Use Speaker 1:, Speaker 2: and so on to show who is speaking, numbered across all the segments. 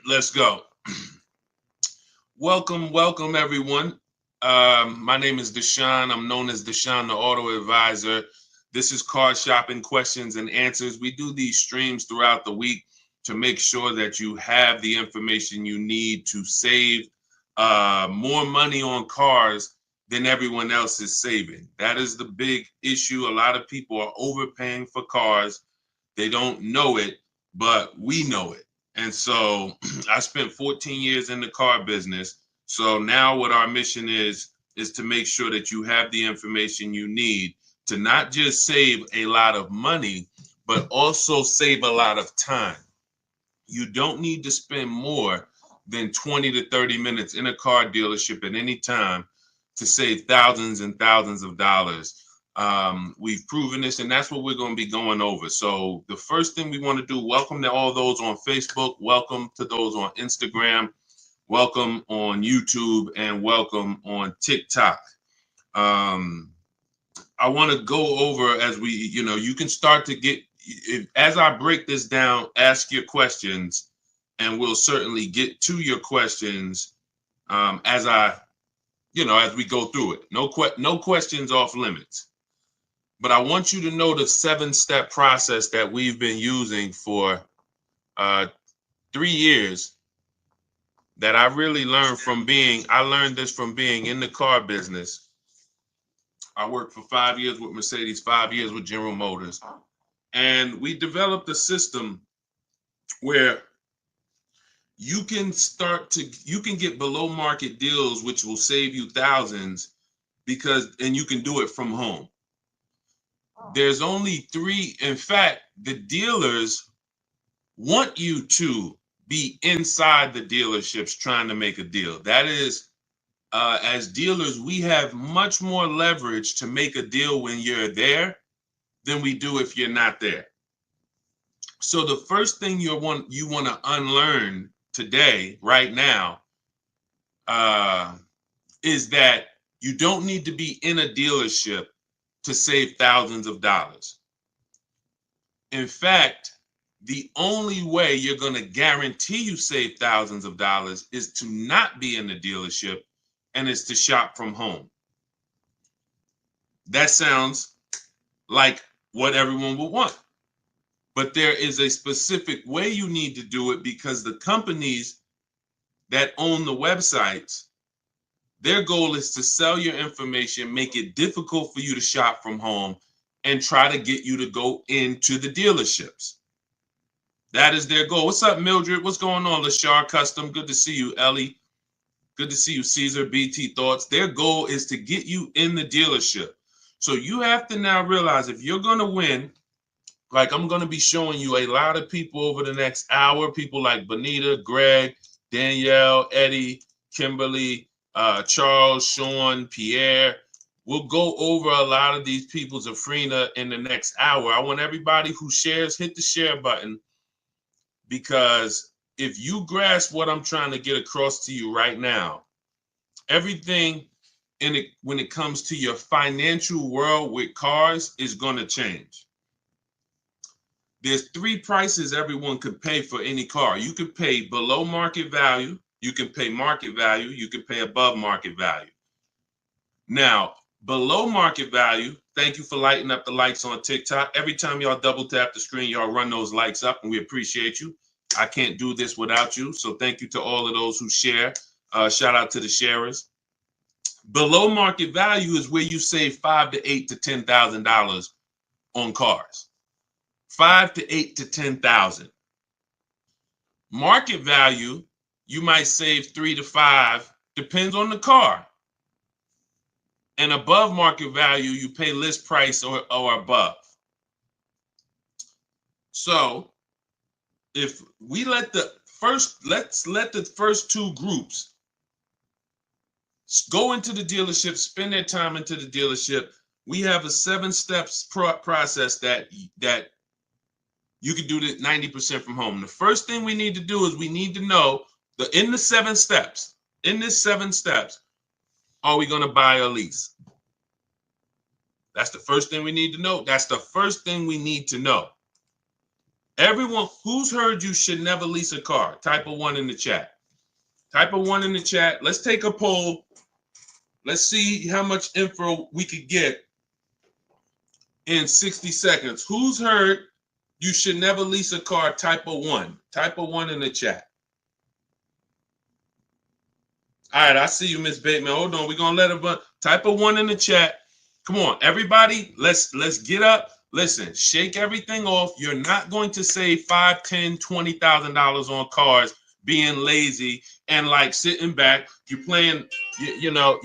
Speaker 1: Let's go. Welcome everyone. My name is Deshaun. I'm known as Deshaun, the Auto Advisor. This is Car Shopping Questions and Answers. We do these streams throughout the week to make sure that you have the information you need to save more money on cars than everyone else is saving. That is the big issue. A lot of people are overpaying for cars. They don't know it, but we know it. And so I spent 14 years in the car business. So now what our mission is to make sure that you have the information you need to not just save a lot of money, but also save a lot of time. You don't need to spend more than 20 to 30 minutes in a car dealership at any time to save thousands and thousands of dollars. We've proven this, and that's what we're going to be going over. So the first thing we want to do, welcome to all those on Facebook, welcome to those on Instagram, welcome on YouTube, and welcome on TikTok. I want to go over as we, you can start to get, as I break this down, ask your questions, and we'll certainly get to your questions as we go through it. No questions off limits. But I want you to know the 7-step process that we've been using for 3 years that I really learned I learned this from being in the car business. I worked for 5 years with Mercedes, 5 years with General Motors. And we developed a system where you can get below market deals, which will save you thousands and you can do it from home. There's only 3. In fact, the dealers want you to be inside the dealerships trying to make a deal. That is, as dealers, we have much more leverage to make a deal when you're there than we do if you're not there. So the first thing you want to unlearn today, right now, is that you don't need to be in a dealership to save thousands of dollars. In fact, the only way you're going to guarantee you save thousands of dollars is to not be in the dealership, and it's to shop from home. That sounds like what everyone would want. But there is a specific way you need to do it, because the companies that own the websites, their goal is to sell your information, make it difficult for you to shop from home, and try to get you to go into the dealerships. That is their goal. What's up, Mildred? What's going on, Lashar Custom? Good to see you, Ellie. Good to see you, Caesar, BT Thoughts. Their goal is to get you in the dealership. So you have to now realize, if you're going to win, like I'm going to be showing you a lot of people over the next hour, people like Bonita, Greg, Danielle, Eddie, Kimberly, Charles, Sean, Pierre. We'll go over a lot of these people, Zafrina, in the next hour. I want everybody who shares, hit the share button, because if you grasp what I'm trying to get across to you right now, everything when it comes to your financial world with cars is going to change. There's 3 prices everyone could pay for any car. You could pay below market value, you can pay market value, you can pay above market value. Now, below market value, thank you for lighting up the likes on TikTok. Every time y'all double tap the screen, y'all run those likes up, and we appreciate you. I can't do this without you. So thank you to all of those who share. Shout out to the sharers. Below market value is where you save $5,000 to $8,000 to $10,000 on cars. $5,000 to $8,000 to $10,000. Market value, you might save $3,000 to $5,000, depends on the car. And above market value, you pay list price or above. So if we let's let the first 2 groups go into the dealership, spend their time into the dealership. We have a 7 steps process that you can do this 90% from home. The first thing we need to do is we need to know in this 7 steps, are we going to buy or lease? That's the first thing we need to know. That's the first thing we need to know. Everyone who's heard you should never lease a car, type a 1 in the chat. Type a 1 in the chat. Let's take a poll. Let's see how much info we could get in 60 seconds. Who's heard you should never lease a car? Type a 1. Type a 1 in the chat. All right, I see you, Miss Bateman. Hold on. We're going to let her type a 1 in the chat. Come on, everybody. Let's get up. Listen, shake everything off. You're not going to save $5,000, $10,000, $20,000 on cars being lazy and like sitting back. You're playing, you have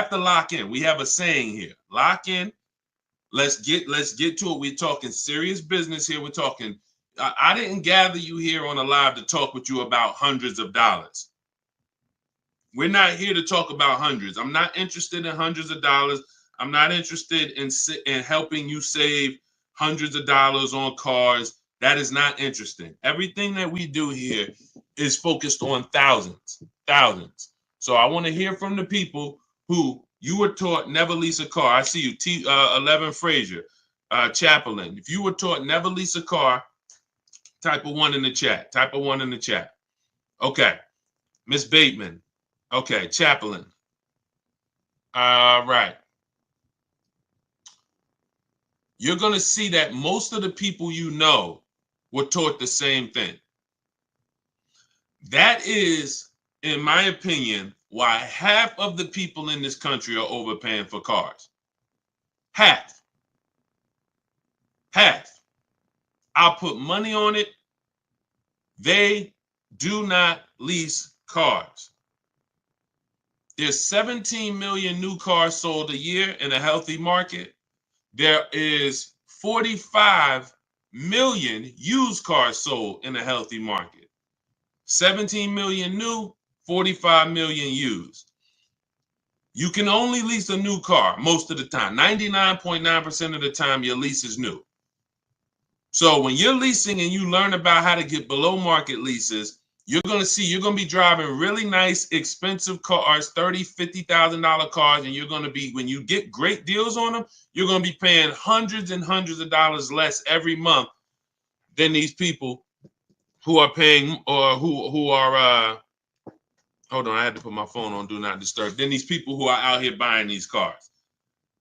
Speaker 1: to lock in. We have a saying here. Lock in. Let's get to it. We're talking serious business here. We're talking. I didn't gather you here on a live to talk with you about hundreds of dollars. We're not here to talk about hundreds. I'm not interested in hundreds of dollars. I'm not interested in helping you save hundreds of dollars on cars. That is not interesting. Everything that we do here is focused on thousands. So I want to hear from the people who you were taught never lease a car. I see you, 11 Frazier, Chaplain. If you were taught never lease a car, type a 1 in the chat. Type a 1 in the chat. Okay. Miss Bateman. Okay. Chaplain. All right. You're going to see that most of the people you know were taught the same thing. That is, in my opinion, why half of the people in this country are overpaying for cars. Half. I'll put money on it. They do not lease cars. There's 17 million new cars sold a year in a healthy market. There is 45 million used cars sold in a healthy market. 17 million new, 45 million used. You can only lease a new car most of the time. 99.9% of the time, your lease is new. So when you're leasing and you learn about how to get below market leases, you're going to be driving really nice, expensive cars, $30,000, $50,000 cars, and you're going to be, when you get great deals on them, you're going to be paying hundreds and hundreds of dollars less every month than these people who are paying, or who are, hold on, I had to put my phone on Do Not Disturb, than these people who are out here buying these cars.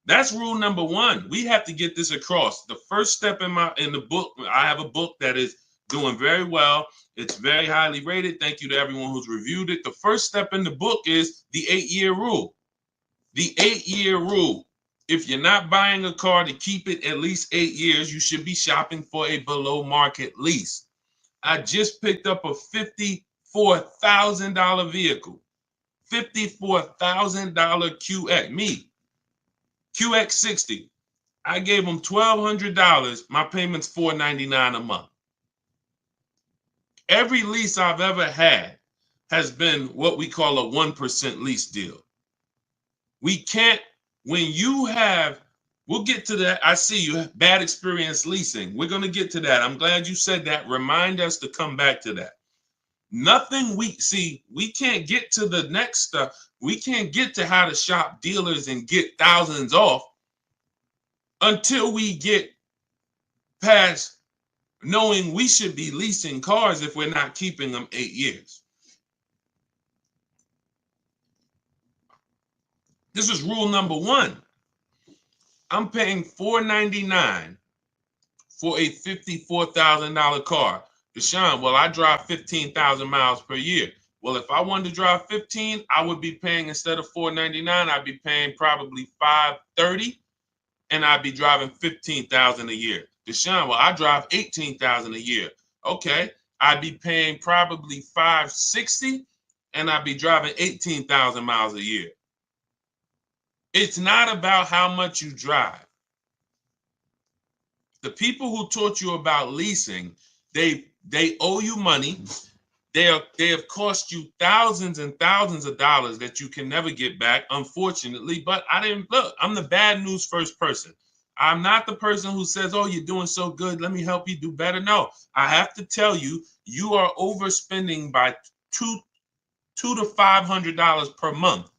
Speaker 1: That's rule number 1. We have to get this across. The first step in the book, I have a book that is doing very well. It's very highly rated. Thank you to everyone who's reviewed it. The first step in the book is the 8-year rule. The 8-year rule. If you're not buying a car to keep it at least 8 years, you should be shopping for a below market lease. I just picked up a $54,000 vehicle. $54,000 QX. QX60. I gave them $1,200. My payment's $499 a month. Every lease I've ever had has been what we call a 1% lease deal. We can't, when you have, we'll get to that. I see you have bad experience leasing. We're going to get to that. I'm glad you said that. Remind us to come back to that. Nothing we can't get to the next stuff. We can't get to how to shop dealers and get thousands off until we get past knowing we should be leasing cars if we're not keeping them 8 years. This is rule number 1. I'm paying $499 for a $54,000 car. Deshaun, well, I drive 15,000 miles per year. Well, if I wanted to drive 15, I would be paying, instead of $499, I'd be paying probably $530, and I'd be driving 15,000 a year. Deshaun, well, I drive 18,000 a year. Okay, I'd be paying probably $560, and I'd be driving 18,000 miles a year. It's not about how much you drive. The people who taught you about leasing, they owe you money. They have cost you thousands and thousands of dollars that you can never get back, unfortunately. But I'm the bad news first person. I'm not the person who says, oh, you're doing so good, let me help you do better. No, I have to tell you, you are overspending by $200 to $500 per month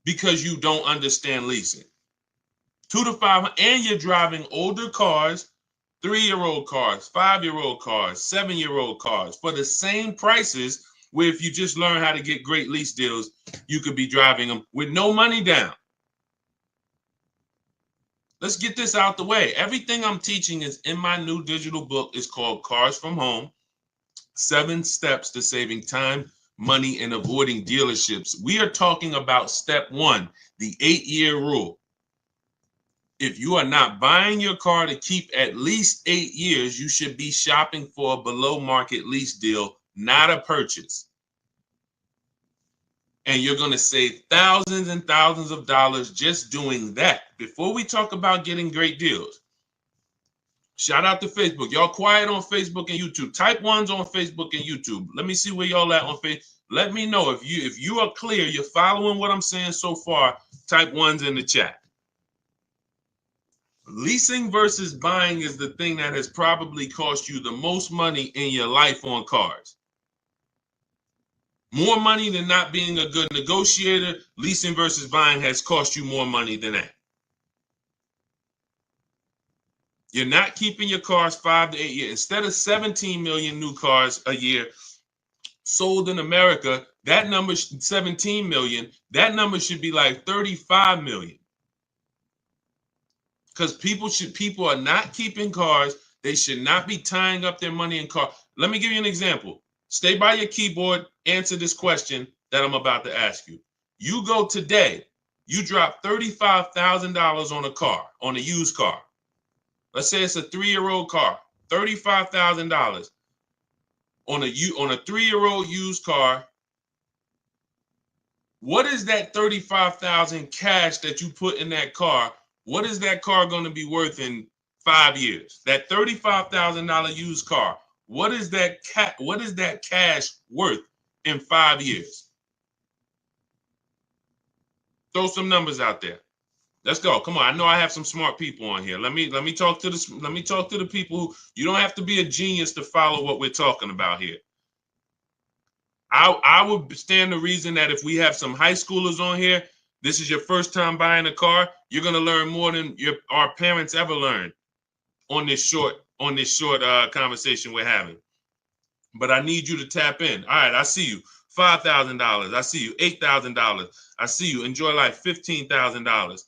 Speaker 1: because you don't understand leasing. $200 to $500, and you're driving older cars 3-year-old cars, 5-year-old cars, 7-year-old cars for the same prices, where if you just learn how to get great lease deals, you could be driving them with no money down. Let's get this out the way. Everything I'm teaching is in my new digital book. It's called Cars from Home, 7 Steps to Saving Time, Money, and Avoiding Dealerships. We are talking about step 1, the 8-year rule. If you are not buying your car to keep at least 8 years, you should be shopping for a below market lease deal, not a purchase. And you're going to save thousands and thousands of dollars just doing that. Before we talk about getting great deals, shout out to Facebook. Y'all quiet on Facebook and YouTube. Type 1s on Facebook and YouTube. Let me see where y'all at on Facebook. Let me know if you are clear, you're following what I'm saying so far. Type 1s in the chat. Leasing versus buying is the thing that has probably cost you the most money in your life on cars. More money than not being a good negotiator. Leasing versus buying has cost you more money than that. You're not keeping your cars 5 to 8 years. Instead of 17 million new cars a year sold in America, that number, 17 million, that number should be like 35 million. Because people are not keeping cars. They should not be tying up their money in cars. Let me give you an example. Stay by your keyboard, answer this question that I'm about to ask you. You go today, you drop $35,000 on a car, on a used car. Let's say it's a 3-year-old car, $35,000 on a 3-year-old used car. What is that $35,000 cash that you put in that car? What is that car going to be worth in 5 years? That $35,000 used car. What is that cash worth in 5 years? Throw some numbers out there. Let's go. Come on. I know I have some smart people on here. Let me talk to the people who, you don't have to be a genius to follow what we're talking about here. I would stand the reason that if we have some high schoolers on here, this is your first time buying a car, you're gonna learn more than our parents ever learned on this short conversation we're having. But I need you to tap in. All right, I see you. $5,000. I see you. $8,000. I see you. Enjoy life. $15,000.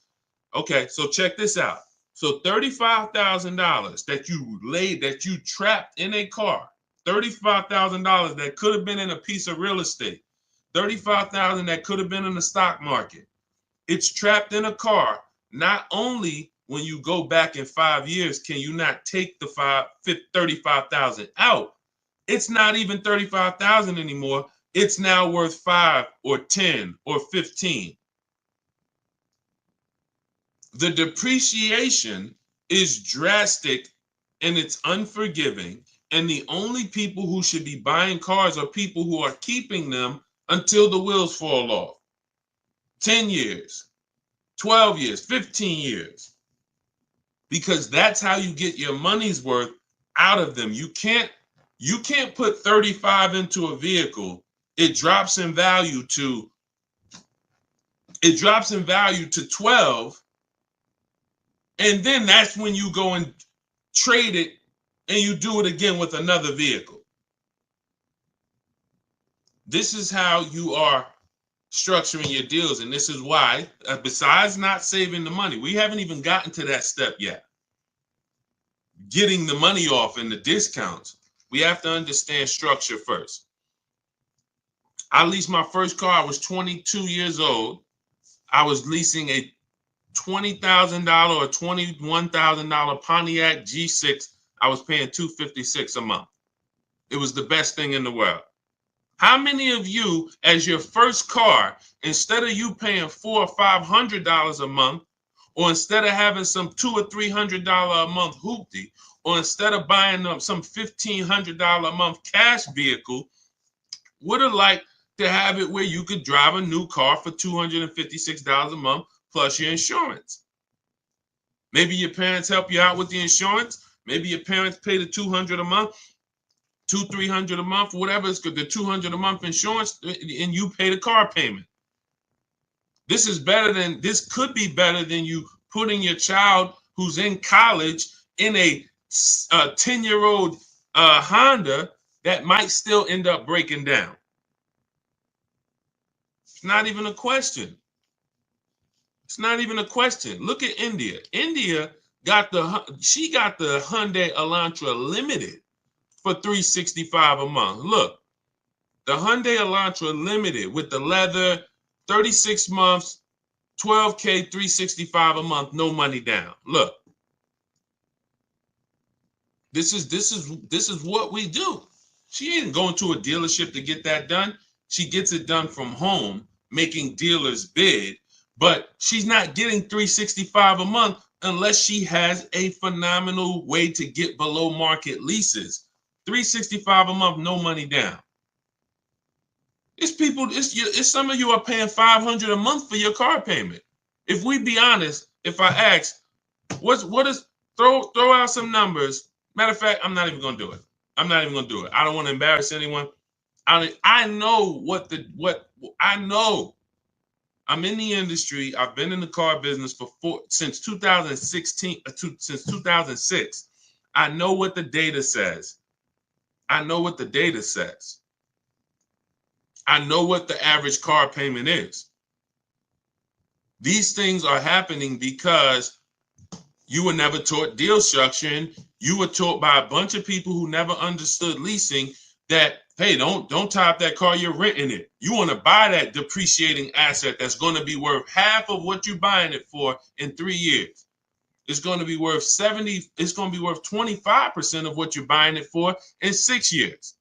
Speaker 1: Okay, so check this out. So $35,000 that you trapped in a car. $35,000 that could have been in a piece of real estate. $35,000 that could have been in the stock market. It's trapped in a car. Not only when you go back in 5 years, can you not take the $35,000 out? It's not even $35,000 anymore. It's now worth 5 or 10 or 15. The depreciation is drastic and it's unforgiving. And the only people who should be buying cars are people who are keeping them until the wheels fall off. 10 years, 12 years, 15 years. Because that's how you get your money's worth out of them. You can't put 35 into a vehicle. It drops in value to 12. And then that's when you go and trade it and you do it again with another vehicle. This is how you are structuring your deals. And this is why, besides not saving the money, we haven't even gotten to that step yet. Getting the money off and the discounts. We have to understand structure first. I leased my first car. I was 22 years old. I was leasing a $20,000 or $21,000 Pontiac G6. I was paying $256 a month. It was the best thing in the world. How many of you, as your first car, instead of you paying $400 or $500 a month, or instead of having some $200 or $300 a month hoopty, or instead of buying some $1,500 a month cash vehicle, would have liked to have it where you could drive a new car for $256 a month plus your insurance? Maybe your parents help you out with the insurance. Maybe your parents pay the $200 a month, $200-300 a month, whatever it's good, the $200 a month insurance, and you pay the car payment. This could be better than you putting your child who's in college in a 10-year-old Honda that might still end up breaking down. It's not even a question. It's not even a question. Look at India. India got the Hyundai Elantra Limited for $365 a month. Look, the Hyundai Elantra Limited with the leather, 36 months, $12K, $365 a month, no money down. Look, this is what we do. She ain't going to a dealership to get that done. She gets it done from home, making dealers bid, but she's not getting $365 a month unless she has a phenomenal way to get below market leases. $365 a month, no money down. It's people, it's some of you are paying $500 a month for your car payment. If we be honest, if I ask, what is throw out some numbers. Matter of fact, I'm not even gonna do it. I'm not even gonna do it. I don't want to embarrass anyone. I know I know. I'm in the industry. I've been in the car business since 2016, since 2006. I know what the data says. I know what the data says. I know what the average car payment is. These things are happening because you were never taught deal structuring. You were taught by a bunch of people who never understood leasing that, hey, don't tie up that car, you're renting it. You want to buy that depreciating asset that's going to be worth half of what you're buying it for in 3 years. It's going to be worth 70, it's going to be worth 25% of what you're buying it for in 6 years.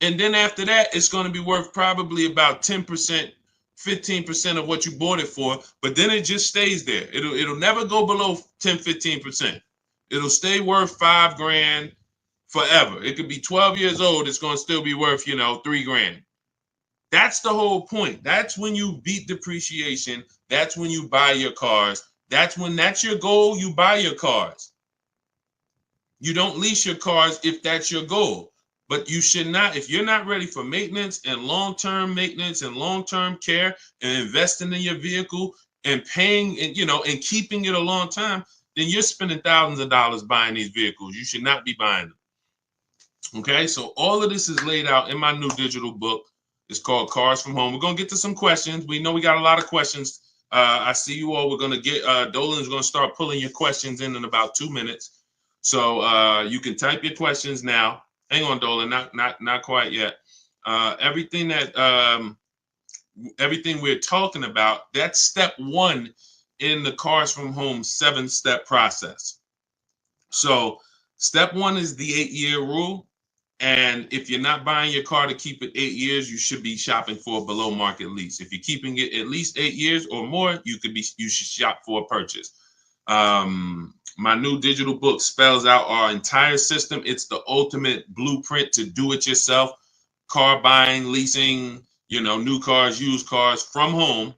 Speaker 1: And then after that, it's going to be worth probably about 10%, 15% of what you bought it for, but then it just stays there. It'll never go below 10, 15%. It'll stay worth $5,000 forever. It could be 12 years old. It's going to still be worth, $3,000. That's the whole point. That's when you beat depreciation. That's when you buy your cars. That's your goal. You buy your cars. You don't lease your cars if that's your goal. But you should not, if you're not ready for maintenance and long-term maintenance and long-term care and investing in your vehicle and paying and keeping it a long time, then you're spending thousands of dollars buying these vehicles. You should not be buying them. Okay, so all of this is laid out in my new digital book. It's called Cars from Home. We're going to get to some questions. We know we got a lot of questions. I see you all. We're going to get, Dolan's going to start pulling your questions in about 2 minutes. So you can type your questions now. Hang on, Dolan, not quite yet. Everything we're talking about, that's step 1 in the Cars from Home 7-step process. So step 1 is the 8-year rule. And if you're not buying your car to keep it 8 years, you should be shopping for a below market lease. If you're keeping it at least 8 years or more, you should shop for a purchase. My new digital book spells out our entire system. It's the ultimate blueprint to do it yourself. Car buying, leasing, new cars, used cars from home.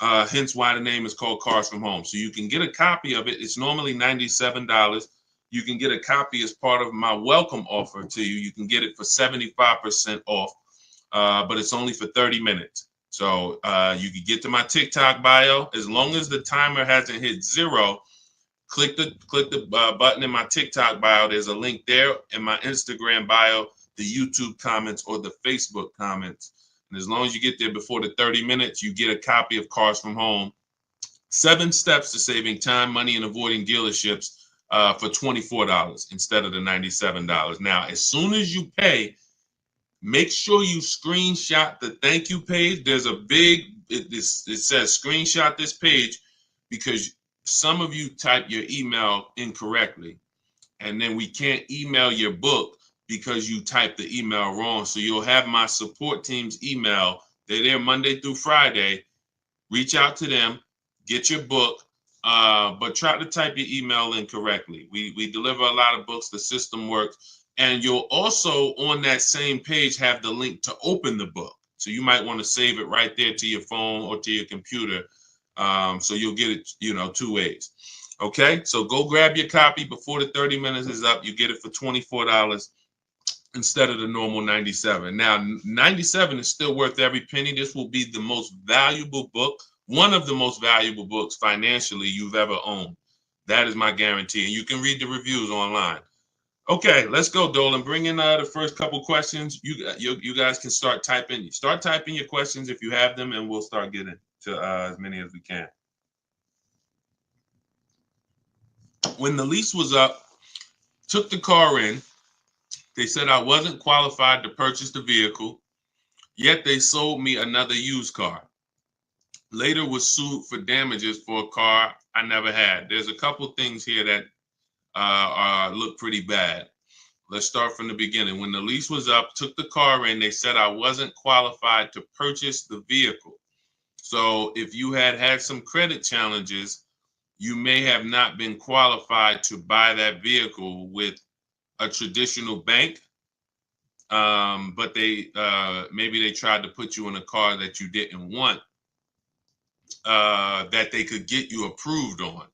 Speaker 1: Hence why the name is called Cars from Home. So you can get a copy of it. It's normally $97. You can get a copy as part of my welcome offer to you. You can get it for 75% off, but it's only for 30 minutes. So you can get to my TikTok bio. As long as the timer hasn't hit 0, click the button in my TikTok bio. There's a link there in my Instagram bio, the YouTube comments, or the Facebook comments. And as long as you get there before the 30 minutes, you get a copy of Cars from Home. 7 steps to saving time, money, and avoiding dealerships for $24 instead of the $97. Now, as soon as you pay, make sure you screenshot the thank you page. There's a it says screenshot this page because some of you type your email incorrectly, and then we can't email your book because you typed the email wrong. So you'll have my support team's email. They're there Monday through Friday. Reach out to them, get your book, but try to type your email in correctly. We deliver a lot of books. The system works. And you'll also, on that same page, have the link to open the book. So you might want to save it right there to your phone or to your computer. So you'll get it, 2 ways. Okay, so go grab your copy before the 30 minutes is up. You get it for $24 instead of the normal $97. Now, $97 is still worth every penny. This will be the most valuable book, one of the most valuable books financially you've ever owned. That is my guarantee. And you can read the reviews online. Okay, let's go, Dolan. Bring in the first couple questions. You guys can start typing. Start typing your questions if you have them, and we'll start getting to as many as we can. When the lease was up, took the car in. They said I wasn't qualified to purchase the vehicle, yet they sold me another used car. Later was sued for damages for a car I never had. There's a couple things here that look pretty bad. Let's start from the beginning. When the lease was up, took the car in, they said I wasn't qualified to purchase the vehicle. So if you had some credit challenges, you may have not been qualified to buy that vehicle with a traditional bank. But they maybe they tried to put you in a car that you didn't want, that they could get you approved on.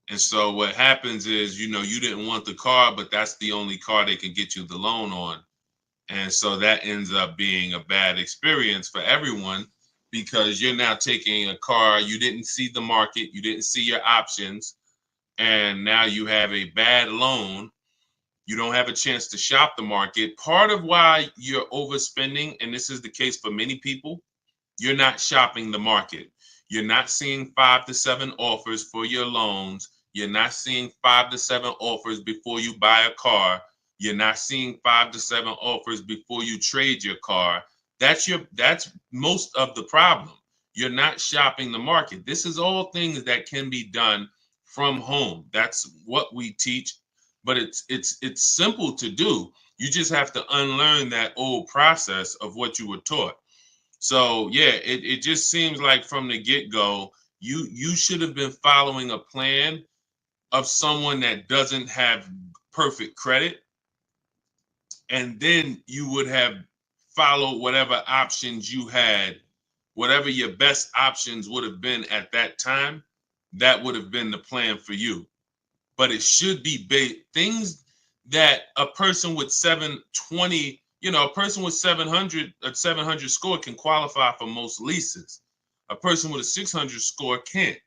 Speaker 1: And so what happens is, you didn't want the car, but that's the only car they can get you the loan on. And so that ends up being a bad experience for everyone, because you're now taking a car, you didn't see the market, you didn't see your options, and now you have a bad loan. You don't have a chance to shop the market. Part of why you're overspending, and this is the case for many people, you're not shopping the market. You're not seeing 5 to 7 offers for your loans. You're not seeing 5 to 7 offers before you buy a car. You're not seeing 5 to 7 offers before you trade your car. That's most of the problem. You're not shopping the market. This is all things that can be done from home. That's what we teach, but it's simple to do. You just have to unlearn that old process of what you were taught. So yeah, it just seems like from the get-go, you should have been following a plan of someone that doesn't have perfect credit, and then you would have followed whatever options you had, whatever your best options would have been at that time. That would have been the plan for you. But it should be things that a person with 720, a person with 700 score can qualify for most leases. A person with a 600 score can't.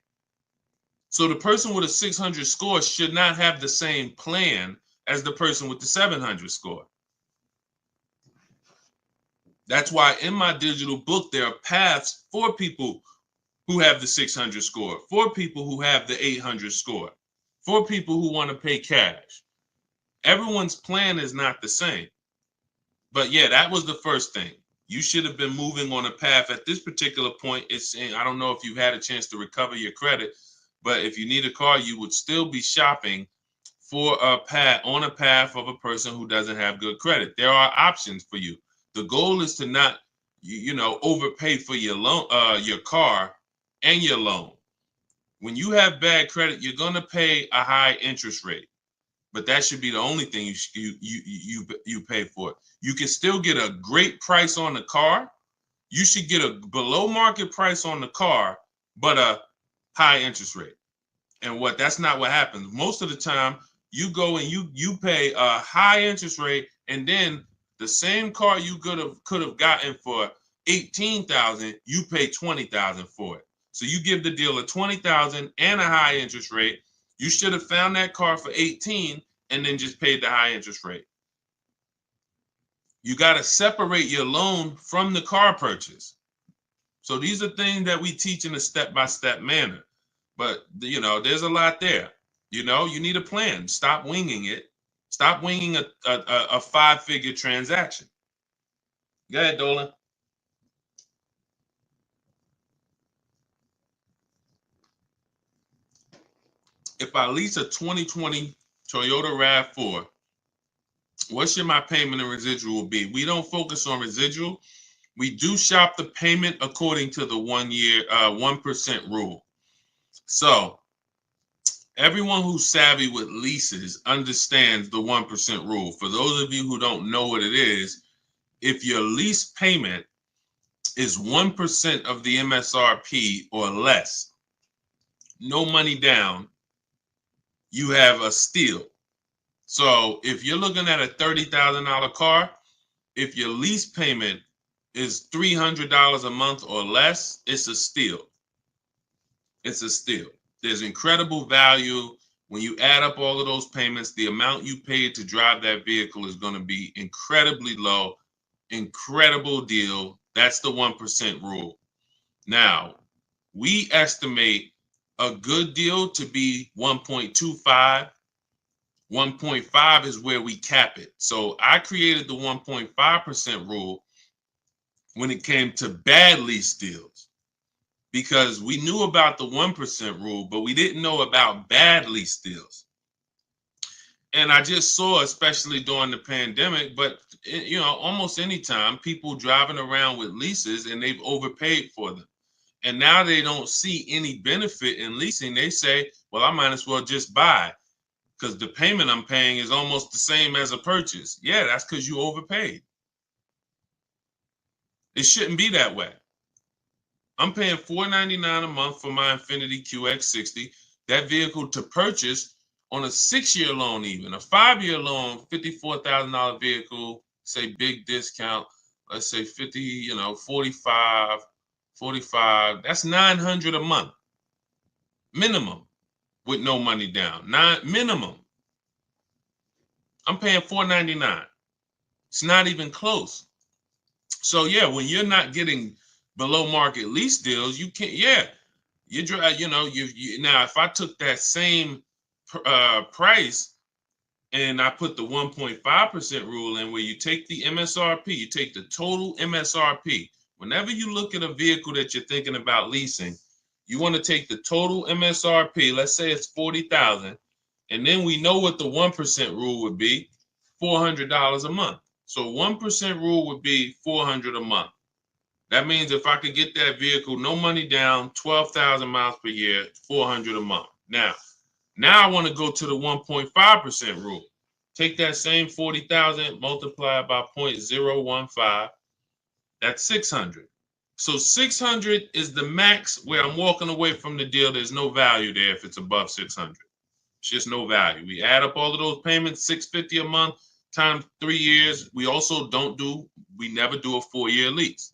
Speaker 1: So the person with a 600 score should not have the same plan as the person with the 700 score. That's why in my digital book, there are paths for people who have the 600 score, for people who have the 800 score, for people who want to pay cash. Everyone's plan is not the same. But yeah, that was the first thing. You should have been moving on a path at this particular point. It's saying, I don't know if you had a chance to recover your credit, but if you need a car, you would still be shopping for a path of a person who doesn't have good credit. There are options for you. The goal is to not, overpay for your loan, your car and your loan. When you have bad credit, you're going to pay a high interest rate, but that should be the only thing you pay for. You can still get a great price on the car. You should get a below market price on the car, but a high interest rate. And that's not what happens. Most of the time, you go and you pay a high interest rate, and then the same car you could have gotten for $18,000, you pay $20,000 for it. So you give the dealer $20,000 and a high interest rate. You should have found that car for $18,000 and then just paid the high interest rate. You got to separate your loan from the car purchase. So these are things that we teach in a step-by-step manner. But, there's a lot there. You need a plan. Stop winging it. Stop winging a 5-figure transaction. Go ahead, Dolan. If I lease a 2020 Toyota RAV4, what should my payment and residual be? We don't focus on residual. We do shop the payment according to the 1% rule. So everyone who's savvy with leases understands the 1% rule. For those of you who don't know what it is, if your lease payment is 1% of the MSRP or less, no money down, you have a steal. So if you're looking at a $30,000 car, if your lease payment is $300 a month or less, it's a steal. It's a steal. There's incredible value When you add up all of those payments, the amount you paid to drive that vehicle is going to be incredibly low. Incredible deal. That's the 1% rule. Now, we estimate a good deal to be 1.25. 1.5 is where we cap it. So I created the 1.5% rule when it came to bad lease deals, because we knew about the 1% rule, but we didn't know about bad lease deals. And I just saw, especially during the pandemic, but almost any time, people driving around with leases and they've overpaid for them. And now they don't see any benefit in leasing. They say, well, I might as well just buy because the payment I'm paying is almost the same as a purchase. Yeah, that's because you overpaid. It shouldn't be that way. I'm paying $499 a month for my Infiniti QX60. That vehicle to purchase on a 6-year loan, even a 5-year loan, $54,000 vehicle, say big discount, let's say 50, 45, that's $900 a month minimum with no money down. Minimum. I'm paying $499. It's not even close. So yeah, when you're not getting below market lease deals, you can't. Yeah, you drive. Now if I took that same price and I put the 1.5% rule in, where you take the MSRP, you take the total MSRP. Whenever you look at a vehicle that you're thinking about leasing, you want to take the total MSRP. Let's say it's $40,000, and then we know what the 1% rule would be: $400 a month. So 1% rule would be $400 a month. That means if I could get that vehicle, no money down, 12,000 miles per year, $400 a month. Now I want to go to the 1.5% rule. Take that same 40,000, multiply by 0.015. That's 600. So 600 is the max where I'm walking away from the deal. There's no value there if it's above 600. It's just no value. We add up all of those payments, $650 a month times 3 years. We never do a 4-year lease.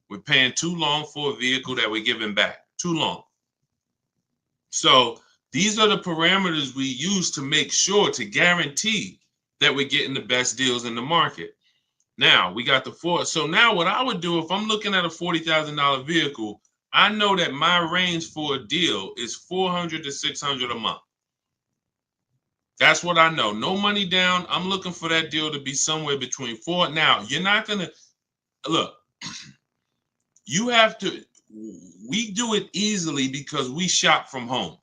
Speaker 1: We're paying too long for a vehicle that we're giving back. Too long. So these are the parameters we use to make sure, to guarantee that we're getting the best deals in the market. Now we got the 4. So now what I would do if I'm looking at a $40,000 vehicle, I know that my range for a deal is $400 to $600 a month. That's what I know. No money down. I'm looking for that deal to be somewhere between 4. Now, you're not going to look. You have to. We do it easily because we shop from home.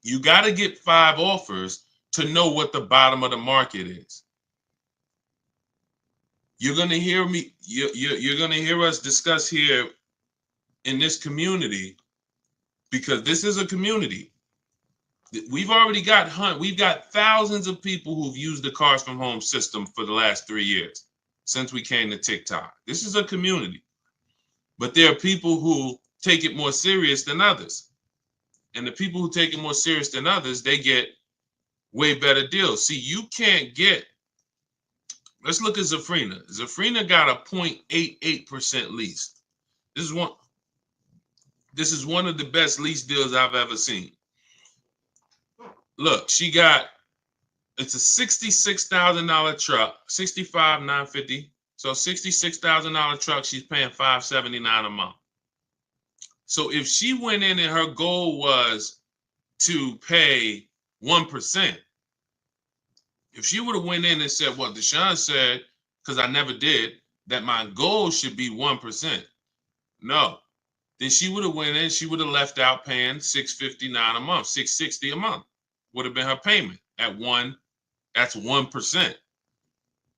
Speaker 1: You got to get 5 offers to know what the bottom of the market is. You're going to hear me. You're going to hear us discuss here in this community, because this is a community. We've got thousands of people who've used the Cars from Home system for the last 3 years since we came to TikTok. This is a community, but there are people who take it more serious than others. And the people who take it more serious than others, they get way better deals. See, you can't get, let's look at Zafrina. Zafrina got a 0.88% lease. This is one of the best lease deals I've ever seen. Look, it's a $66,000 truck, $65,950. So $66,000 truck, she's paying $579 a month. So if she went in and her goal was to pay 1%, if she would have went in and said what Deshaun said, because I never did, that my goal should be 1%. No. Then she would have went in, she would have left out paying $659 a month, $660 a month would have been her payment at 1. That's 1%.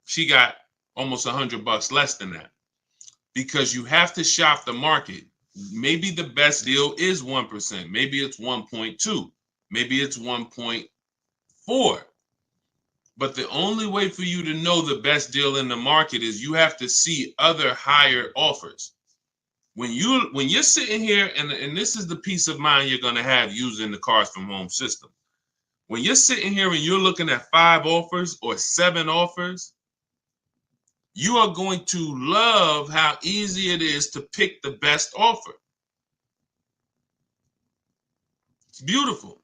Speaker 1: She got almost $100 less than that, because you have to shop the market. Maybe the best deal is 1%. Maybe it's 1.2. Maybe it's 1.4. But the only way for you to know the best deal in the market is you have to see other higher offers. When you're sitting here, and this is the peace of mind you're going to have using the Cars from Home system. When you're sitting here and you're looking at 5 offers or 7 offers, you are going to love how easy it is to pick the best offer. It's beautiful.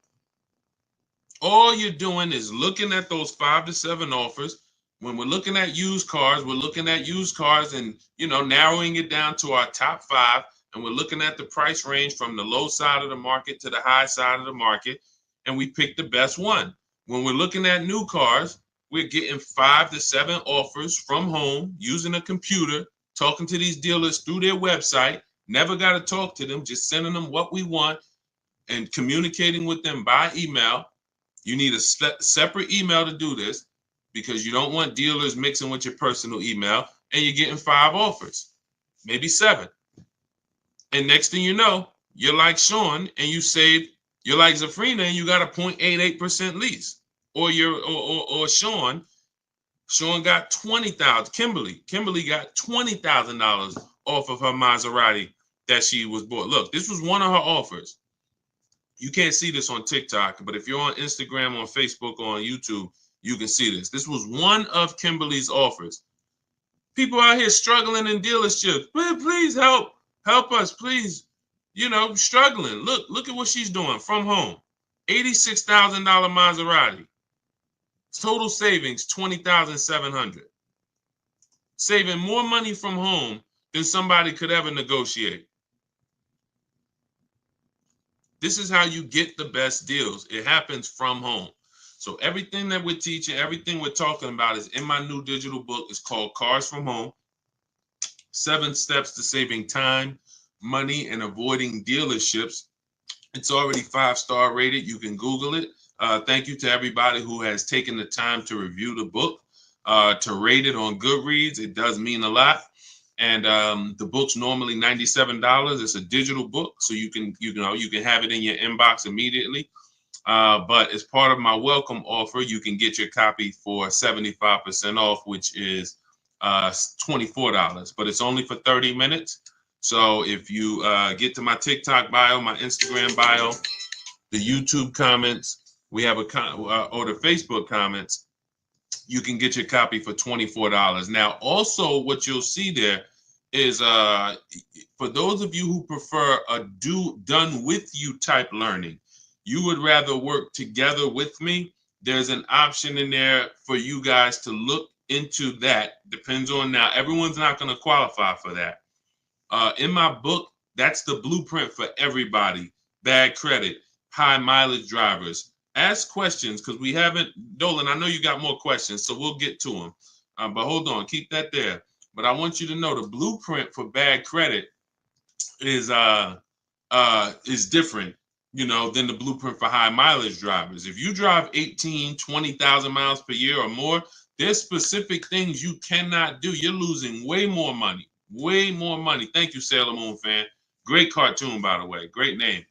Speaker 1: All you're doing is looking at those 5 to 7 offers. When we're looking at used cars, we're looking at used cars and, narrowing it down to our top 5. And we're looking at the price range from the low side of the market to the high side of the market. And we pick the best one. When we're looking at new cars, we're getting 5 to 7 offers from home using a computer, talking to these dealers through their website. Never got to talk to them, just sending them what we want and communicating with them by email. You need a separate email to do this because you don't want dealers mixing with your personal email, and you're getting 5 offers, maybe 7. And next thing you know, you're like Sean and you're like Zafrina and you got a 0.88% lease. Or Sean got $20,000. Kimberly got $20,000 off of her Maserati that she was bought. Look, this was one of her offers. You can't see this on TikTok, but if you're on Instagram, on Facebook, or on YouTube, you can see this. This was one of Kimberly's offers. People out here struggling in dealerships. Please help us, please. Struggling. Look at what she's doing from home. $86,000 Maserati. Total savings, $20,700. Saving more money from home than somebody could ever negotiate. This is how you get the best deals. It happens from home. So everything that we're teaching, everything we're talking about is in my new digital book. It's called Cars from Home. 7 Steps to Saving Time, Money, and Avoiding Dealerships. It's already 5-star rated. You can Google it. Thank you to everybody who has taken the time to review the book, to rate it on Goodreads. It does mean a lot. And the book's normally $97. It's a digital book, so you can have it in your inbox immediately. But as part of my welcome offer, you can get your copy for 75% off, which is $24. But it's only for 30 minutes. So if you get to my TikTok bio, my Instagram bio, the YouTube comments, we have or the Facebook comments, you can get your copy for $24. Now, also what you'll see there is for those of you who prefer a done with you type learning, you would rather work together with me, there's an option in there for you guys to look into that. Depends on, now, everyone's not going to qualify for that. In my book, that's the blueprint for everybody. Bad credit, high mileage drivers. Ask questions because we haven't, Dolan, I know you got more questions, so we'll get to them. But hold on, keep that there. But I want you to know the blueprint for bad credit is different, than the blueprint for high mileage drivers. If you drive 18, 20,000 miles per year or more, there's specific things you cannot do. You're losing way more money. Way more money. Thank you, Sailor Moon fan. Great cartoon, by the way. Great name.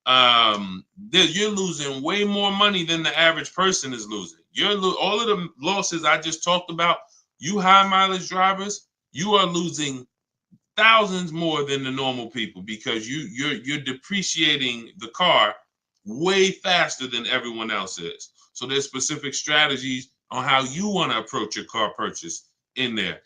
Speaker 1: You're losing way more money than the average person is losing. All of the losses I just talked about, you high mileage drivers, you are losing thousands more than the normal people because you're depreciating the car way faster than everyone else is. So there's specific strategies on how you want to approach your car purchase in there.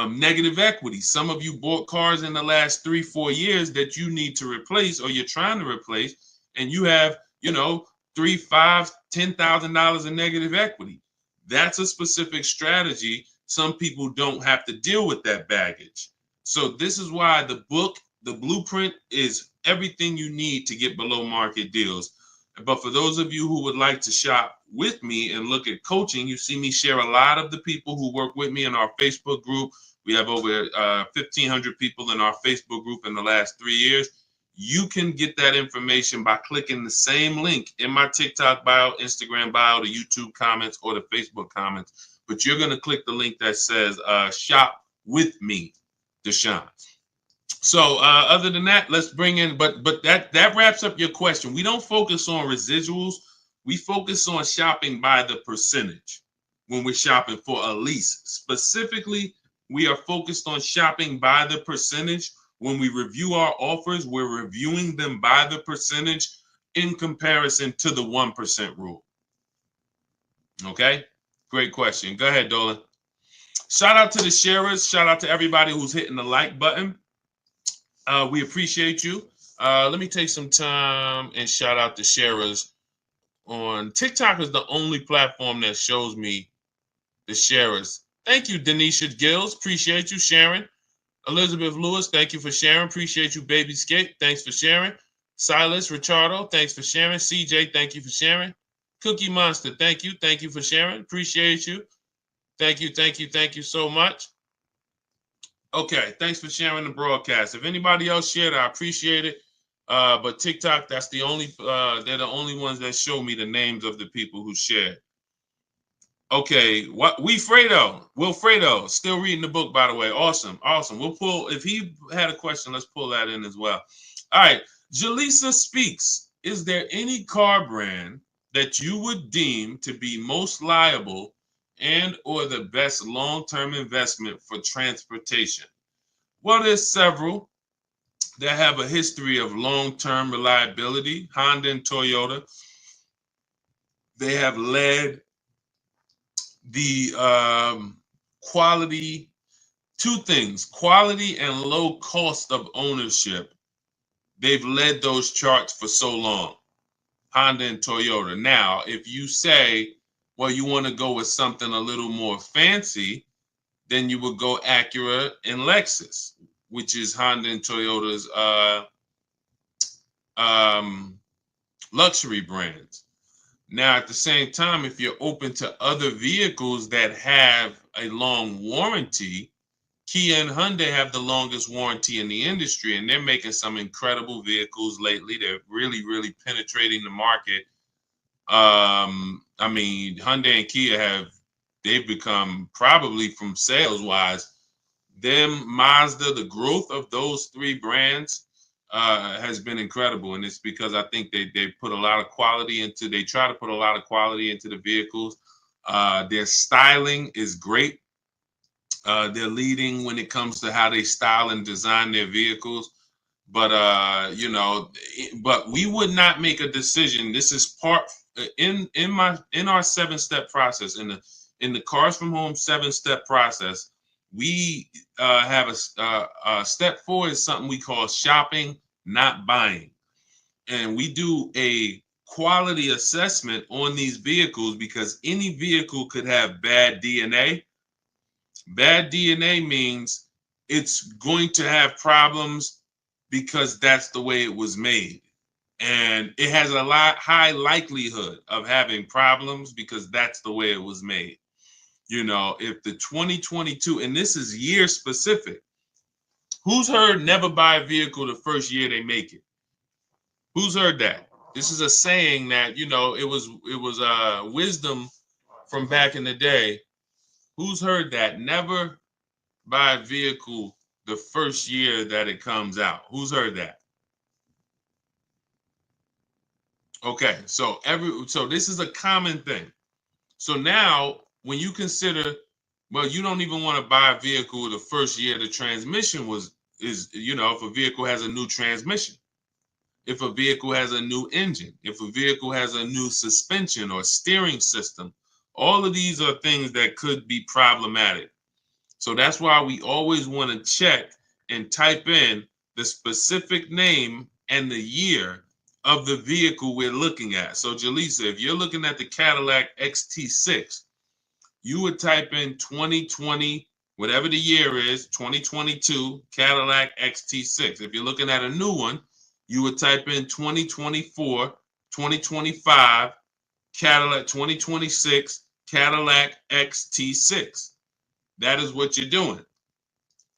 Speaker 1: Negative equity. Some of you bought cars in the last 3-4 years that you need to replace or you're trying to replace, and you have, $3,000, $5,000, $10,000 in negative equity. That's a specific strategy. Some people don't have to deal with that baggage. So this is why the book, the blueprint, is everything you need to get below market deals. But for those of you who would like to shop with me and look at coaching, you see me share a lot of the people who work with me in our Facebook group. We have over 1,500 people in our Facebook group in the last 3 years. You can get that information by clicking the same link in my TikTok bio, Instagram bio, the YouTube comments, or the Facebook comments. But you're going to click the link that says shop with me, Deshaun. So other than that, let's bring in, but that wraps up your question. We don't focus on residuals. We focus on shopping by the percentage when we're shopping for a lease. Specifically, we are focused on shopping by the percentage. When we review our offers, we're reviewing them by the percentage in comparison to the 1% rule. Okay, great question. Go ahead, Dolan. Shout out to the sharers. Shout out to everybody who's hitting the like button. We appreciate you. Let me take some time and shout out the sharers on TikTok is the only platform that shows me the sharers. Thank you, Denisha Gills. Appreciate you sharing. Elizabeth Lewis, thank you for sharing. Appreciate you, Baby Skate. Thanks for sharing. Silas Richardo, thanks for sharing. CJ, thank you for sharing. Cookie Monster, thank you. Thank you for sharing. Appreciate you. Thank you, thank you, thank you so much. Okay, thanks for sharing the broadcast. If anybody else shared, I appreciate it. But TikTok, that's the only they're the only ones that show me the names of the people who shared. Okay, what Wilfredo, still reading the book, by the way. Awesome. We'll pull, if he had a question, let's pull that in as well. All right, Jaleesa speaks. Is there any car brand that you would deem to be most liable and or the best long-term investment for transportation? Well, there's several that have a history of long-term reliability. Honda and Toyota, they have led the quality, two things, quality and low cost of ownership. They've led those charts for so long, Honda and Toyota. Now, if you say, well, you want to go with something a little more fancy, then you would go Acura and Lexus, which is Honda and Toyota's luxury brands. Now, at the same time, if you're open to other vehicles that have a long warranty, Kia and Hyundai have the longest warranty in the industry, and they're making some incredible vehicles lately. They're really, really penetrating the market. I mean, Hyundai and Kia they've become, probably from sales wise, Mazda, the growth of those three brands has been incredible, and it's because I think they put a lot of quality into. They try to put a lot of quality into the vehicles. Their styling is great. They're leading when it comes to how they style and design their vehicles. But but we would not make a decision. This is part in our 7-step process, in the Cars from Home 7-step process. We have a step 4 is something we call shopping, not buying. And we do a quality assessment on these vehicles because any vehicle could have bad DNA. Bad DNA means it's going to have problems because that's the way it was made. And it has a high likelihood of having problems because that's the way it was made. You know, if the 2022, and this is year specific, who's heard never buy a vehicle the first year they make it? Who's heard that? This is a saying that, you know, it was wisdom from back in the day. Who's heard that? Never buy a vehicle the first year that it comes out. Who's heard that? Okay, so this is a common thing. So now when you consider, well, you don't even want to buy a vehicle the first year the transmission is, you know, if a vehicle has a new transmission, if a vehicle has a new engine, if a vehicle has a new suspension or steering system, all of these are things that could be problematic. So that's why we always want to check and type in the specific name and the year of the vehicle we're looking at. So Jaleesa, if you're looking at the Cadillac XT6, you would type in 2020, whatever the year is, 2022 Cadillac XT6. If you're looking at a new one, you would type in 2024, 2025 Cadillac, 2026 Cadillac XT6. That is what you're doing.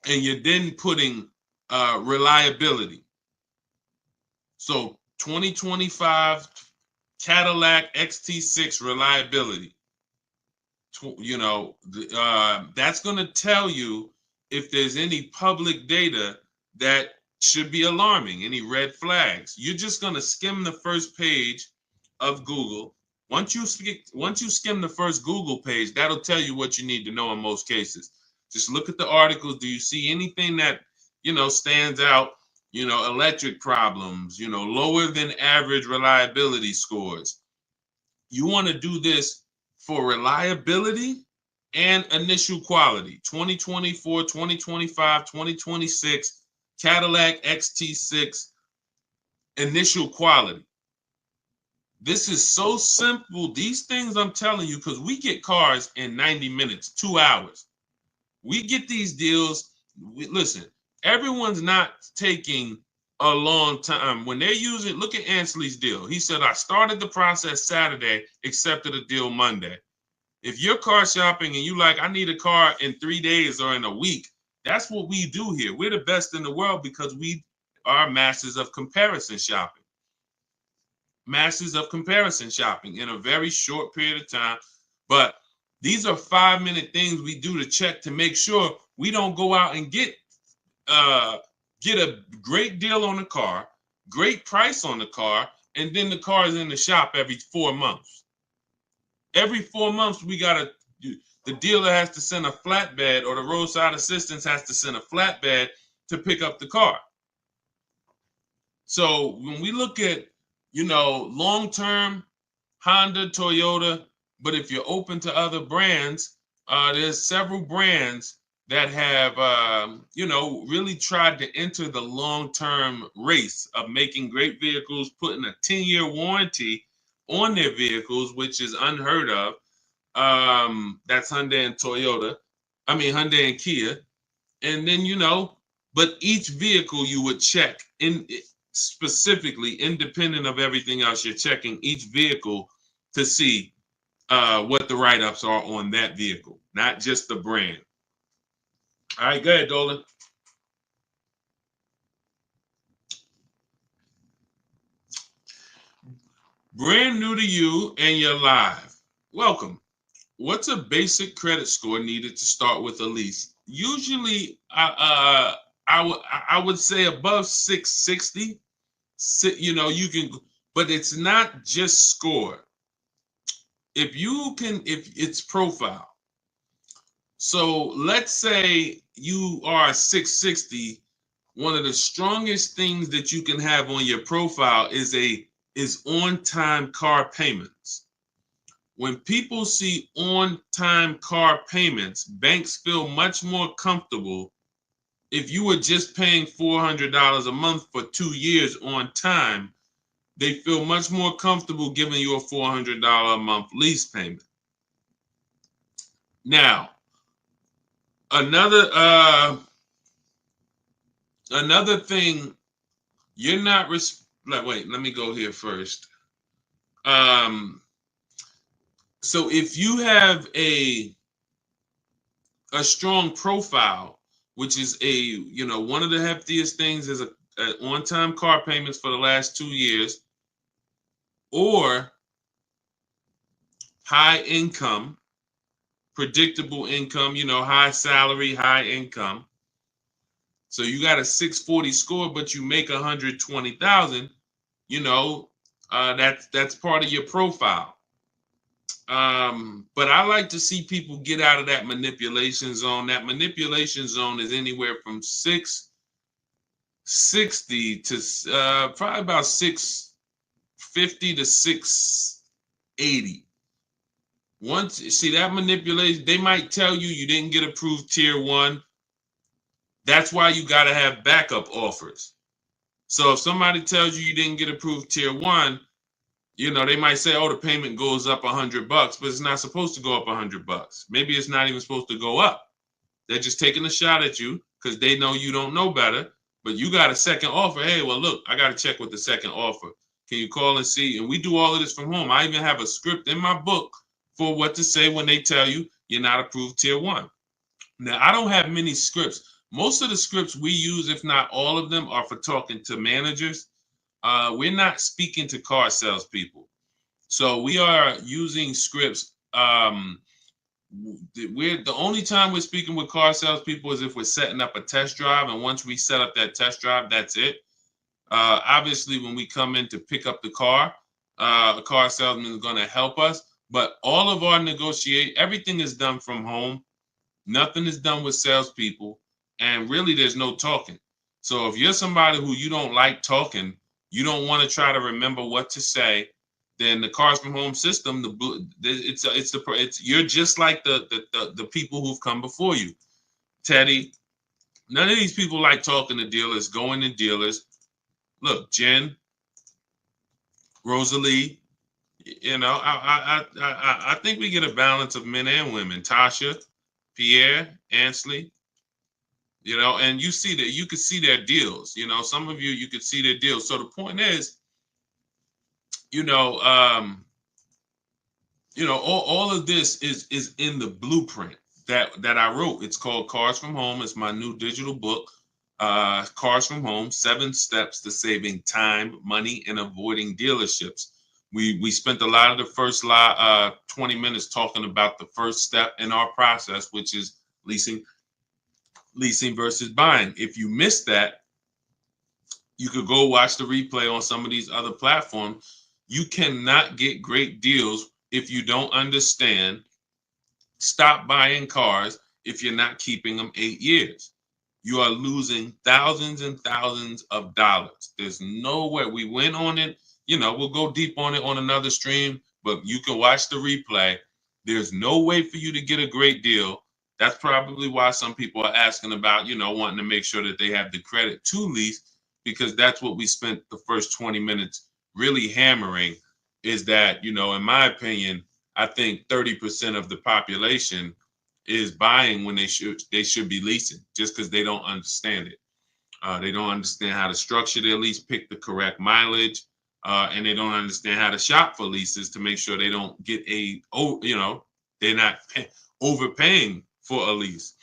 Speaker 1: And you're then putting reliability. So 2025 Cadillac XT6 reliability. You know, that's going to tell you if there's any public data that should be alarming, any red flags. You're just going to skim the first page of Google. Once you skim the first Google page, that'll tell you what you need to know in most cases. Just look at the articles. Do you see anything that, you know, stands out? You know, electric problems, you know, lower than average reliability scores. You want to do this for reliability and initial quality. 2024, 2025, 2026 Cadillac XT6 initial quality. This is so simple. These things I'm telling you, because we get cars in 90 minutes, 2 hours. We get these deals. Listen, everyone's not taking a long time. When they're using, look at Ansley's deal. He said, I started the process Saturday, accepted a deal Monday. If you're car shopping and you like, I need a car in 3 days or in a week, that's what we do here. We're the best in the world because we are masters of comparison shopping. Masters of comparison shopping in a very short period of time. But these are 5-minute things we do to check to make sure we don't go out and get a great deal on the car, great price on the car, and then the car is in the shop every 4 months. Every 4 months, the dealer has to send a flatbed, or the roadside assistance has to send a flatbed to pick up the car. So when we look at, long-term Honda, Toyota, but if you're open to other brands, there's several brands that have, really tried to enter the long-term race of making great vehicles, putting a 10-year warranty on their vehicles, which is unheard of. That's Hyundai and Toyota. Hyundai and Kia. And then, but each vehicle you would check in specifically, independent of everything else, you're checking each vehicle to see what the write-ups are on that vehicle, not just the brand. All right, go ahead, Dolan. Brand new to you and you're live. Welcome. What's a basic credit score needed to start with a lease? Usually, I would say above 660. You can, but it's not just score. If it's profile. So let's say you are 660. One of the strongest things that you can have on your profile is on-time car payments. When people see on-time car payments, banks feel much more comfortable. If you were just paying $400 a month for 2 years on time, they feel much more comfortable giving you a $400 a month lease payment. Now, another thing, you're not wait, let me go here first. So if you have a strong profile, which is one of the heftiest things is a on-time car payments for the last 2 years, or high income, predictable income, high salary, high income. So you got a 640 score, but you make 120,000. That's part of your profile. But I like to see people get out of that manipulation zone. That manipulation zone is anywhere from 660 to probably about 650 to 680. Once you see that manipulation, they might tell you didn't get approved tier 1. That's why you got to have backup offers. So if somebody tells you didn't get approved tier 1, they might say, oh, the payment goes up $100, but it's not supposed to go up $100. Maybe it's not even supposed to go up. They're just taking a shot at you because they know you don't know better, but you got a second offer. Hey, well, look, I got to check with the second offer. Can you call and see? And we do all of this from home. I even have a script in my book for what to say when they tell you you're not approved tier 1. Now, I don't have many scripts. Most of the scripts we use, if not all of them, are for talking to managers. We're not speaking to car salespeople. So we are using scripts. The only time we're speaking with car salespeople is if we're setting up a test drive. And once we set up that test drive, that's it. Obviously, when we come in to pick up the car, a car salesman is going to help us. But all of our everything is done from home. Nothing is done with salespeople. And really, there's no talking. So if you're somebody who you don't like talking, you don't want to try to remember what to say, then the Cars from Home system, you're just like the people who've come before you. Teddy, none of these people like talking to dealers, going to dealers. Look, Jen, Rosalie, You know, I think we get a balance of men and women. Tasha, Pierre, Ansley, you know, and you see that you could see their deals. You know, some of you could see their deals. So the point is, you know, all of this is in the blueprint that I wrote. It's called Cars from Home. It's my new digital book, Cars from Home: 7 Steps to Saving Time, Money, and Avoiding Dealerships. We spent a lot of the first 20 minutes talking about the first step in our process, which is leasing versus buying. If you missed that, you could go watch the replay on some of these other platforms. You cannot get great deals if you don't understand. Stop buying cars if you're not keeping them 8 years. You are losing thousands and thousands of dollars. There's no way. We went on it. You know, we'll go deep on it on another stream, but you can watch the replay. There's no way for you to get a great deal. That's probably why some people are asking about, you know, wanting to make sure that they have the credit to lease, because that's what we spent the first 20 minutes really hammering, is that, you know, in my opinion, I think 30% of the population is buying when they should be leasing, just because they don't understand it. They don't understand how to structure their lease, pick the correct mileage, and they don't understand how to shop for leases to make sure they don't get they're not overpaying for a lease.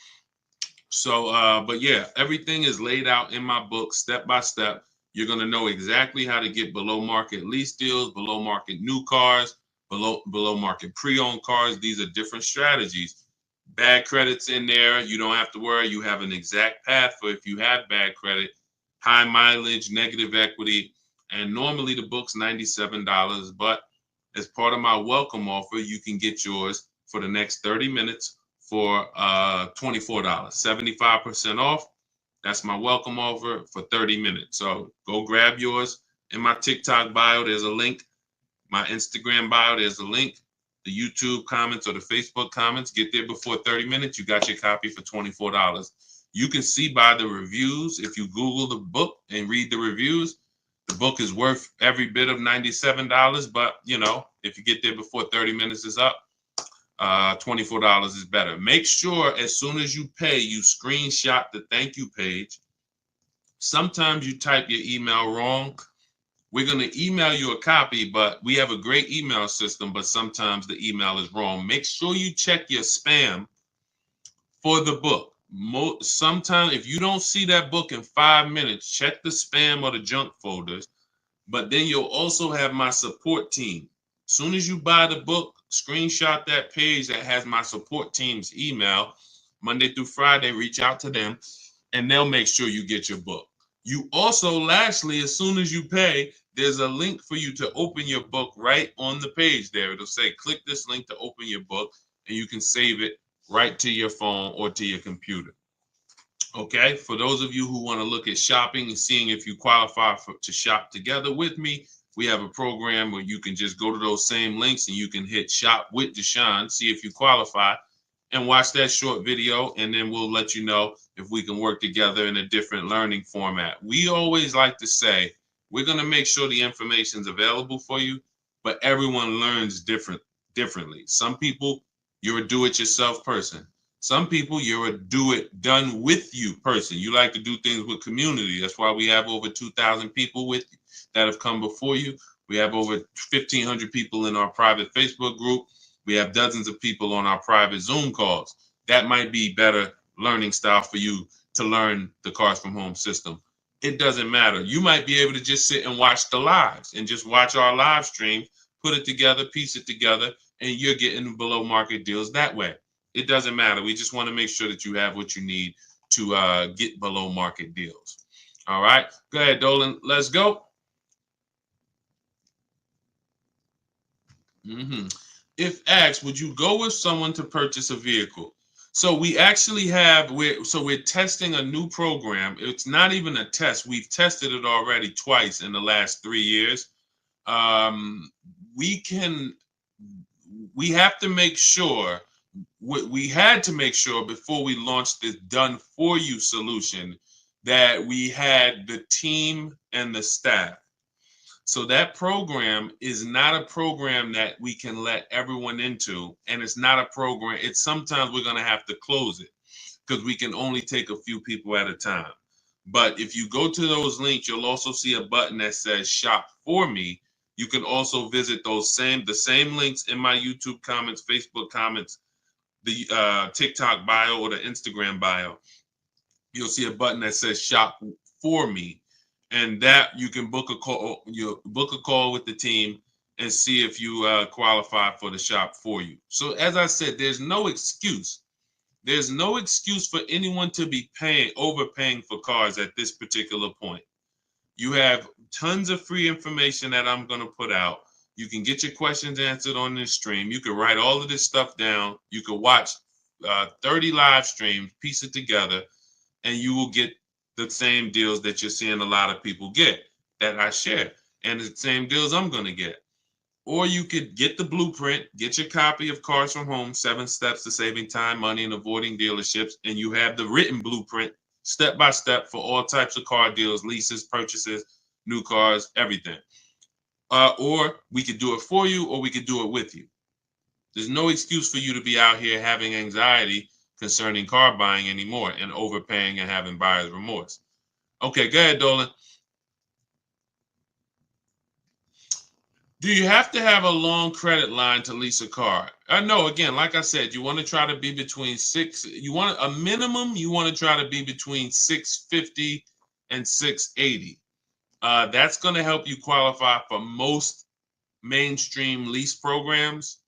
Speaker 1: So, but yeah, everything is laid out in my book, step by step. You're going to know exactly how to get below market lease deals, below market new cars, below market pre-owned cars. These are different strategies. Bad credits in there. You don't have to worry. You have an exact path for if you have bad credit, high mileage, negative equity. And normally the book's $97, but as part of my welcome offer, you can get yours for the next 30 minutes for $24, 75% off. That's my welcome offer for 30 minutes. So go grab yours. In my TikTok bio, there's a link. My Instagram bio, there's a link. The YouTube comments or the Facebook comments, get there before 30 minutes. You got your copy for $24. You can see by the reviews, if you Google the book and read the reviews, the book is worth every bit of $97. But, you know, if you get there before 30 minutes is up, $24 is better. Make sure as soon as you pay, you screenshot the thank you page. Sometimes you type your email wrong. We're going to email you a copy, but we have a great email system, but sometimes the email is wrong. Make sure you check your spam for the book. Sometimes if you don't see that book in 5 minutes, check the spam or the junk folders. But then you'll also have my support team. As soon as you buy the book, screenshot that page that has my support team's email. Monday through Friday, reach out to them and they'll make sure you get your book. You also, lastly, as soon as you pay, there's a link for you to open your book right on the page there. It'll say, click this link to open your book, and you can save it right to your phone or to your computer. Okay, for those of you who want to look at shopping and seeing if you qualify to shop together with me, we have a program where you can just go to those same links and you can hit Shop with Deshaun, see if you qualify, and watch that short video, and then we'll let you know if we can work together in a different learning format. We always like to say, we're going to make sure the information is available for you, but everyone learns differently. Some people, you're a do-it-yourself person. Some people, you're a do-it-done-with-you person. You like to do things with community. That's why we have over 2,000 people with you that have come before you. We have over 1,500 people in our private Facebook group. We have dozens of people on our private Zoom calls. That might be better learning style for you to learn the Cars from Home system. It doesn't matter. You might be able to just sit and watch the lives and just watch our live stream, put it together, piece it together, and you're getting below market deals that way. It doesn't matter. We just want to make sure that you have what you need to get below market deals. All right. Go ahead, Dolan. Let's go. If asked, would you go with someone to purchase a vehicle? So we actually have, we're testing a new program. It's not even a test. We've tested it already twice in the last 3 years. We have to make sure, we had to make sure before we launched this done for you solution that we had the team and the staff. So that program is not a program that we can let everyone into, and it's not a program. It's sometimes we're going to have to close it because we can only take a few people at a time. But if you go to those links, you'll also see a button that says shop for me. You can also visit the same links in my YouTube comments, Facebook comments, the TikTok bio, or the Instagram bio. You'll see a button that says shop for me, and that you can book a call. You book a call with the team and see if you qualify for the shop for you. So as I said, there's no excuse. There's no excuse for anyone to be overpaying for cars at this particular point. You have tons of free information that I'm going to put out. You can get your questions answered on this stream. You can write all of this stuff down. You can watch 30 live streams, piece it together, and you will get the same deals that you're seeing a lot of people get that I share, and the same deals I'm going to get. Or you could get the blueprint, get your copy of Cars from Home, 7 Steps to Saving Time, Money, and Avoiding Dealerships, and you have the written blueprint step by step for all types of car deals, leases, purchases, new cars, everything. Or we could do it for you, or we could do it with you. There's no excuse for you to be out here having anxiety concerning car buying anymore and overpaying and having buyer's remorse. Okay, go ahead, Dolan. Do you have to have a long credit line to lease a car? No, again, like I said, you want to try to be between you want a minimum, you want to try to be between 650 and 680. That's going to help you qualify for most mainstream lease programs.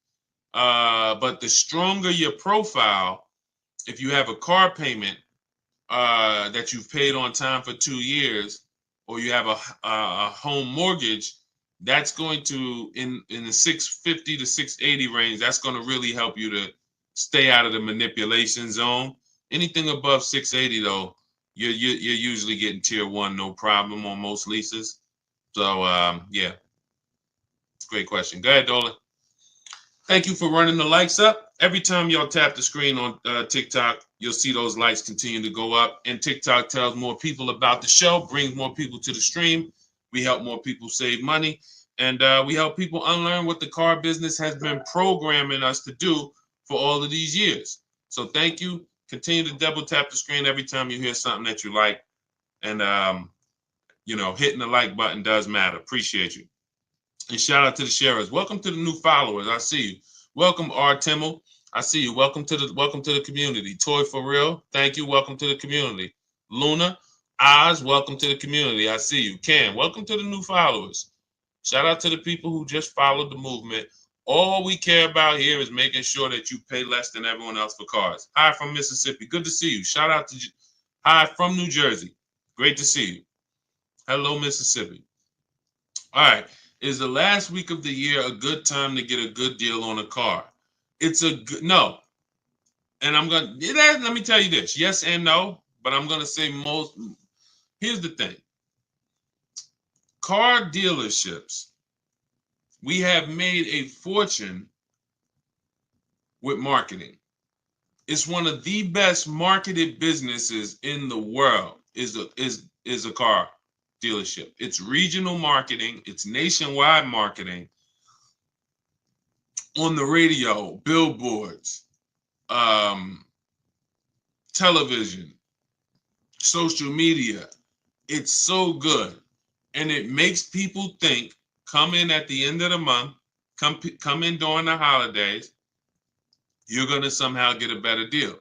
Speaker 1: But the stronger your profile, if you have a car payment that you've paid on time for 2 years, or you have a home mortgage, that's going to, in the 650 to 680 range, that's going to really help you to stay out of the manipulation zone. Anything above 680, though, you're usually getting tier 1, no problem on most leases. So, yeah, great question. Go ahead, Dolan. Thank you for running the likes up. Every time y'all tap the screen on TikTok, you'll see those likes continue to go up. And TikTok tells more people about the show, brings more people to the stream. We help more people save money. And we help people unlearn what the car business has been programming us to do for all of these years. So thank you. Continue to double tap the screen every time you hear something that you like. And, hitting the like button does matter. Appreciate you. And shout out to the sharers. Welcome to the new followers. I see you. Welcome, R. Timmel. I see you. Welcome to the community. Toy for real. Thank you. Welcome to the community. Luna, Oz, welcome to the community. I see you. Cam, welcome to the new followers. Shout out to the people who just followed the movement. All we care about here is making sure that you pay less than everyone else for cars. Hi from Mississippi. Good to see you. Shout out to hi from New Jersey. Great to see you. Hello, Mississippi. All right. Is the last week of the year a good time to get a good deal on a car? It's a good, no. And let me tell you this, yes and no, but I'm going to say most. Here's the thing. Car dealerships, we have made a fortune with marketing. It's one of the best marketed businesses in the world is a car dealership. It's regional marketing, it's nationwide marketing, on the radio, billboards, television, social media. It's so good, and it makes people think, come in at the end of the month, come in during the holidays, you're going to somehow get a better deal.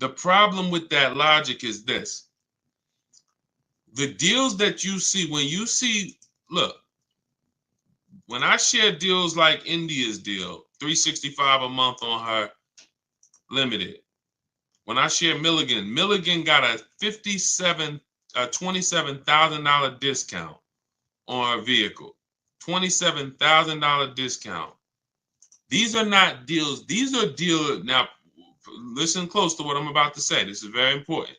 Speaker 1: The problem with that logic is this. The deals that you see, look, when I share deals like India's deal, $365 a month on her limited. When I share Milligan got a $27,000 discount on her vehicle. $27,000 discount. These are not deals. These are deals. Now, listen close to what I'm about to say. This is very important.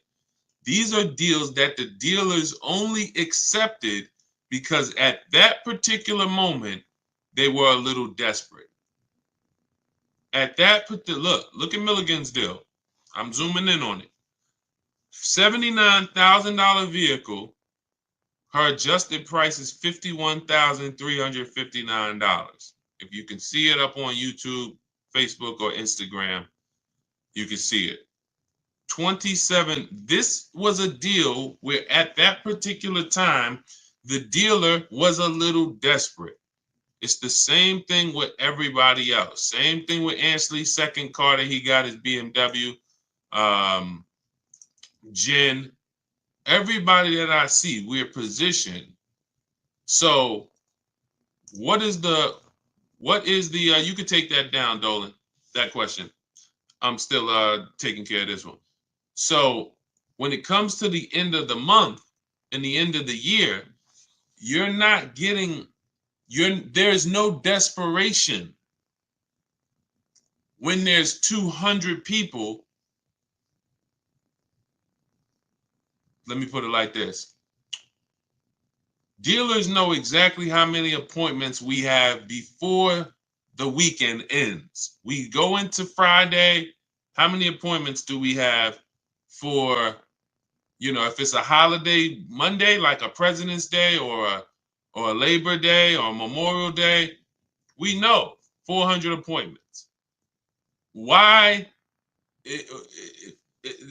Speaker 1: These are deals that the dealers only accepted because at that particular moment, they were a little desperate. At that particular, look at Milligan's deal. I'm zooming in on it. $79,000 vehicle, Her adjusted price is $51,359. If you can see it up on YouTube, Facebook, or Instagram, you can see it. 27. This was a deal where at that particular time, the dealer was a little desperate. It's the same thing with everybody else. Same thing with Ansley's second car that he got his BMW. Jen, everybody that I see, we're positioned. So what is the you could take that down, Dolan, that question. I'm still taking care of this one. So when it comes to the end of the month and the end of the year, you're not getting there's no desperation. When there's 200 people, let me put it like this. Dealers know exactly how many appointments we have before the weekend ends. We go into Friday. How many appointments do we have for, if it's a holiday Monday, like a President's Day or a Labor Day or Memorial Day? We know 400 appointments. Why?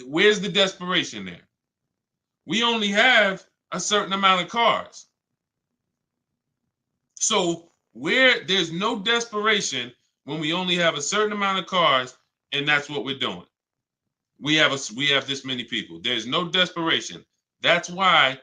Speaker 1: Where's the desperation there? We only have a certain amount of cars. So where there's no desperation when we only have a certain amount of cars, and that's what we're doing. We have this many people. There's no desperation. That's why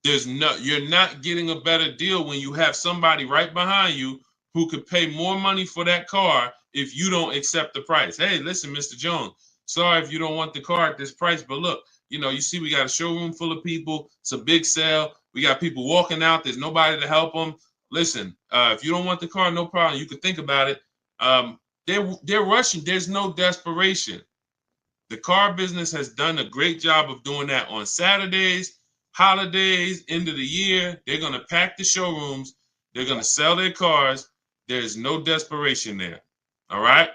Speaker 1: you're not getting a better deal when you have somebody right behind you who could pay more money for that car if you don't accept the price. Hey, listen, Mr. Jones, sorry if you don't want the car at this price, but look, you see we got a showroom full of people. It's a big sale. We got people walking out. There's nobody to help them. Listen, if you don't want the car, no problem. You can think about it. They're rushing. There's no desperation. The car business has done a great job of doing that on Saturdays, holidays, end of the year. They're going to pack the showrooms. They're going to sell their cars. There's no desperation there. All right.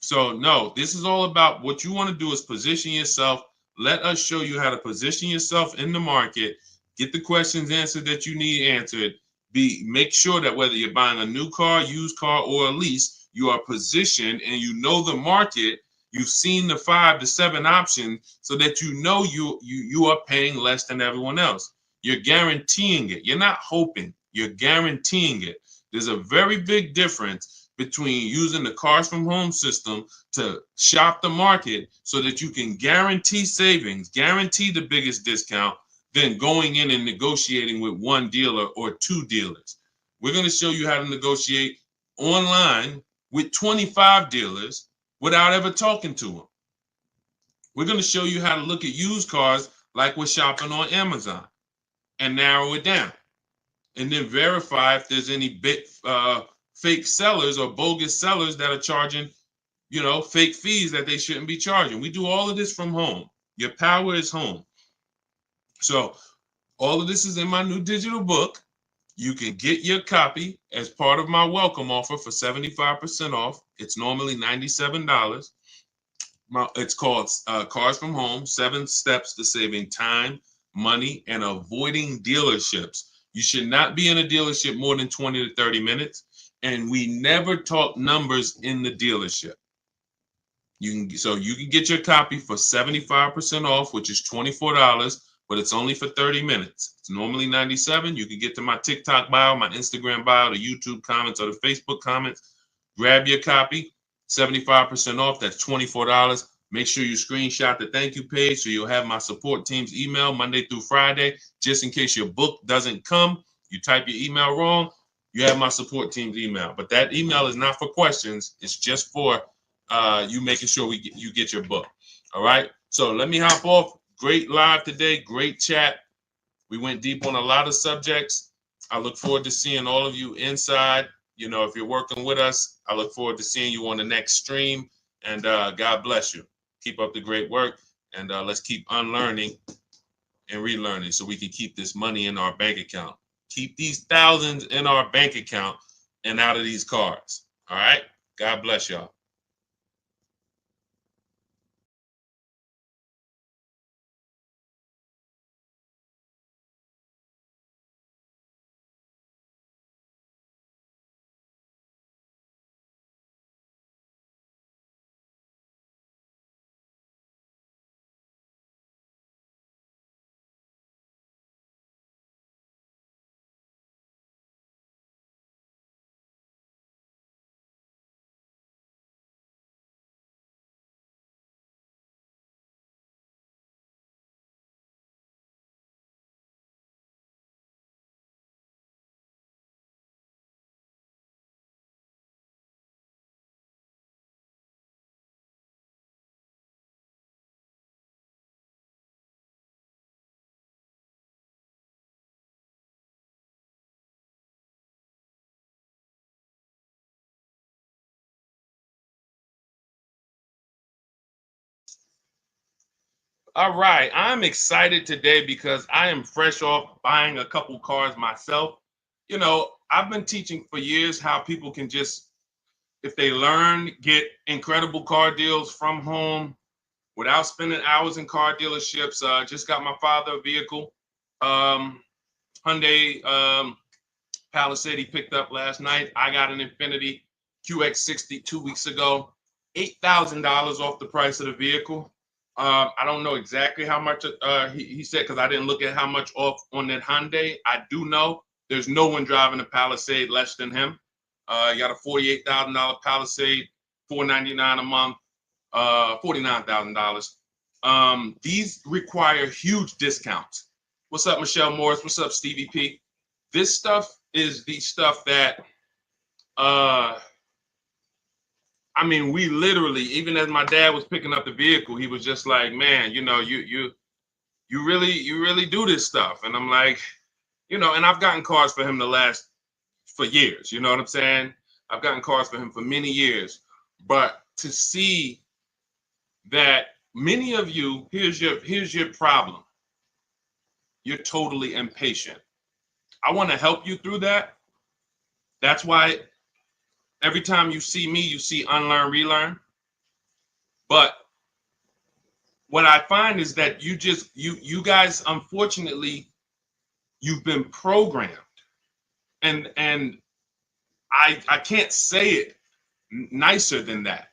Speaker 1: So no, this is all about what you want to do is position yourself. Let us show you how to position yourself in the market, get the questions answered that you need answered. Make sure that whether you're buying a new car, used car, or a lease, you are positioned and you know the market. You've seen the 5 to 7 options so that you know you are paying less than everyone else. You're guaranteeing it. You're not hoping. You're guaranteeing it. There's a very big difference between using the Cars from Home system to shop the market so that you can guarantee savings, guarantee the biggest discount, than going in and negotiating with one dealer or two dealers. We're going to show you how to negotiate online with 25 dealers without ever talking to them. We're going to show you how to look at used cars like we're shopping on Amazon and narrow it down. And then verify if there's any fake sellers or bogus sellers that are charging, fake fees that they shouldn't be charging. We do all of this from home. Your power is home. So all of this is in my new digital book. You can get your copy as part of my welcome offer for 75% off. It's normally $97. It's called Cars from Home, 7 Steps to Saving Time, Money, and Avoiding Dealerships. You should not be in a dealership more than 20 to 30 minutes. And we never talk numbers in the dealership. You can get your copy for 75% off, which is $24, but it's only for 30 minutes. It's normally $97. You can get to my TikTok bio, my Instagram bio, the YouTube comments, or the Facebook comments. Grab your copy, 75% off. That's $24. Make sure you screenshot the thank you page so you'll have my support team's email Monday through Friday. Just in case your book doesn't come, you type your email wrong, you have my support team's email. But that email is not for questions. It's just for you making sure you get your book. All right. So let me hop off. Great live today. Great chat. We went deep on a lot of subjects. I look forward to seeing all of you inside. If you're working with us, I look forward to seeing you on the next stream. And God bless you. Keep up the great work. And let's keep unlearning and relearning so we can keep this money in our bank account. Keep these thousands in our bank account and out of these cars. All right. God bless y'all. All right, I'm excited today because I am fresh off buying a couple cars myself. I've been teaching for years how people can just, if they learn, get incredible car deals from home without spending hours in car dealerships. Just got my father a vehicle, um, Hyundai Palisade he picked up last night. I got an Infiniti QX60 2 weeks ago, $8,000 off the price of the vehicle. I don't know exactly how much he said because I didn't look at how much off on that Hyundai. I do know there's no one driving a Palisade less than him. He got a $48,000 Palisade, $499 a month, $49,000. These require huge discounts. What's up, Michelle Morris? What's up, Stevie P? This stuff is the stuff that I mean, we literally, even as my dad was picking up the vehicle, he was just like, man, you really do this stuff. And I'm like, and I've gotten cars for him for years, you know what I'm saying? I've gotten cars for him for many years. But to see that many of you, here's your problem. You're totally impatient. I want to help you through that. That's why every time you see me, you see unlearn, relearn. But what I find is that you guys, unfortunately, you've been programmed. And I can't say it nicer than that.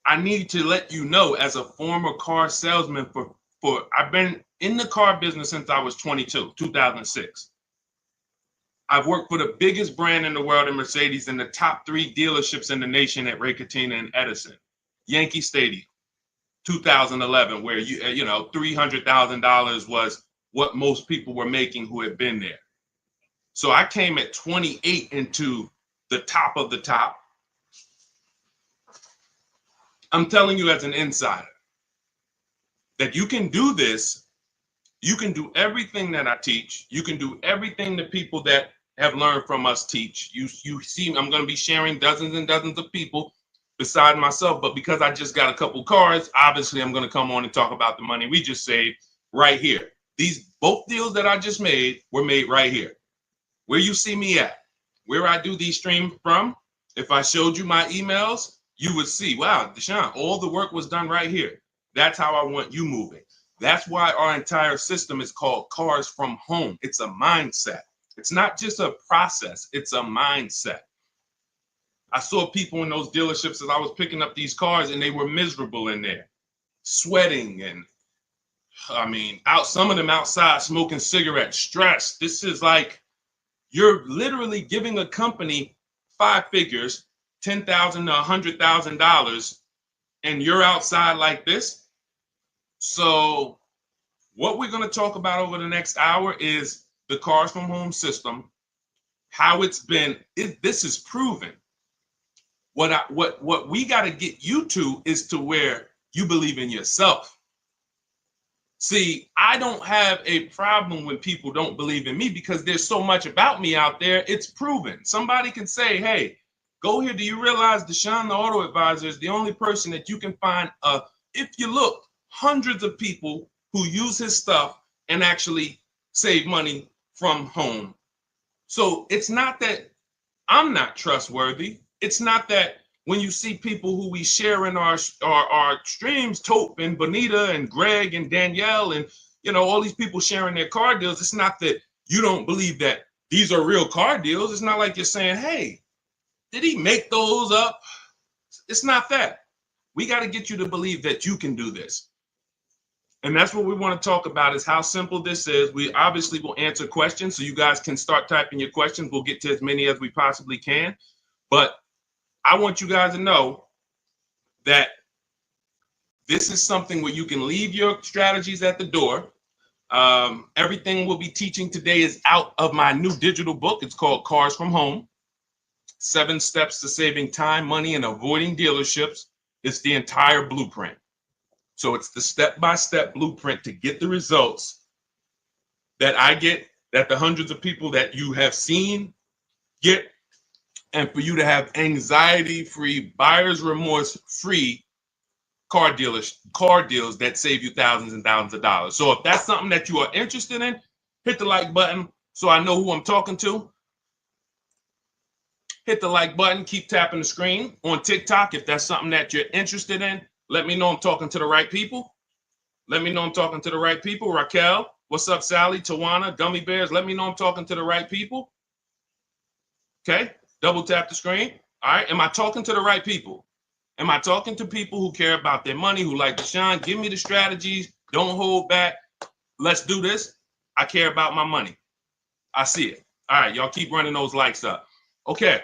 Speaker 1: I need to let you know, as a former car salesman for I've been in the car business since I was 22, 2006. I've worked for the biggest brand in the world in Mercedes and the top 3 dealerships in the nation at Ray Catena and Edison. Yankee Stadium, 2011, where $300,000 was what most people were making who had been there. So I came at 28 into the top of the top. I'm telling you as an insider that you can do this. You can do everything that I teach. You can do everything the people that have learned from us teach. You see, I'm going to be sharing dozens and dozens of people beside myself, but because I just got a couple cars, obviously I'm going to come on and talk about the money we just saved right here. Both deals that I just made were made right here. Where you see me at, where I do these streams from, if I showed you my emails, you would see, wow, Deshaun, all the work was done right here. That's how I want you moving. That's why our entire system is called Cars from Home. It's a mindset. It's not just a process, it's a mindset. I saw people in those dealerships as I was picking up these cars and they were miserable in there, sweating and some of them outside smoking cigarettes, stressed. This is like, you're literally giving a company 5 figures, $10,000 to $100,000, and you're outside like this. So what we're going to talk about over the next hour is the Cars from Home system, how it's been. This is proven. What we got to get you to is to where you believe in yourself. See, I don't have a problem when people don't believe in me because there's so much about me out there. It's proven. Somebody can say, hey, go here. Do you realize Deshaun, the auto advisor, is the only person that you can find, if you look, hundreds of people who use his stuff and actually save money from home. So it's not that I'm not trustworthy. It's not that when you see people who we share in our streams, Tope and Bonita and Greg and Danielle and all these people sharing their car deals, it's not that you don't believe that these are real car deals. It's not like you're saying, hey, did he make those up? It's not that. We got to get you to believe that you can do this. And that's what we want to talk about, is how simple this is. We obviously will answer questions, so you guys can start typing your questions. We'll get to as many as we possibly can. But I want you guys to know that this is something where you can leave your strategies at the door. Everything we'll be teaching today is out of my new digital book. It's called Cars from Home, 7 Steps to Saving Time, Money, and Avoiding Dealerships. It's the entire blueprint. So it's the step-by-step blueprint to get the results that I get, that the hundreds of people that you have seen get, and for you to have anxiety-free, buyer's remorse-free car deals that save you thousands and thousands of dollars. So if that's something that you are interested in, hit the like button so I know who I'm talking to. Hit the like button, keep tapping the screen. On TikTok, if that's something that you're interested in, let me know I'm talking to the right people. Let me know I'm talking to the right people. Raquel, what's up, Sally, Tawana, Gummy Bears? Let me know I'm talking to the right people. Okay, double tap the screen. All right, am I talking to the right people? Am I talking to people who care about their money, who like Deshaun? Give me the strategies. Don't hold back. Let's do this. I care about my money. I see it. All right, y'all keep running those likes up. Okay.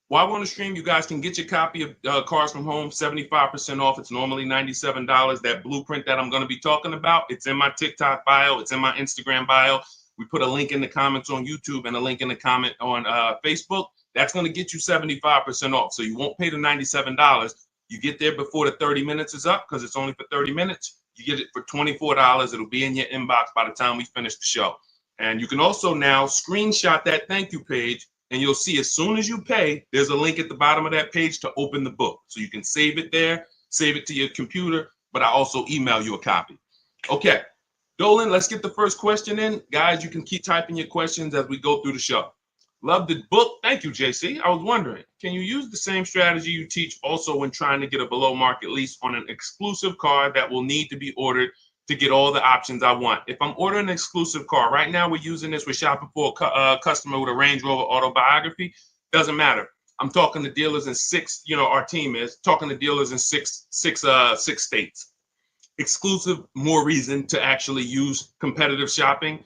Speaker 1: While we're on the stream, you guys can get your copy of Cars from Home, 75% off. It's normally $97. That blueprint that I'm going to be talking about, it's in my TikTok bio. It's in my Instagram bio. We put a link in the comments on YouTube and a link in the comment on Facebook. That's going to get you 75% off. So you won't pay the $97. You get there before the 30 minutes is up because it's only for 30 minutes. You get it for $24. It'll be in your inbox by the time we finish the show. And you can also now screenshot that thank you page. And you'll see as soon as you pay, there's a link at the bottom of that page to open the book. So you can save it there, save it to your computer, but I also email you a copy. Okay, Dolan, let's get the first question in. Guys, you can keep typing your questions as we go through the show. Love the book. Thank you, JC. I was wondering, can you use the same strategy you teach also when trying to get a below market lease on an exclusive car that will need to be ordered to get all the options I want? If I'm ordering an exclusive car, right now we're using this, we're shopping for a customer with a Range Rover Autobiography. Doesn't matter. I'm talking to dealers in six, our team is talking to dealers in six states. Exclusive, more reason to actually use competitive shopping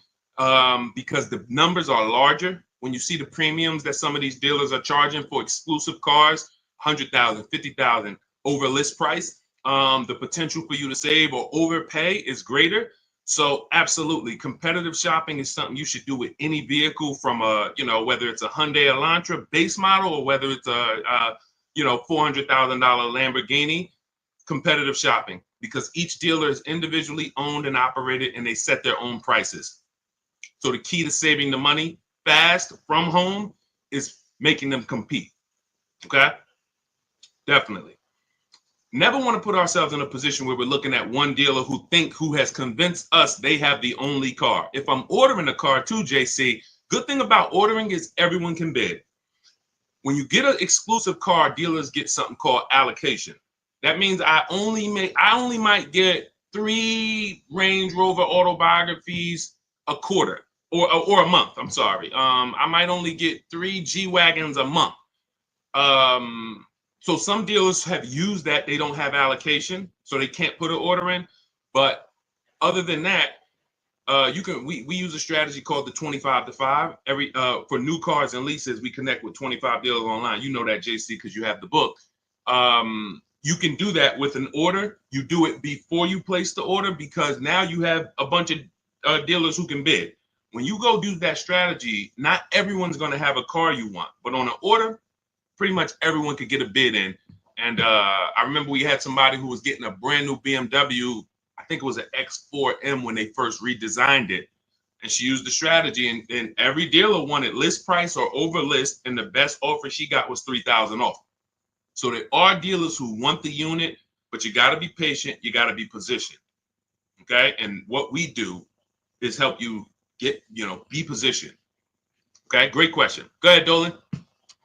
Speaker 1: because the numbers are larger. When you see the premiums that some of these dealers are charging for exclusive cars, 100,000, 50,000 over list price, the potential for you to save or overpay is greater. So absolutely, competitive shopping is something you should do with any vehicle from whether it's a Hyundai Elantra base model or whether it's a $400,000 Lamborghini. Competitive shopping, because each dealer is individually owned and operated and they set their own prices. So the key to saving the money fast from home is making them compete. Okay, definitely. Never want to put ourselves in a position where we're looking at one dealer who has convinced us they have the only car. If I'm ordering a car too, JC, good thing about ordering is everyone can bid. When you get an exclusive car, dealers get something called allocation. That means I only might get 3 Range Rover Autobiographies a quarter or a month. I'm sorry. I might only get 3 G-Wagons a month. So some dealers have used that. They don't have allocation, so they can't put an order in. But other than that, we use a strategy called the 25 to 5. For new cars and leases, we connect with 25 dealers online. You know that, JC, because you have the book. You can do that with an order. You do it before you place the order because now you have a bunch of dealers who can bid. When you go do that strategy, not everyone's going to have a car you want, but on an order, pretty much everyone could get a bid in. And I remember we had somebody who was getting a brand new BMW. I think it was an X4M when they first redesigned it. And she used the strategy, and every dealer wanted list price or over list, and the best offer she got was $3,000 off. So there are dealers who want the unit, but you got to be patient. You got to be positioned. Okay. And what we do is help you get, be positioned. Okay. Great question. Go ahead, Dolan.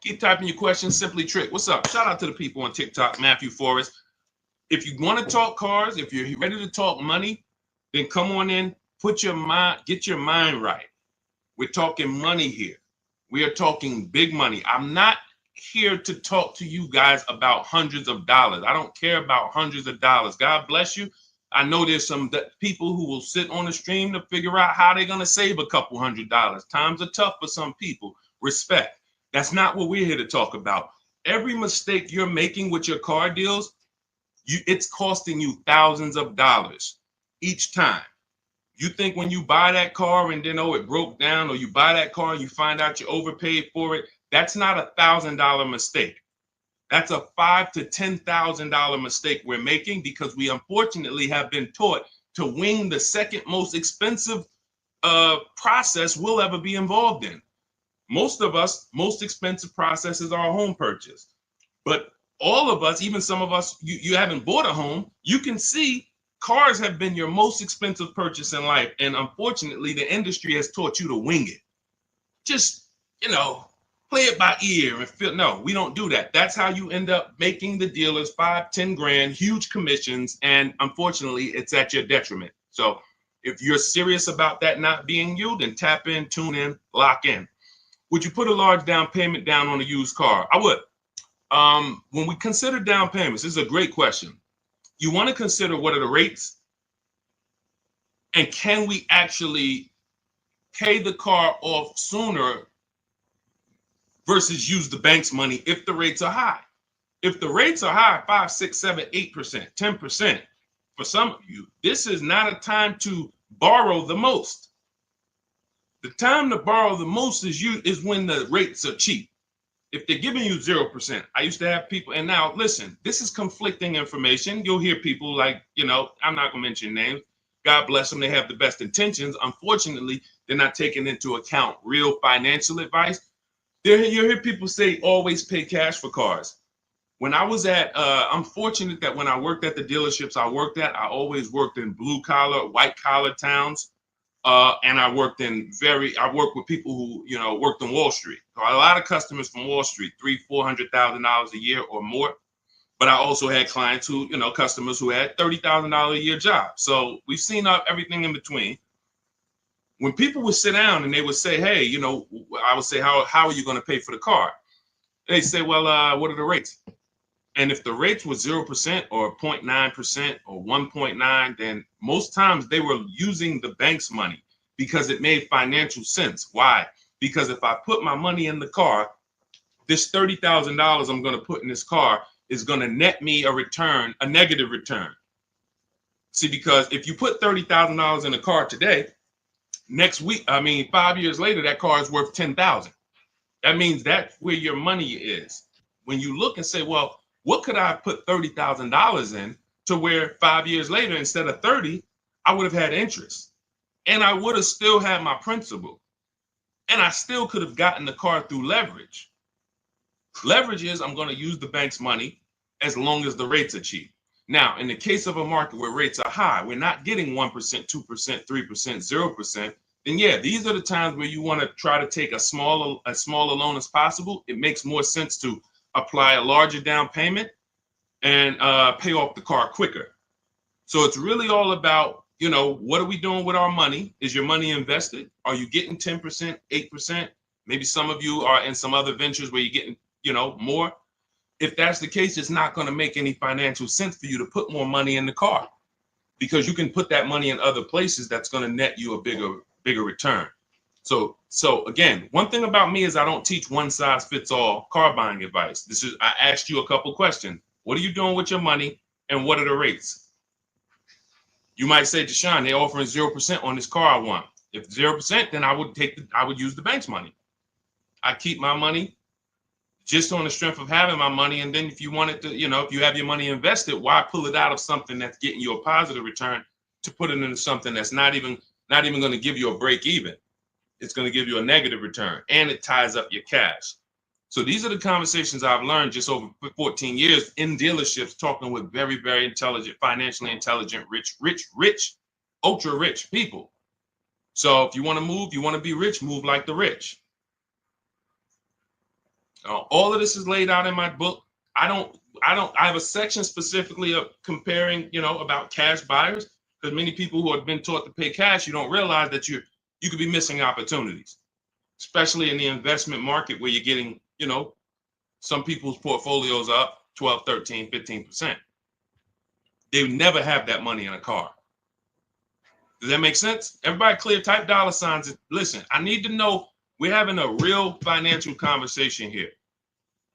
Speaker 1: Keep typing your questions. Simply Trick. What's up? Shout out to the people on TikTok, Matthew Forrest. If you want to talk cars, if you're ready to talk money, then come on in, get your mind right. We're talking money here. We are talking big money. I'm not here to talk to you guys about hundreds of dollars. I don't care about hundreds of dollars. God bless you. I know there's some people who will sit on the stream to figure out how they're going to save a couple $100. Times are tough for some people. Respect. That's not what we're here to talk about. Every mistake you're making with your car deals, it's costing you thousands of dollars each time. You think when you buy that car and then, it broke down, or you buy that car and you find out you overpaid for it, that's not $1,000 mistake. That's a $5,000 to $10,000 mistake we're making because we unfortunately have been taught to wing the second most expensive process we'll ever be involved in. Most of us, most expensive process is our home purchase. But all of us, even some of us, you haven't bought a home, you can see cars have been your most expensive purchase in life. And unfortunately, the industry has taught you to wing it. Just, play it by ear and feel. No, we don't do that. That's how you end up making the dealers 5-10 grand, huge commissions. And unfortunately, it's at your detriment. So if you're serious about that not being you, then tap in, tune in, lock in. Would you put a large down payment down on a used car? I would. When we consider down payments, this is a great question. You want to consider what are the rates, and can we actually pay the car off sooner versus use the bank's money if the rates are high. If the rates are high, 5, 6, 7, 8%, 10%, for some of you, this is not a time to borrow the most. The time to borrow the most is when the rates are cheap. If they're giving you 0%, I used to have people, and now listen, this is conflicting information. You'll hear people like, I'm not gonna mention names. God bless them, they have the best intentions. Unfortunately, they're not taking into account real financial advice. You hear people say always pay cash for cars. When I was I'm fortunate that when I worked at the dealerships I worked at, I always worked in blue collar, white collar towns. And I worked with people who, worked on Wall Street. So a lot of customers from Wall Street, $300,000-$400,000 a year or more. But I also had clients who, customers who had $30,000 a year jobs. So we've seen everything in between. When people would sit down and they would say, hey, I would say, how are you going to pay for the car? They say, well, what are the rates? And if the rates were 0% or 0.9% or 1.9, then most times they were using the bank's money because it made financial sense. Why? Because if I put my money in the car, this $30,000 I'm going to put in this car is going to net me a negative return. See, because if you put $30,000 in a car today, next week, 5 years later, that car is worth $10,000. That means that's where your money is. When you look and say, well, what could I put $30,000 in to where 5 years later, instead of 30, I would have had interest, and I would have still had my principal, and I still could have gotten the car through leverage. Leverage is I'm going to use the bank's money as long as the rates are cheap. Now, in the case of a market where rates are high, we're not getting 1%, 2%, 3%, 0%. Then yeah, these are the times where you want to try to take as small a loan as possible. It makes more sense to apply a larger down payment and pay off the car quicker. So it's really all about, what are we doing with our money? Is your money invested? Are you getting 10%, 8%? Maybe some of you are in some other ventures where you're getting, more. If that's the case, it's not going to make any financial sense for you to put more money in the car, because you can put that money in other places that's going to net you a bigger return. So again, one thing about me is I don't teach one size fits all car buying advice. I asked you a couple questions. What are you doing with your money, and what are the rates? You might say, Deshaun, they're offering 0% on this car I want. If 0%, then I would use the bank's money. I keep my money just on the strength of having my money. And then if you wanted to, if you have your money invested, why pull it out of something that's getting you a positive return to put it into something that's not even going to give you a break even? It's going to give you a negative return, and it ties up your cash. So these are the conversations I've learned just over 14 years in dealerships, talking with very, very intelligent, financially intelligent, rich, ultra rich people. So if you want to move, you want to be rich, move like the rich. All of this is laid out in my book. I have a section specifically of comparing, about cash buyers, because many people who have been taught to pay cash, you don't realize that you could be missing opportunities, especially in the investment market where you're getting, some people's portfolios up 12, 13, 15%. They would never have that money in a car. Does that make sense? Everybody clear, type $signs. Listen, I need to know we're having a real financial conversation here.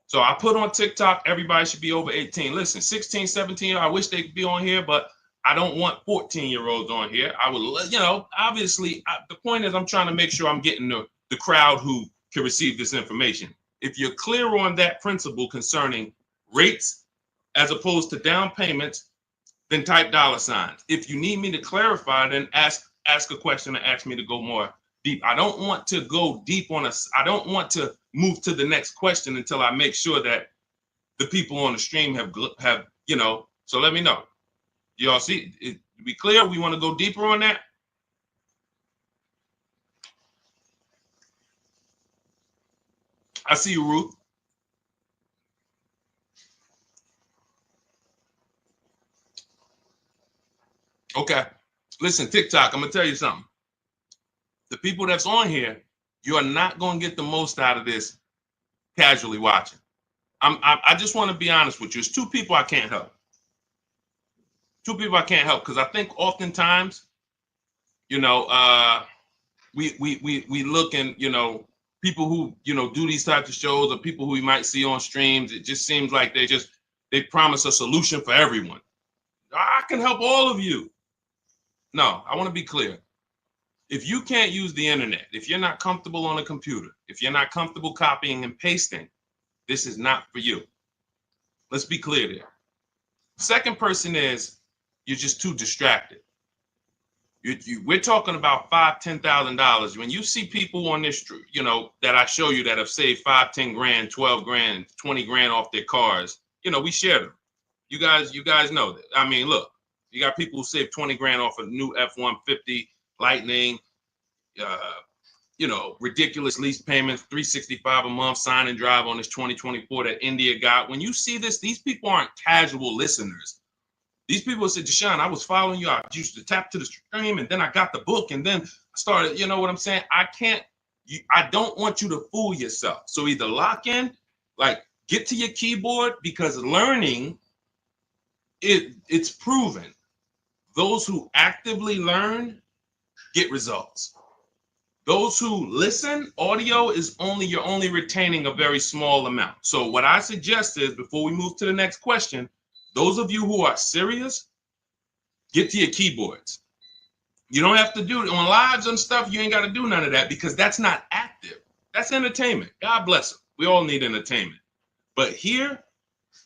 Speaker 1: So I put on TikTok, everybody should be over 18. Listen, 16, 17, I wish they could be on here, but I don't want 14-year-olds on here. I would, obviously, the point is I'm trying to make sure I'm getting the crowd who can receive this information. If you're clear on that principle concerning rates as opposed to down payments, then type $signs. If you need me to clarify, then ask a question and ask me to go more deep. I don't want to go deep I don't want to move to the next question until I make sure that the people on the stream have, you know, so let me know. Y'all see it? Be clear? We want to go deeper on that? I see you, Ruth. Okay. Listen, TikTok, I'm going to tell you something. The people that's on here, you are not going to get the most out of this casually watching. I just want to be honest with you. It's two people I can't help. Two people I can't help because I think oftentimes, you know, we look and, you know, people who, you know, do these types of shows or people who we might see on streams, it just seems like they promise a solution for everyone. I can help all of you. No, I want to be clear. If you can't use the internet, if you're not comfortable on a computer, if you're not comfortable copying and pasting, this is not for you. Let's be clear there. Second person is you're just too distracted. We're talking about $5,000, $10,000. When you see people on this, you know, that I show you that have saved 5, 10 grand, 12 grand, 20 grand off their cars, you know, we share them. You guys know that. I mean, look, you got people who save 20 grand off a new F-150 Lightning, you know, ridiculous lease payments, $365 a month, sign and drive on this 2024 that India got. When you see this, these people aren't casual listeners. These people said, Deshaun, I was following you. I used to tap to the stream, and then I got the book, and then I started, you know what I'm saying? I don't want you to fool yourself. So either lock in, like get to your keyboard, because learning, it's proven. Those who actively learn get results. Those who listen, audio is you're only retaining a very small amount. So what I suggest is, before we move to the next question, those of you who are serious, get to your keyboards. You don't have to do it on lives and stuff. You ain't got to do none of that because that's not active. That's entertainment. God bless them. We all need entertainment. But here,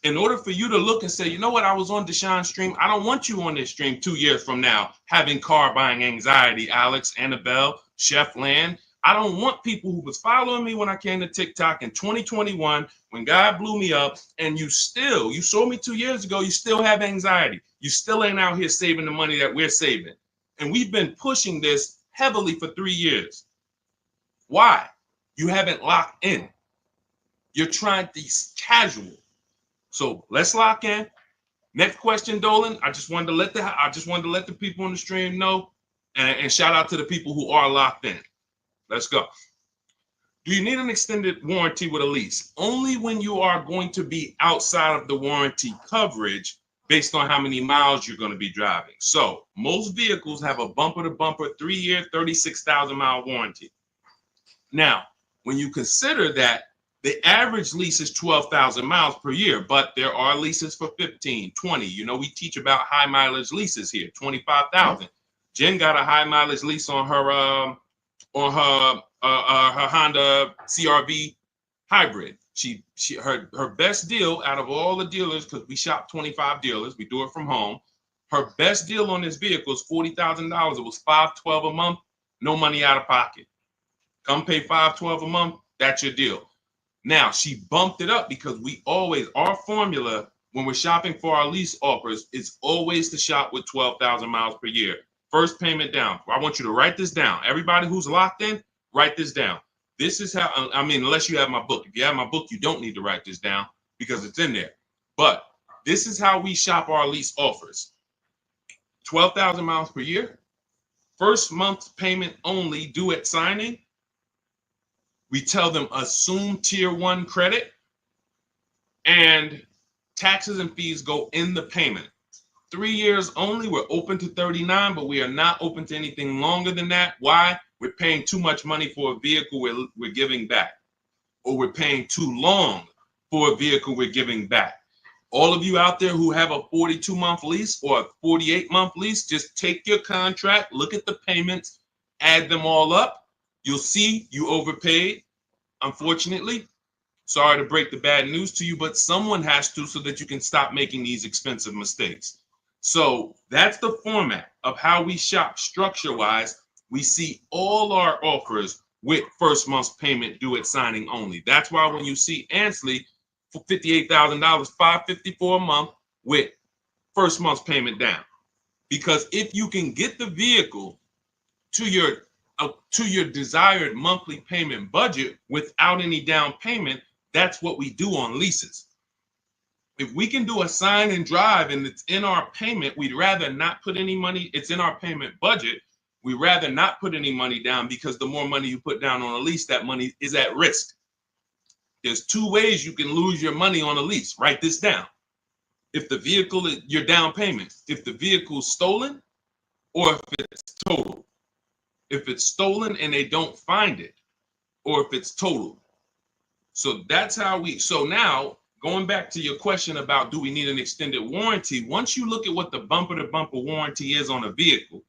Speaker 1: in order for you to look and say, you know what, I was on Deshaun's stream. I don't want you on this stream 2 years from now having car buying anxiety, Alex, Annabelle, Chef Land. I don't want people who was following me when I came to TikTok in 2021, when God blew me up, and you saw me 2 years ago, you still have anxiety. You still ain't out here saving the money that we're saving. And we've been pushing this heavily for 3 years. Why? You haven't locked in. You're trying to be casual. So let's lock in. Next question, Dolan. I just wanted to let the people on the stream know, and shout out to the people who are locked in. Let's go. Do you need an extended warranty with a lease? Only when you are going to be outside of the warranty coverage based on how many miles you're going to be driving. So most vehicles have a bumper-to-bumper 3-year, 36,000-mile warranty. Now, when you consider that the average lease is 12,000 miles per year, but there are leases for 15, 20. You know, we teach about high mileage leases here, 25,000. Jen got a high mileage lease on her Honda CRV hybrid. Her best deal out of all the dealers, because we shop 25 dealers, we do it from home. Her best deal on this vehicle is $40,000. It was $512 a month, no money out of pocket. Come pay $512 a month. That's your deal. Now, she bumped it up because our formula when we're shopping for our lease offers is always to shop with 12,000 miles per year. First payment down. I want you to write this down. Everybody who's locked in, write this down. This is how, I mean, unless you have my book. If you have my book, you don't need to write this down because it's in there. But this is how we shop our lease offers. 12,000 miles per year. First month's payment only due at signing. We tell them assume tier 1 credit, and taxes and fees go in the payment. 3 years only. We're open to 39, but we are not open to anything longer than that. Why? We're paying too much money for a vehicle we're giving back, or we're paying too long for a vehicle we're giving back. All of you out there who have a 42-month lease or a 48-month lease, just take your contract, look at the payments, add them all up. You'll see you overpaid, unfortunately. Sorry to break the bad news to you, but someone has to, so that you can stop making these expensive mistakes. So that's the format of how we shop structure-wise. We see all our offers with first month's payment due at signing only. That's why when you see Ansley, for $58,000, $554 a month with first month's payment down. Because if you can get the vehicle to your desired monthly payment budget without any down payment, that's what we do on leases. If we can do a sign and drive and it's in our payment, we'd rather not put any money. It's in our payment budget. We'd rather not put any money down, because the more money you put down on a lease, that money is at risk. There's two ways you can lose your money on a lease. Write this down. If the vehicle is your down payment, if the vehicle's stolen, or if it's total. If it's stolen and they don't find it, or if it's total. So that's how so now, going back to your question about do we need an extended warranty, once you look at what the bumper-to-bumper warranty is on a vehicle,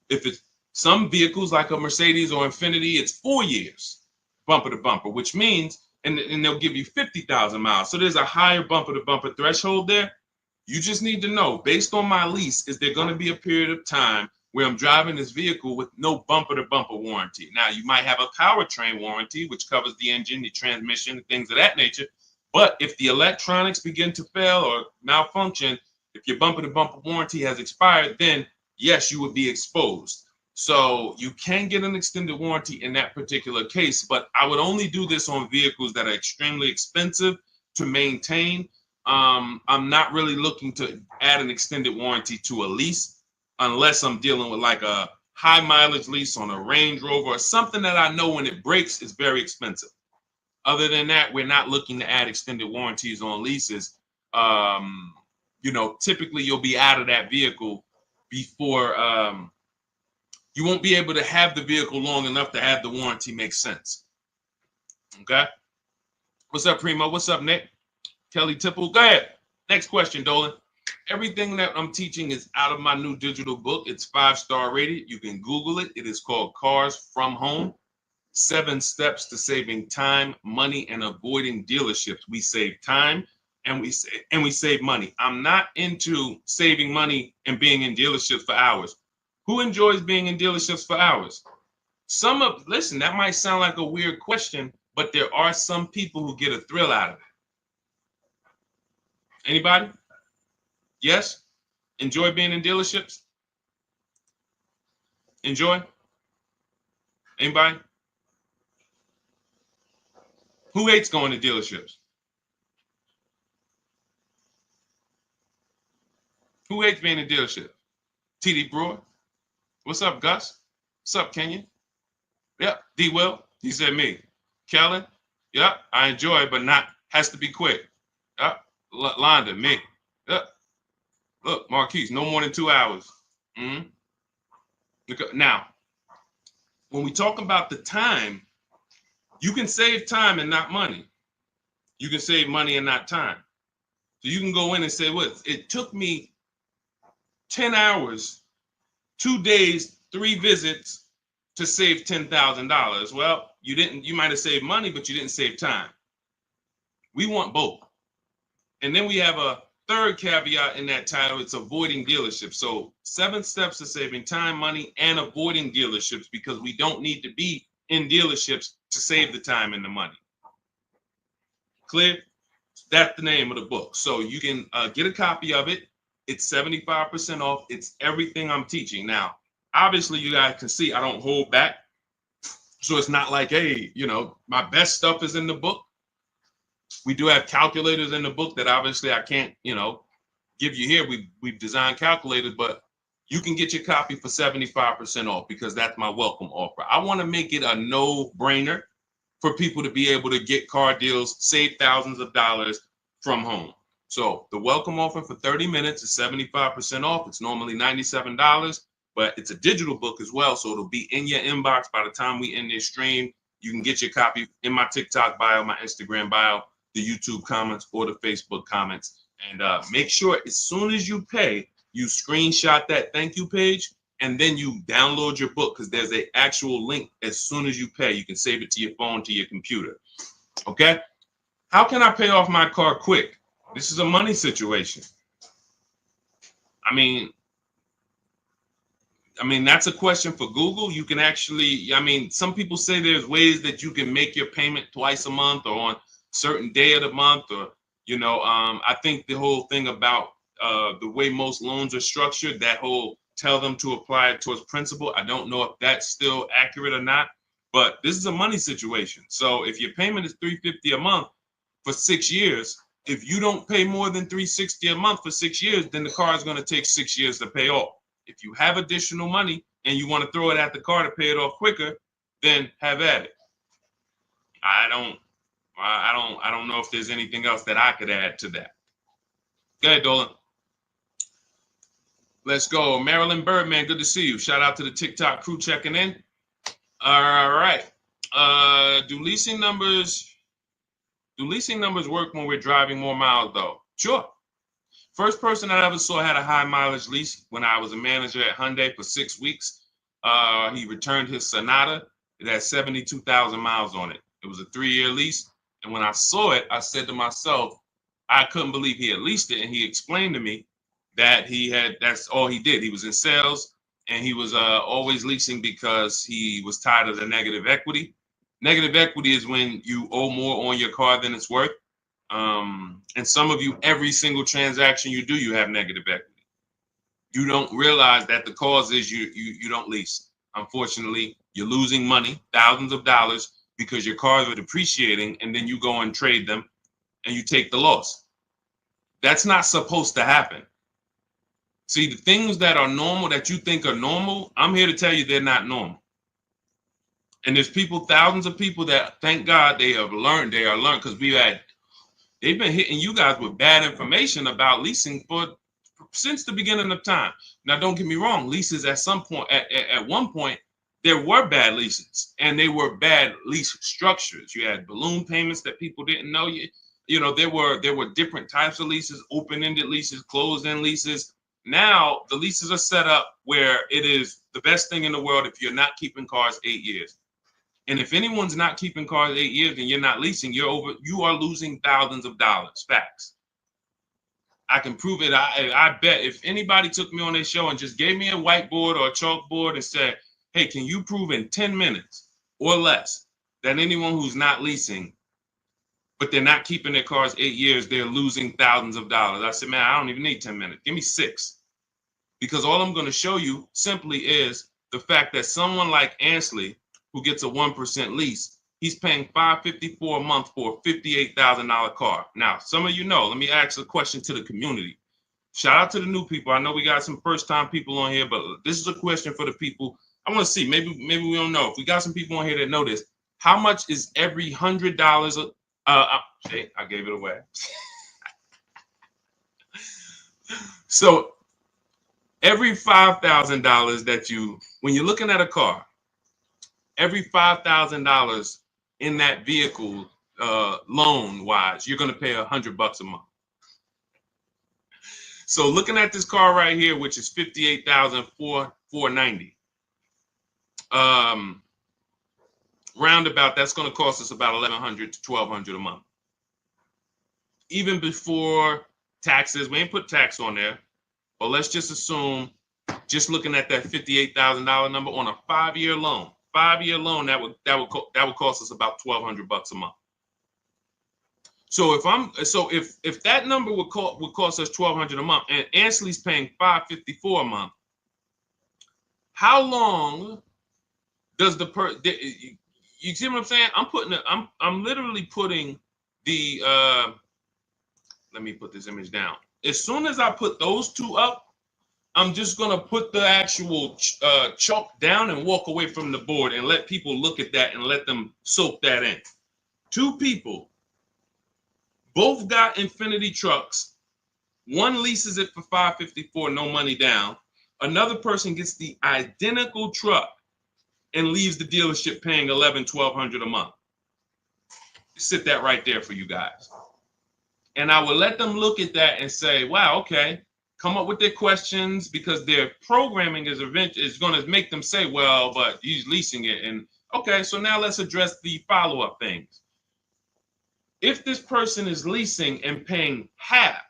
Speaker 1: if it's some vehicles like a Mercedes or Infiniti, it's 4 years bumper-to-bumper, which means, and they'll give you 50,000 miles. So there's a higher bumper-to-bumper threshold there. You just need to know, based on my lease, is there going to be a period of time where I'm driving this vehicle with no bumper-to-bumper warranty? Now, you might have a powertrain warranty, which covers the engine, the transmission, things of that nature. But if the electronics begin to fail or malfunction, if your bumper-to-bumper warranty has expired, then yes, you would be exposed. So you can get an extended warranty in that particular case, but I would only do this on vehicles that are extremely expensive to maintain. I'm not really looking to add an extended warranty to a lease unless I'm dealing with like a high mileage lease on a Range Rover or something that I know when it breaks is very expensive. Other than that, we're not looking to add extended warranties on leases. Typically you'll be out of that vehicle before you won't be able to have the vehicle long enough to have the warranty make sense. Okay. What's up, Primo? What's up, Nick? Kelly Tipple. Go ahead. Next question, Dolan. Everything that I'm teaching is out of my new digital book. It's 5-star rated. You can Google it. It is called Cars from Home. 7 Steps to Saving Time, Money, and Avoiding Dealerships. We save time and we save money. I'm not into saving money and being in dealerships for hours. Who enjoys being in dealerships for hours? Listen, that might sound like a weird question, but there are some people who get a thrill out of it. Anybody? Yes? Enjoy being in dealerships? Enjoy? Anybody? Who hates going to dealerships? Who hates being in dealership? TD Brewer? What's up, Gus? What's up, Kenyon? Yep, D Will. He said me. Kellen? Yep, I enjoy it, but has to be quick. Yep, Londa, me. Yep. Look, Marquise, no more than 2 hours. Now, when we talk about the time, you can save time and not money. You can save money and not time. So you can go in and say, well, it took me 10 hours, 2 days, 3 visits to save $10,000. Well, you might have saved money, but you didn't save time. We want both. And then we have a third caveat in that title. It's avoiding dealerships. So 7 steps to saving time, money, and avoiding dealerships, because we don't need to be in dealerships to save the time and the money. Clear? That's the name of the book. So you can get a copy of it. It's 75% off. It's everything I'm teaching. Now, obviously, you guys can see I don't hold back. So it's not like, hey, my best stuff is in the book. We do have calculators in the book that obviously I can't, give you here. We've designed calculators, but you can get your copy for 75% off because that's my welcome offer. I want to make it a no-brainer for people to be able to get car deals, save thousands of dollars from home. So the welcome offer for 30 minutes is 75% off. It's normally $97, but it's a digital book as well. So it'll be in your inbox by the time we end this stream. You can get your copy in my TikTok bio, my Instagram bio, the YouTube comments, or the Facebook comments. And make sure as soon as you pay, you screenshot that thank you page, and then you download your book, because there's an actual link as soon as you pay. You can save it to your phone, to your computer. Okay? How can I pay off my car quick? This is a money situation. I mean, that's a question for Google. You can actually, some people say there's ways that you can make your payment twice a month or on certain day of the month, or I think the whole thing about the way most loans are structured, that whole tell them to apply it towards principal, I don't know if that's still accurate or not, but this is a money situation. So if your payment is $350 a month for 6 years, if you don't pay more than $360 a month for 6 years, then the car is going to take 6 years to pay off. If you have additional money and you want to throw it at the car to pay it off quicker, then have at it. I don't know if there's anything else that I could add to that. Go ahead, Dolan. Let's go. Marilyn Birdman, good to see you. Shout out to the TikTok crew checking in. All right. Do leasing numbers work when we're driving more miles, though? Sure. First person I ever saw had a high mileage lease when I was a manager at Hyundai for 6 weeks. He returned his Sonata. It had 72,000 miles on it. It was a 3-year lease. And when I saw it, I said to myself, I couldn't believe he had leased it. And he explained to me that that's all he did. He was in sales and he was always leasing because he was tired of the negative equity. Negative equity is when you owe more on your car than it's worth. And some of you, every single transaction you do, you have negative equity. You don't realize that the cause is you don't lease. Unfortunately, you're losing money, thousands of dollars, because your cars are depreciating, and then you go and trade them and you take the loss. That's not supposed to happen. See, the things that are normal that you think are normal, I'm here to tell you they're not normal. And there's people, thousands of people that, thank God, they are learned, because they've been hitting you guys with bad information about leasing since the beginning of time. Now, don't get me wrong, leases at some point, at one point, there were bad leases and they were bad lease structures. You had balloon payments that people didn't know. There were different types of leases, open-ended leases, closed-end leases. Now the leases are set up where it is the best thing in the world if you're not keeping cars 8 years. And if anyone's not keeping cars 8 years and you're not leasing, you are losing thousands of dollars. Facts. I can prove it. I bet if anybody took me on their show and just gave me a whiteboard or a chalkboard and said, hey, can you prove in 10 minutes or less that anyone who's not leasing, but they're not keeping their cars 8 years, they're losing thousands of dollars? I said, man, I don't even need 10 minutes. Give me 6. Because all I'm going to show you simply is the fact that someone like Ansley, who gets a 1% lease, he's paying $554 a month for a $58,000 car. Now, some of you know, let me ask a question to the community. Shout out to the new people. I know we got some first-time people on here, but this is a question for the people. I want to see, maybe we don't know. If we got some people on here that know this, how much is every $100? I gave it away. So every $5,000 that when you're looking at a car, every $5,000 in that vehicle, loan-wise, you're going to pay $100 a month. So looking at this car right here, which is $58,490. Roundabout, that's going to cost us about $1,100 to $1,200 a month. Even before taxes, we ain't put tax on there, but let's just assume, just looking at that $58,000 number on a 5-year loan. 5-year loan, that would cost us about $1,200 a month. So if that number would cost us $1,200 a month, and Ansley's paying $554 a month, how long does you see what I'm saying? I'm literally putting the let me put this image down. As soon as I put those two up, I'm just gonna put the actual chalk down and walk away from the board and let people look at that and let them soak that in. 2 people, both got Infiniti trucks. One leases it for $554, no money down. Another person gets the identical truck and leaves the dealership paying $1,100-$1,200 a month. Sit that right there for you guys. And I will let them look at that and say, wow, okay, come up with their questions, because their programming is going to make them say, well, but he's leasing it. And okay, so now let's address the follow-up things. If this person is leasing and paying half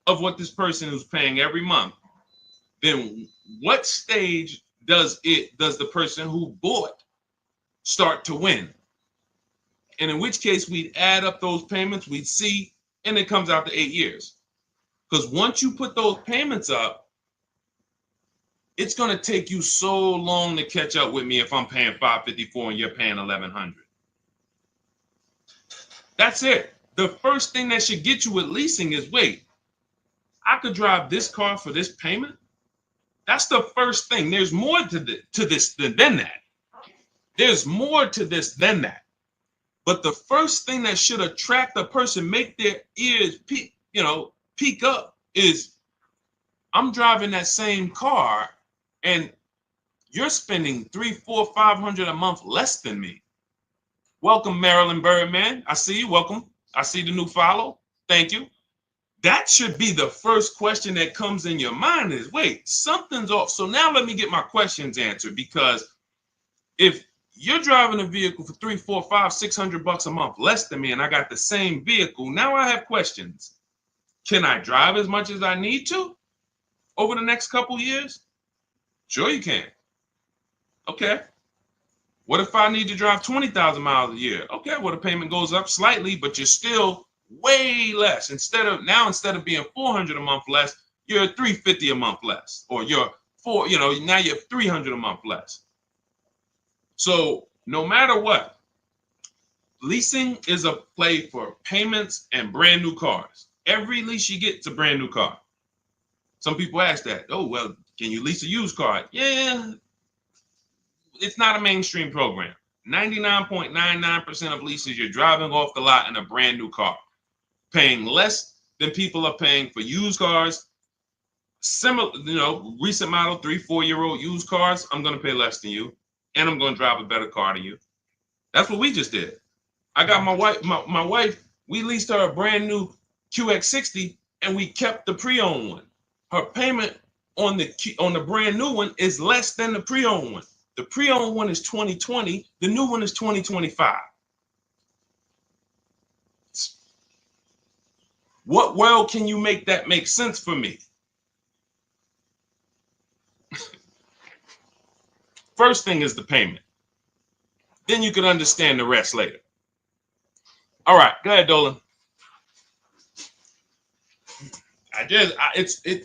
Speaker 1: of what this person is paying every month, then what stage does the person who bought start to win? And in which case we'd add up those payments, we'd see, and it comes out to 8 years. Because once you put those payments up, it's going to take you so long to catch up with me if I'm paying $554 and you're paying $1,100. That's it. The first thing that should get you with leasing is, wait, I could drive this car for this payment? That's the first thing. There's more to this than that. There's more to this than that. But the first thing that should attract a person, make their ears peak up, is I'm driving that same car and you're spending $300, $400, $500 a month less than me. Welcome, Marilyn Birdman. I see you. Welcome. I see the new follow. Thank you. That should be the first question that comes in your mind is, wait, something's off. So now let me get my questions answered, because if you're driving a vehicle for $300, $400, $500, $600 a month less than me, and I got the same vehicle, now I have questions. Can I drive as much as I need to over the next couple years? Sure you can. Okay. What if I need to drive 20,000 miles a year? Okay, well, the payment goes up slightly, but you're still way less. Instead of being $400 a month less, you're $350 a month less, or now you're $300 a month less. So no matter what, leasing is a play for payments and brand new cars. Every lease you get is a brand new car. Some people ask that, oh, well, can you lease a used car? Yeah, it's not a mainstream program. 99.99% of leases, you're driving off the lot in a brand new car, paying less than people are paying for used cars. Similar, recent model 3-4-year-old used cars, I'm going to pay less than you, and I'm going to drive a better car than you. That's what we just did. I got my wife, we leased her a brand new QX60, and we kept the pre-owned one. Her payment on the brand new one is less than the pre-owned one. The pre-owned one is 2020. The new one is 2025. What world can you make that make sense for me? First thing is the payment. Then you can understand the rest later. All right, go ahead, Dolan.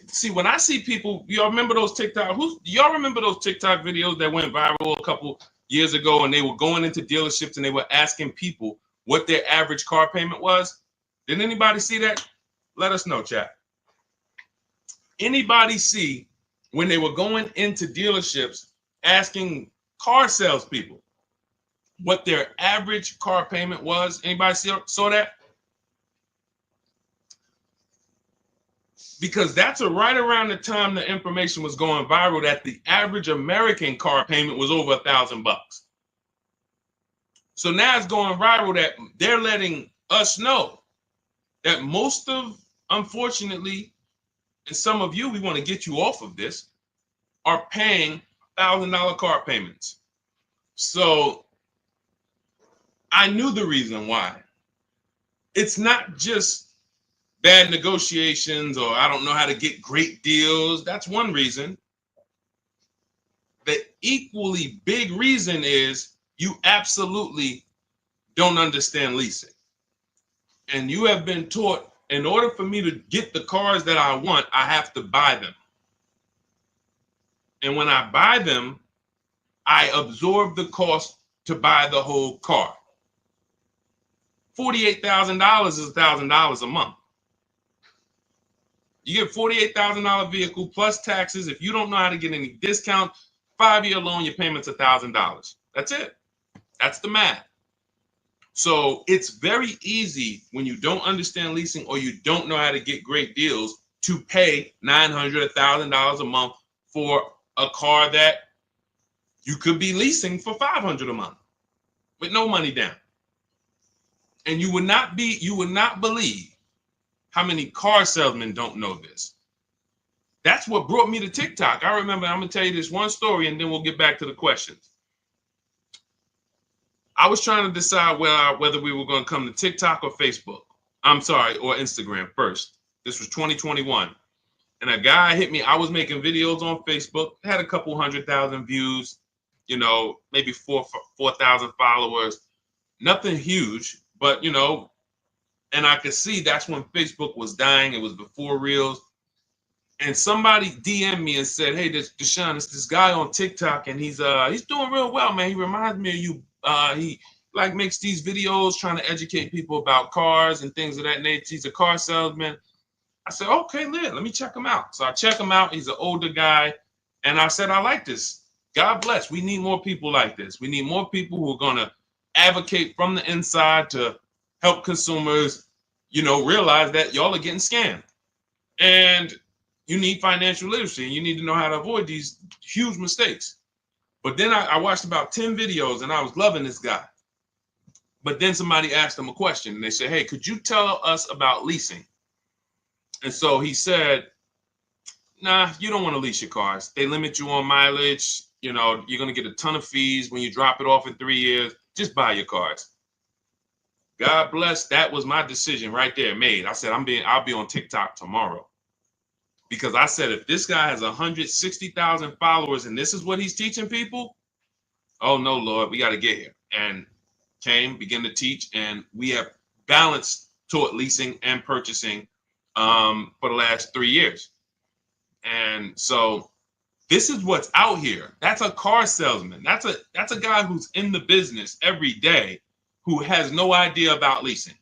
Speaker 1: See, when I see people, y'all remember those TikTok videos that went viral a couple years ago, and they were going into dealerships and they were asking people what their average car payment was? Did anybody see that? Let us know, chat. Anybody see when they were going into dealerships asking car salespeople what their average car payment was? Anybody saw that? Because that's right around the time the information was going viral that the average American car payment was over $1,000. So now it's going viral that they're letting us know that most of, unfortunately, and some of you, we want to get you off of this, are paying $1,000 car payments. So I knew the reason why. It's not just bad negotiations or I don't know how to get great deals. That's one reason. The equally big reason is you absolutely don't understand leasing. And you have been taught, in order for me to get the cars that I want, I have to buy them. And when I buy them, I absorb the cost to buy the whole car. $48,000 is $1,000 a month. You get $48,000 vehicle plus taxes. If you don't know how to get any discount, 5-year loan, your payment's $1,000. That's it. That's the math. So it's very easy when you don't understand leasing or you don't know how to get great deals to pay $900, $1,000 a month for a car that you could be leasing for $500 a month with no money down. And you would not believe how many car salesmen don't know this. That's what brought me to TikTok. I remember, I'm going to tell you this one story and then we'll get back to the questions. I was trying to decide whether we were going to come to TikTok or Facebook. Or Instagram first. This was 2021. And a guy hit me. I was making videos on Facebook, had a couple 100,000 views, maybe 4,000 followers. nothing huge, but you know, and I could see that's when Facebook was dying. It was before Reels. And somebody DM'd me and said, "Hey, this Deshaun, it's this guy on TikTok, and he's doing real well, man. He reminds me of you. He like makes these videos trying to educate people about cars and things of that nature. He's a car salesman." I said, "Okay, let me check him out." So I check him out. He's an older guy, and I said, "I like this. God bless. We need more people like this. We need more people who are gonna advocate from the inside to help consumers, you know, realize that y'all are getting scammed." And you need financial literacy, and you need to know how to avoid these huge mistakes. But then I watched about 10 videos, and I was loving this guy. But then somebody asked him a question, and they said, "Hey, could you tell us about leasing?" And so he said, "Nah, you don't want to lease your cars. They limit you on mileage. You know, you're going to get a ton of fees when you drop it off in 3 years. Just buy your cars." God bless. That was my decision right there made. I said, I'll be on TikTok tomorrow. Because I said, if this guy has 160,000 followers and this is what he's teaching people, oh no, Lord, we got to get here. And began to teach, and we have balanced toward leasing and purchasing for the last 3 years. And so this is what's out here. That's a car salesman. That's a guy who's in the business every day who has no idea about leasing.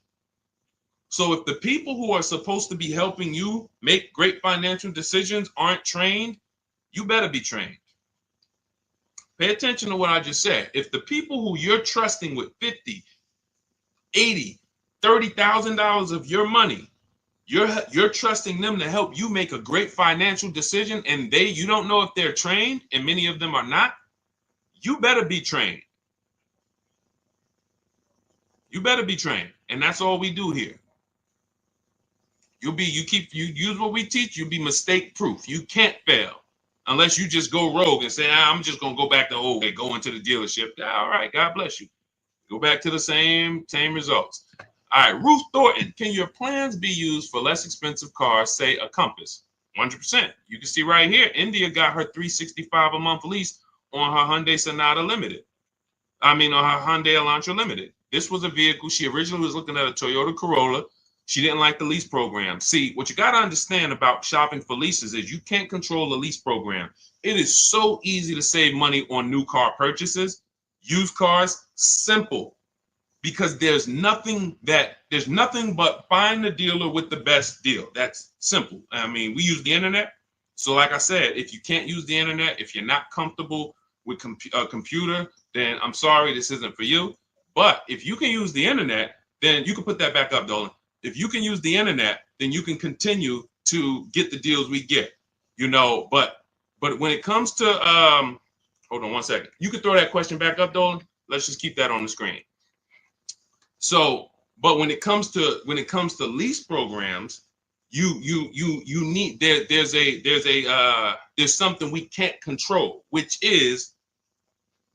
Speaker 1: So if the people who are supposed to be helping you make great financial decisions aren't trained, you better be trained. Pay attention to what I just said. If the people who you're trusting with 50, 80, $30,000 of your money, you're trusting them to help you make a great financial decision, and you don't know if they're trained, and many of them are not, you better be trained. You better be trained. And that's all we do here. You use what we teach, you'll be mistake proof. You can't fail unless you just go rogue and say, I'm just gonna go back to go into the dealership. All right, God bless you. Go back to the same results. All right, Ruth Thornton, can your plans be used for less expensive cars, say a Compass? 100%. You can see right here, India got her $365 a month lease on her Hyundai Sonata Limited. On her Hyundai Elantra Limited. This was a vehicle, she originally was looking at a Toyota Corolla. She didn't like the lease program. See, what you got to understand about shopping for leases is you can't control the lease program. It is so easy to save money on new car purchases. Used cars, simple. Because there's nothing but find the dealer with the best deal. That's simple. We use the internet. So like I said, if you can't use the internet, if you're not comfortable with a computer, then I'm sorry, this isn't for you. But if you can use the internet, then you can put that back up, Dolan. If you can use the internet, then you can continue to get the deals we get, but when it comes to, hold on one second. You can throw that question back up, Dolan. Let's just keep that on the screen. So, but when it comes to lease programs, you need, there's something we can't control, which is,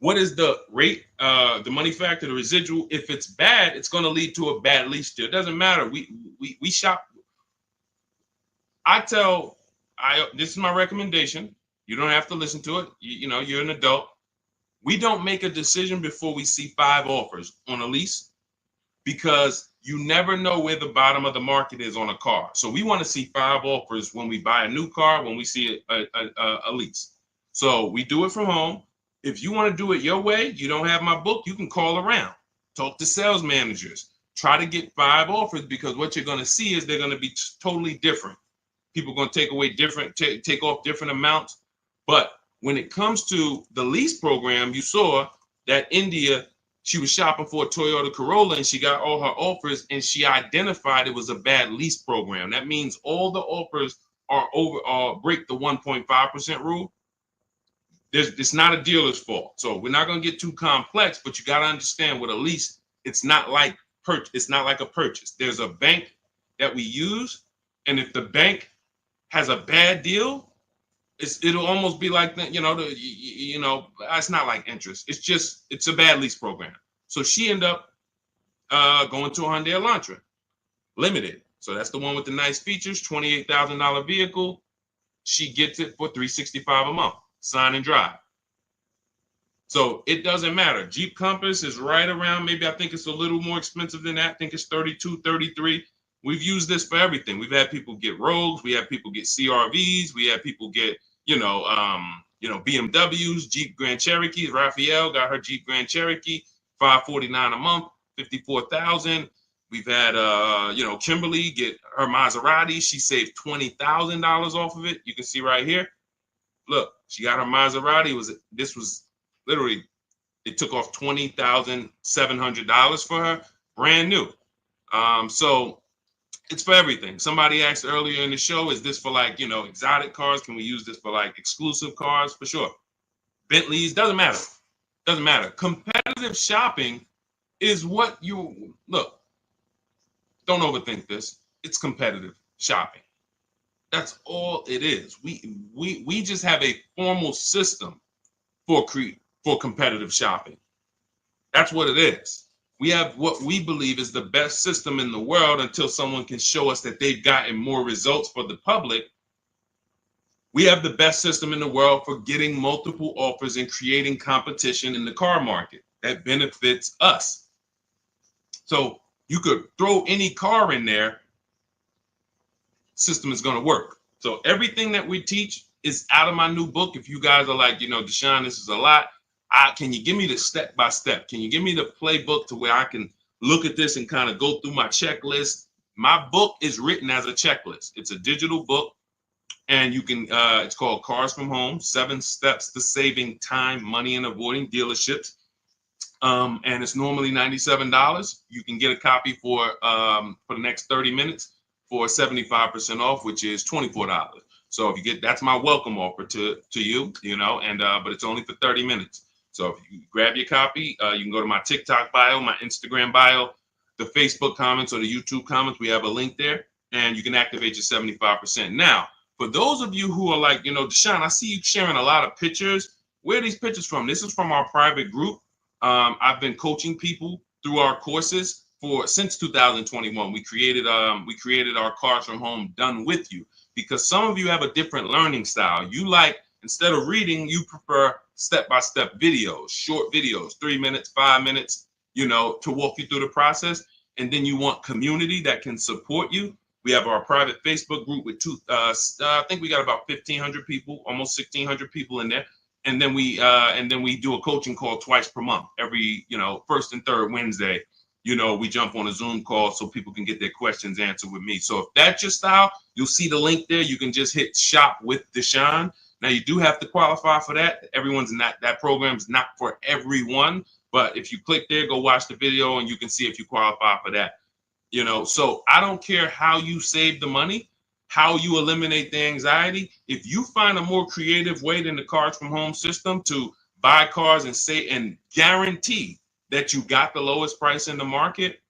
Speaker 1: what is the rate, the money factor, the residual? If it's bad, it's going to lead to a bad lease deal. It doesn't matter. We shop. This is my recommendation. You don't have to listen to it. You're an adult. We don't make a decision before we see 5 offers on a lease, because you never know where the bottom of the market is on a car. So we want to see 5 offers when we buy a new car, when we see a lease. So we do it from home. If you want to do it your way, you don't have my book, you can call around, talk to sales managers, try to get 5 offers, because what you're going to see is they're going to be totally different. People are going to take off different amounts. But when it comes to the lease program, you saw that India, she was shopping for a Toyota Corolla and she got all her offers, and she identified it was a bad lease program. That means all the offers are break the 1.5% rule. It's not a dealer's fault. So we're not going to get too complex, but you got to understand, with a lease, it's not like a purchase. There's a bank that we use, and if the bank has a bad deal, it'll almost be like that. It's not like interest. It's a bad lease program. So she ended up going to a Hyundai Elantra Limited. So that's the one with the nice features, $28,000 vehicle. She gets it for $365 a month. Sign and drive. So it doesn't matter. Jeep Compass is right around, maybe I think it's a little more expensive than that. I think it's 32, 33. We've used this for everything. We've had people get Rogues, we have people get CRVs, we have people get, BMWs, Jeep Grand Cherokees. Raphael got her Jeep Grand Cherokee, $549 a month, 54,000. We've had Kimberly get her Maserati. She saved $20,000 off of it. You can see right here. Look, she got her Maserati. This was literally, it took off $20,700 for her, brand new. So it's for everything. Somebody asked earlier in the show, is this for like, exotic cars? Can we use this for like exclusive cars? For sure. Bentleys, doesn't matter. Doesn't matter. Competitive shopping is what you look. Don't overthink this. It's competitive shopping. That's all it is. We just have a formal system for competitive shopping. That's what it is. We have what we believe is the best system in the world until someone can show us that they've gotten more results for the public. We have the best system in the world for getting multiple offers and creating competition in the car market that benefits us. So you could throw any car in there, system is going to work. So everything that we teach is out of my new book. If you guys are like, Deshaun, this is a lot. Can you give me the step by step? Can you give me the playbook to where I can look at this and kind of go through my checklist? My book is written as a checklist. It's a digital book, and you can. It's called Cars from Home: 7 Steps to Saving Time, Money, and Avoiding Dealerships. And it's normally $97. You can get a copy for the next 30 minutes for 75% off, which is $24. So if you get, that's my welcome offer to you, but it's only for 30 minutes. So if you grab your copy, you can go to my TikTok bio, my Instagram bio, the Facebook comments, or the YouTube comments. We have a link there, and you can activate your 75%. Now, for those of you who are like, Deshaun, I see you sharing a lot of pictures. Where are these pictures from? This is from our private group. I've been coaching people through our courses since 2021. We created our Cars from Home Done With You, because some of you have a different learning style. You like, instead of reading, you prefer step-by-step videos, short videos, 3 minutes, 5 minutes, to walk you through the process. And then you want community that can support you. We have our private Facebook group with I think we got about 1,500 people, almost 1,600 people in there. And then we do a coaching call twice per month, every, first and third Wednesday. We jump on a Zoom call so people can get their questions answered with me. So if that's your style, you'll see the link there. You can just hit Shop with Deshaun. Now, you do have to qualify for that. That program's not for everyone. But if you click there, go watch the video, and you can see if you qualify for that. So I don't care how you save the money, how you eliminate the anxiety. If you find a more creative way than the Cars from Home system to buy cars and guarantee that you got the lowest price in the market,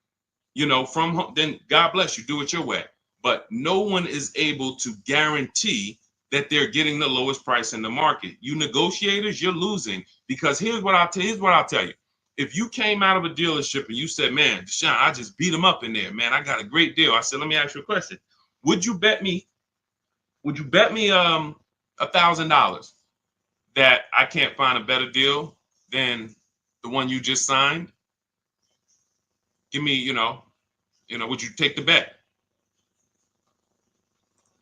Speaker 1: from home, then God bless you, do it your way. But no one is able to guarantee that they're getting the lowest price in the market. You negotiators, you're losing, because here's what I'll tell you. If you came out of a dealership and you said, man, Deshaun, I just beat him up in there, man, I got a great deal. I said, let me ask you a question. Would you bet me $1,000 that I can't find a better deal than the one you just signed? Give me, would you take the bet?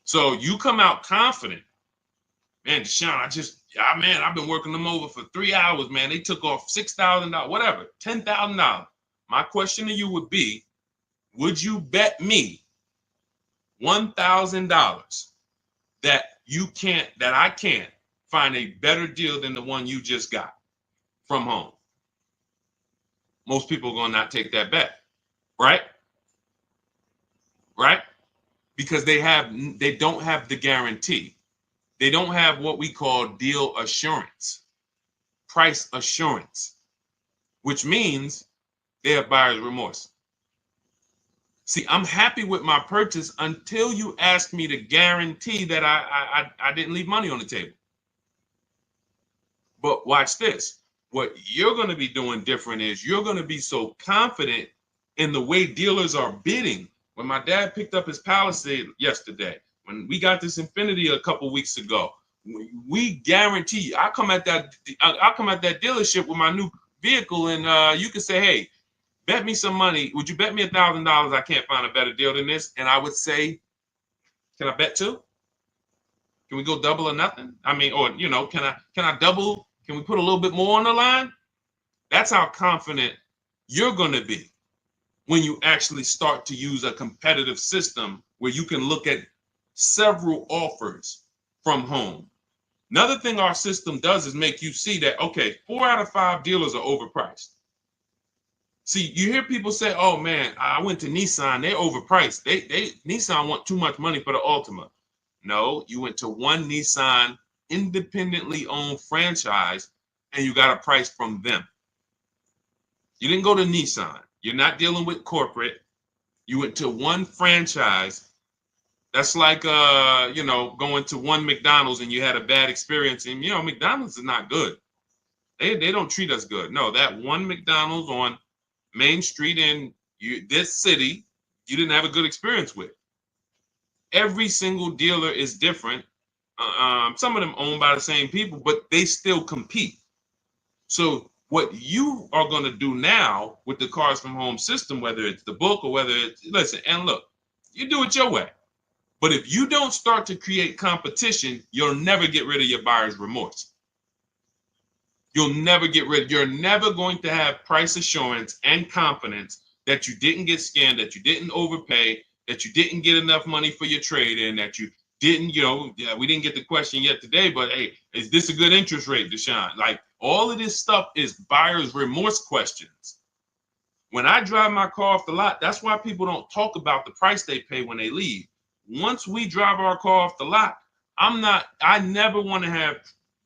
Speaker 1: So you come out confident, man, Deshaun, I've been working them over for 3 hours, man. They took off $6,000, whatever, $10,000. My question to you would be, would you bet me $1,000 that I can't find a better deal than the one you just got from home? Most people are going to not take that bet, right? Right? Because they don't have the guarantee. They don't have what we call deal assurance, price assurance, which means they have buyer's remorse. See, I'm happy with my purchase until you ask me to guarantee that I didn't leave money on the table. But watch this. What you're going to be doing different is you're going to be so confident in the way dealers are bidding. When my dad picked up his Palisade yesterday, when we got this Infiniti a couple weeks ago, We guarantee you. I come at that dealership with my new vehicle, and you can say, hey, bet me some money. Would you bet me $1,000 I can't find a better deal than this? And I would say, can I bet two? Can we go double or nothing? I mean, or can I double? Can we put a little bit more on the line? That's how confident you're going to be when you actually start to use a competitive system where you can look at several offers from home. Another thing our system does is make you see that, okay, 4 out of 5 dealers are overpriced. See, you hear people say, oh man, I went to Nissan, they're overpriced. Nissan want too much money for the Altima. No, you went to one Nissan independently owned franchise and you got a price from them. You didn't go to Nissan. You're not dealing with corporate. You went to one franchise. That's like going to one McDonald's and you had a bad experience. And McDonald's is not good. They don't treat us good. No, that one McDonald's on Main Street in this city, you didn't have a good experience with. Every single dealer is different. Some of them owned by the same people, but they still compete. So what you are going to do now with the Cars from Home system, whether it's the book or whether it's, listen, and look, you do it your way. But if you don't start to create competition, you'll never get rid of your buyer's remorse. You're never going to have price assurance and confidence that you didn't get scammed, that you didn't overpay, that you didn't get enough money for your trade-in, that you didn't, we didn't get the question yet today, but hey, is this a good interest rate, Deshaun? Like, all of this stuff is buyer's remorse questions. When I drive my car off the lot, that's why people don't talk about the price they pay when they leave. Once we drive our car off the lot, I never want to have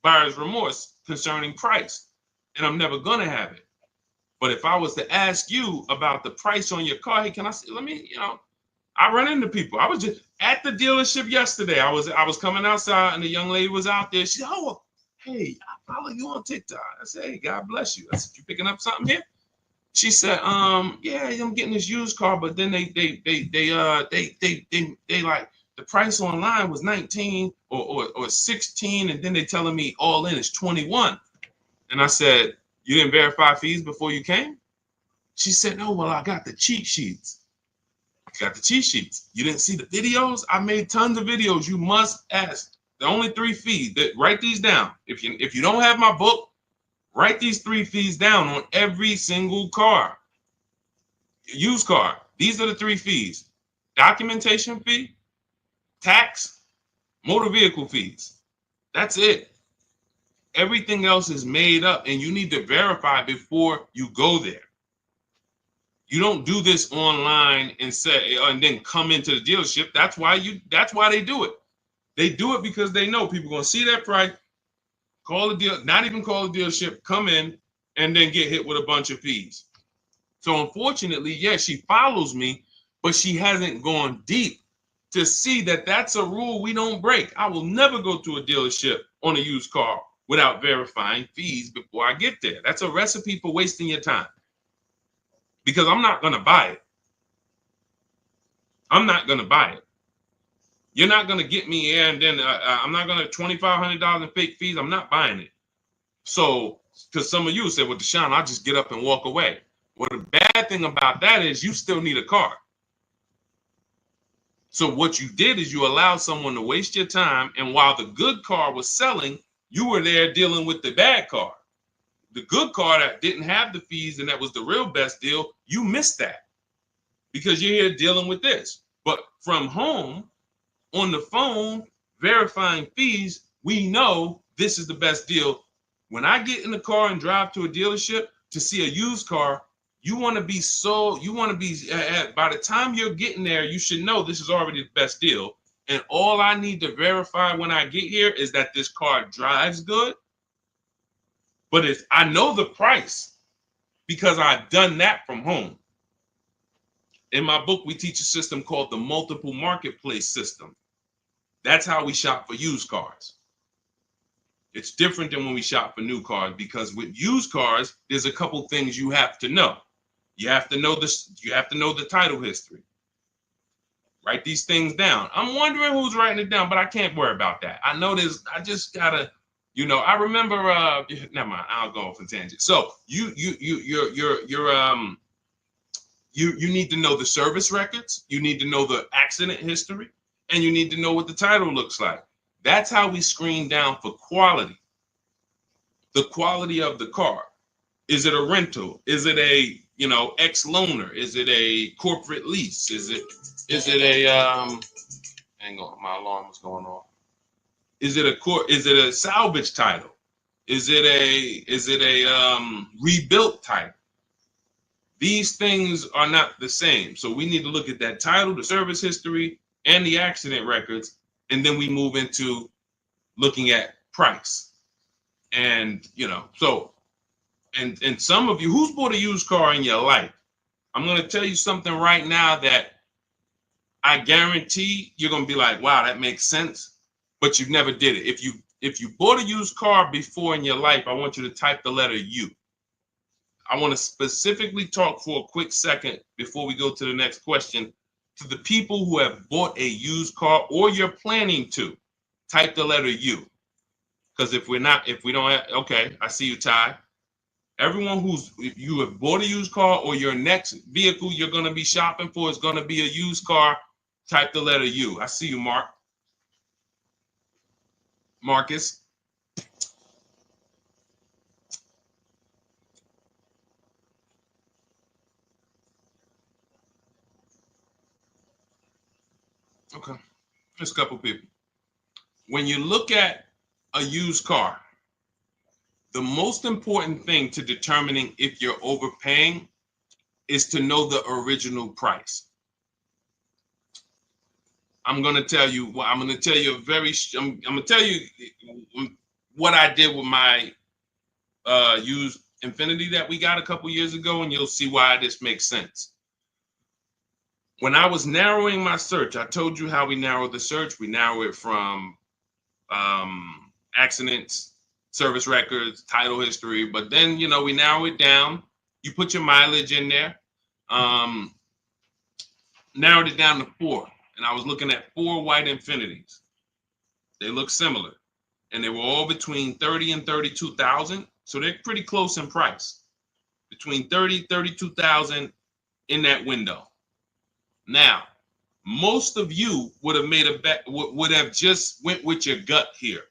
Speaker 1: buyer's remorse concerning price, and I'm never going to have it. But if I was to ask you about the price on your car, hey, can I see, I run into people. I was just at the dealership yesterday. I was coming outside and the young lady was out there. She said, oh, hey, I follow you on TikTok. I said, hey, God bless you. I said, you picking up something here? She said, yeah, I'm getting this used car, but then they like the price online was 19 or 16, and then they telling me all in is 21. And I said, you didn't verify fees before you came? She said, no, well, I got the cheat sheets. You got the cheat sheets. You didn't see the videos? I made tons of videos. You must ask. The only 3 fees. Write these down. If you don't have my book, write these 3 fees down on every single car. Used car. These are the 3 fees. Documentation fee, tax, motor vehicle fees. That's it. Everything else is made up, and you need to verify before you go there. You don't do this online and say, and then come into the dealership. That's why they do it. They do it because they know people are going to see that price, call the deal, not even call the dealership, come in, and then get hit with a bunch of fees. So unfortunately, yes, she follows me, but she hasn't gone deep to see that that's a rule we don't break. I will never go to a dealership on a used car without verifying fees before I get there. That's a recipe for wasting your time, because I'm not going to buy it. I'm not going to buy it. You're not going to get me here, and then I'm not going to $2,500 in fake fees. I'm not buying it. So, because some of you said, well, Deshaun, I'll just get up and walk away. Well, the bad thing about that is you still need a car. So what you did is you allowed someone to waste your time, and while the good car was selling, you were there dealing with the bad car. The good car that didn't have the fees and that was the real best deal, you missed that because you're here dealing with this. But from home, on the phone, verifying fees, we know this is the best deal. When I get in the car and drive to a dealership to see a used car, by the time you're getting there, you should know this is already the best deal. And all I need to verify when I get here is that this car drives good. But I know the price because I've done that from home. In my book, we teach a system called the multiple marketplace system. That's how we shop for used cars. It's different than when we shop for new cars, because with used cars, there's a couple things you have to know. You have to know this. You have to know the title history. Write these things down. I'm wondering who's writing it down, but I can't worry about that. I know this. I just gotta, I remember. Never mind. I'll go off a tangent. So you need to know the service records. You need to know the accident history, and you need to know what the title looks like. That's how we screen down for quality. The quality of the car. Is it a rental? Is it a ex-loaner? Is it a corporate lease? Is it a hang on, my alarm was going off. Is it a salvage title? Is it a rebuilt title? These things are not the same. So we need to look at that title, the service history, and the accident records, and then we move into looking at price. And and some of you, who's bought a used car in your life? I'm going to tell you something right now that I guarantee you're going to be like, wow, that makes sense, but you never did it. If you bought a used car before in your life, I want you to type the letter U. I want to specifically talk for a quick second before we go to the next question to the people who have bought a used car or you're planning to. Type the letter U. Because if we don't have, okay, I see you, Ty. Everyone if you have bought a used car or your next vehicle you're going to be shopping for is going to be a used car, type the letter U. I see you, Marcus. Okay, just a couple people. When you look at a used car, the most important thing to determining if you're overpaying is to know the original price. I'm going to tell you what I did with my used Infiniti that we got a couple years ago, and you'll see why this makes sense. When I was narrowing my search, I told you how we narrow the search. We narrow it from accidents, service records, title history, but then we narrow it down. You put your mileage in there. Narrowed it down to 4, and I was looking at 4 white Infinitis. They look similar, and they were all between 30 and 32,000, so they're pretty close in price, between 30, 32,000 in that window. Now, most of you would have made a bet, would have just went with your gut here.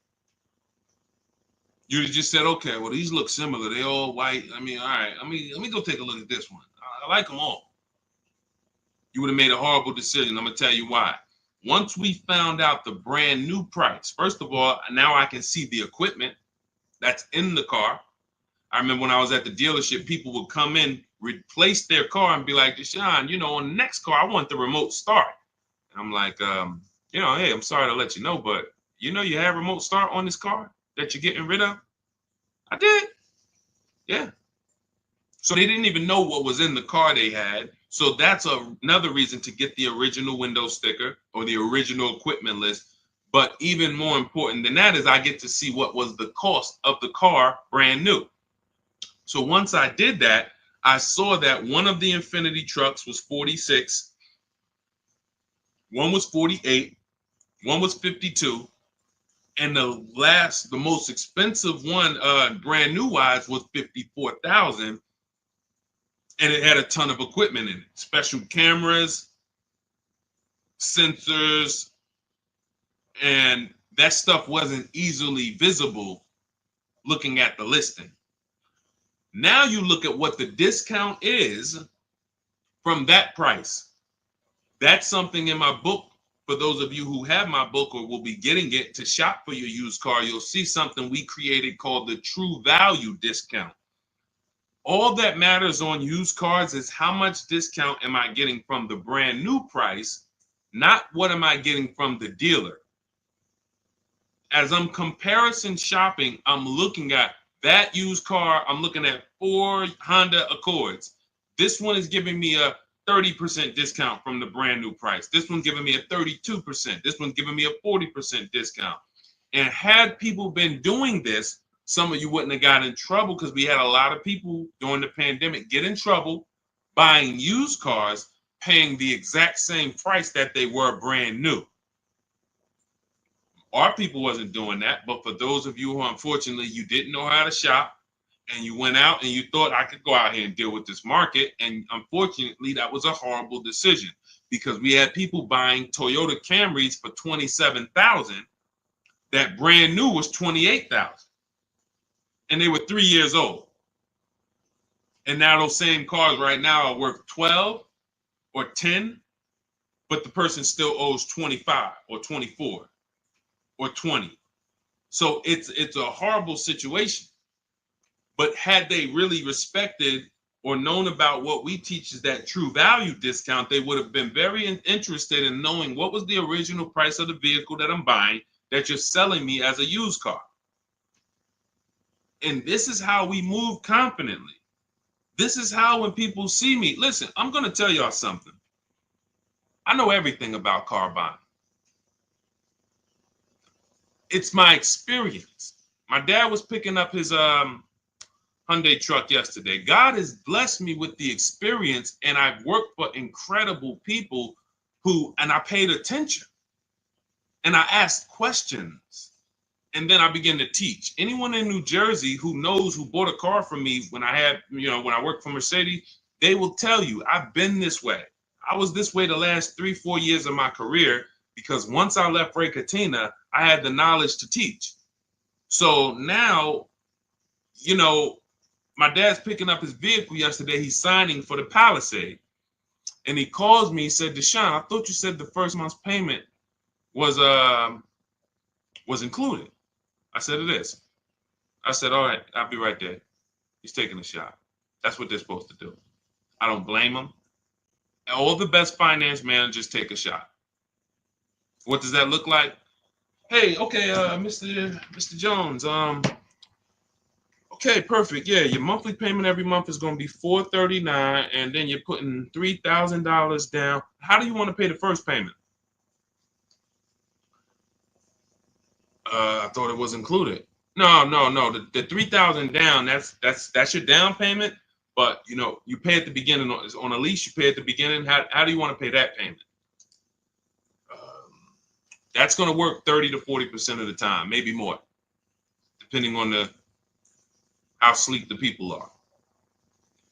Speaker 1: You'd have just said, okay, well, these look similar. They all white. I mean, all right, let me go take a look at this one. I like them all. You would have made a horrible decision. I'm going to tell you why. Once we found out the brand new price, first of all, now I can see the equipment that's in the car. I remember when I was at the dealership, people would come in, replace their car and be like, Deshaun, on the next car, I want the remote start. And I'm like, hey, I'm sorry to let you know, but you have remote start on this car that you're getting rid of? I did. Yeah. So they didn't even know what was in the car they had. So that's another reason to get the original window sticker or the original equipment list. But even more important than that is I get to see what was the cost of the car brand new. So once I did that, I saw that one of the Infiniti trucks was 46, one was 48, one was 52, and the most expensive one, brand new wise, was 54,000, and it had a ton of equipment in it, special cameras, sensors, and that stuff wasn't easily visible looking at the listing. Now you look at what the discount is from that price. That's something in my book. For those of you who have my book or will be getting it to shop for your used car, you'll see something we created called the True Value Discount. All that matters on used cars is how much discount am I getting from the brand new price, not what am I getting from the dealer. As I'm comparison shopping, I'm looking at that used car. I'm looking at 4 Honda Accords. This one is giving me a 30% discount from the brand new price. This one's giving me a 32%. This one's giving me a 40% discount. And had people been doing this, some of you wouldn't have got in trouble, because we had a lot of people during the pandemic get in trouble buying used cars paying the exact same price that they were brand new. Our people wasn't doing that, but for those of you who unfortunately you didn't know how to shop and you went out and you thought I could go out here and deal with this market, and unfortunately that was a horrible decision because we had people buying Toyota Camrys for $27,000 that brand new was $28,000, and they were 3 years old. And now those same cars right now are worth 12 or 10, but the person still owes 25 or 24 or 20. So it's a horrible situation. But had they really respected or known about what we teach is that true value discount, they would have been very interested in knowing what was the original price of the vehicle that I'm buying that you're selling me as a used car. And this is how we move confidently. This is how when people see me, listen, I'm going to tell y'all something. I know everything about car buying. It's my experience. My dad was picking up his Hyundai truck yesterday. God has blessed me with the experience, and I've worked for incredible people and I paid attention and I asked questions, and then I began to teach. Anyone in New Jersey who bought a car from me when I worked for Mercedes, they will tell you I've been this way. I was this way the last 3-4 years of my career because once I left Ray Katina, I had the knowledge to teach. So now, my dad's picking up his vehicle yesterday. He's signing for the Palisade. And he calls me, he said, Deshaun, I thought you said the first month's payment was included. I said, it is. I said, all right, I'll be right there. He's taking a shot. That's what they're supposed to do. I don't blame them. All the best finance managers take a shot. What does that look like? Hey, okay, Mr. Jones, okay, perfect. Yeah, your monthly payment every month is going to be $439, and then you're putting $3,000 down. How do you want to pay the first payment? I thought it was included. No. The $3,000 down. That's your down payment. But you pay at the beginning on a lease. You pay at the beginning. How do you want to pay that payment? That's going to work 30 to 40% of the time, maybe more, depending on how sleek the people are.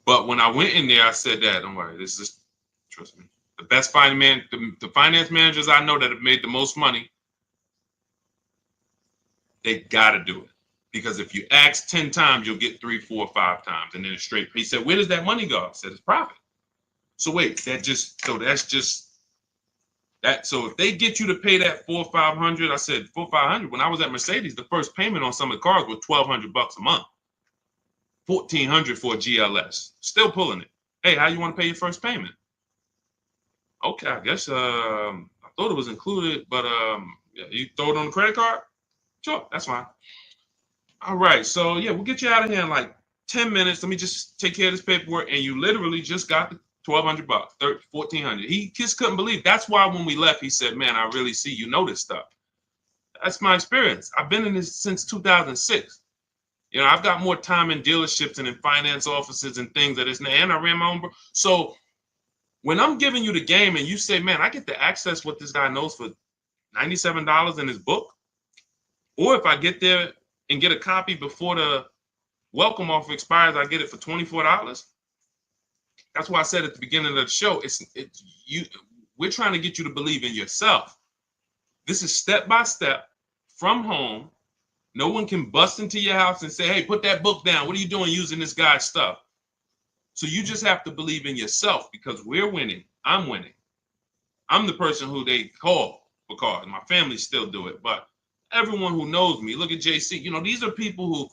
Speaker 1: But when I went in there, I said that, don't worry, trust me. The best the finance managers I know that have made the most money, they got to do it. Because if you ask 10 times, you'll get 3, 4, 5 times. And then it's straight. He said, where does that money go? I said, it's profit. So wait, that's just that. So if they get you to pay that $400 or $500, I said $400 or $500. When I was at Mercedes, the first payment on some of the cars was $1,200 a month. $1,400 for a GLS. Still pulling it. Hey, how you want to pay your first payment? Okay, I guess I thought it was included, but yeah, you throw it on the credit card? Sure, that's fine. All right, so yeah, we'll get you out of here in like 10 minutes. Let me just take care of this paperwork, and you literally just got the $1,200, $1,400. He just couldn't believe. That's why when we left, he said, "Man, I really see you know this stuff." That's my experience. I've been in this since 2006. I've got more time in dealerships and in finance offices and things that isn't. And I ran my own. So when I'm giving you the game and you say, "Man, I get to access what this guy knows for $97 in his book," or if I get there and get a copy before the welcome offer expires, I get it for $24. That's why I said at the beginning of the show, we're trying to get you to believe in yourself. This is step by step from home. No one can bust into your house and say, "Hey, put that book down. What are you doing using this guy's stuff?" So you just have to believe in yourself because we're winning. I'm winning. I'm the person who they call for cars. My family still do it, but everyone who knows me, look at JC. These are people who,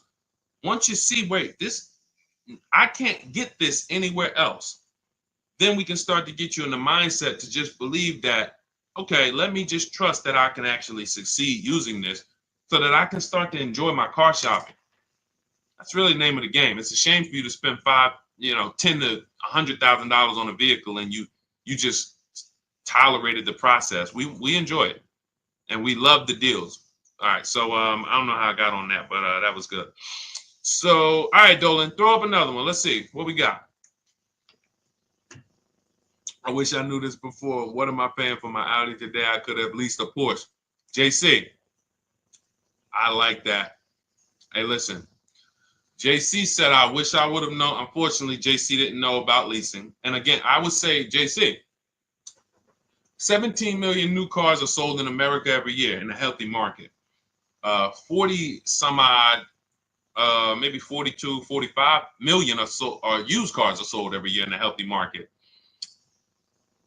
Speaker 1: once you see, wait, I can't get this anywhere else. Then we can start to get you in the mindset to just believe that, okay, let me just trust that I can actually succeed using this so that I can start to enjoy my car shopping. That's really the name of the game. It's a shame for you to spend $10,000 to $100,000 on a vehicle and you just tolerated the process. We enjoy it and we love the deals. All right, so I don't know how I got on that, but that was good. So, all right, Dolan, throw up another one. Let's see what we got. I wish I knew this before. What am I paying for my Audi today? I could have leased a Porsche. JC, I like that. Hey, listen. JC said, I wish I would have known. Unfortunately, JC didn't know about leasing. And again, I would say, JC, 17 million new cars are sold in America every year in a healthy market. 40 some odd, maybe 42, 45 million are used cars are sold every year in a healthy market.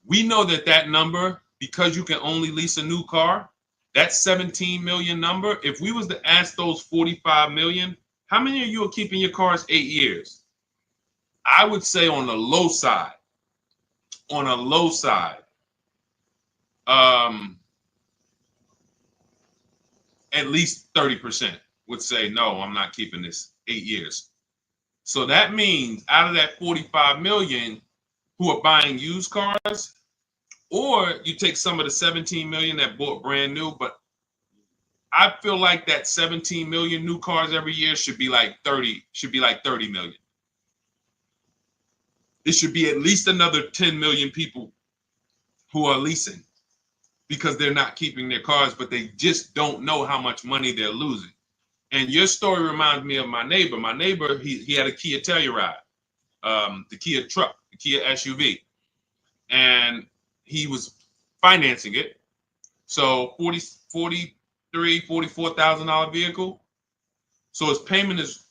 Speaker 1: We know that number, because you can only lease a new car, that 17 million number, if we was to ask those 45 million, how many of you are keeping your cars 8 years? I would say on the low side, at least 30% would say, no, I'm not keeping this 8 years. So that means out of that 45 million who are buying used cars, or you take some of the 17 million that bought brand new, but I feel like that 17 million new cars every year should be like 30 million. It should be at least another 10 million people who are leasing because they're not keeping their cars, but they just don't know how much money they're losing. And your story reminds me of my neighbor. My neighbor, he had a Kia Telluride, the Kia truck, the Kia SUV, and he was financing it. So $44,000 vehicle. So his payment is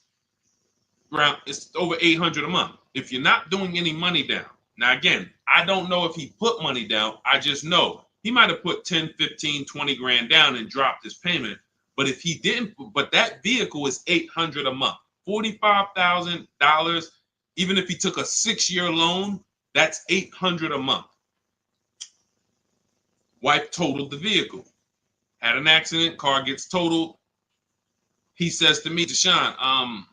Speaker 1: it's over $800 a month. If you're not doing any money down. Now, again, I don't know if he put money down. I just know he might have put 10, 15, 20 grand down and dropped his payment. But if he didn't, but that vehicle is $800 a month, $45,000. Even if he took a 6-year loan, that's $800 a month. Wife totaled the vehicle, had an accident, car gets totaled. He says to me, Deshaun,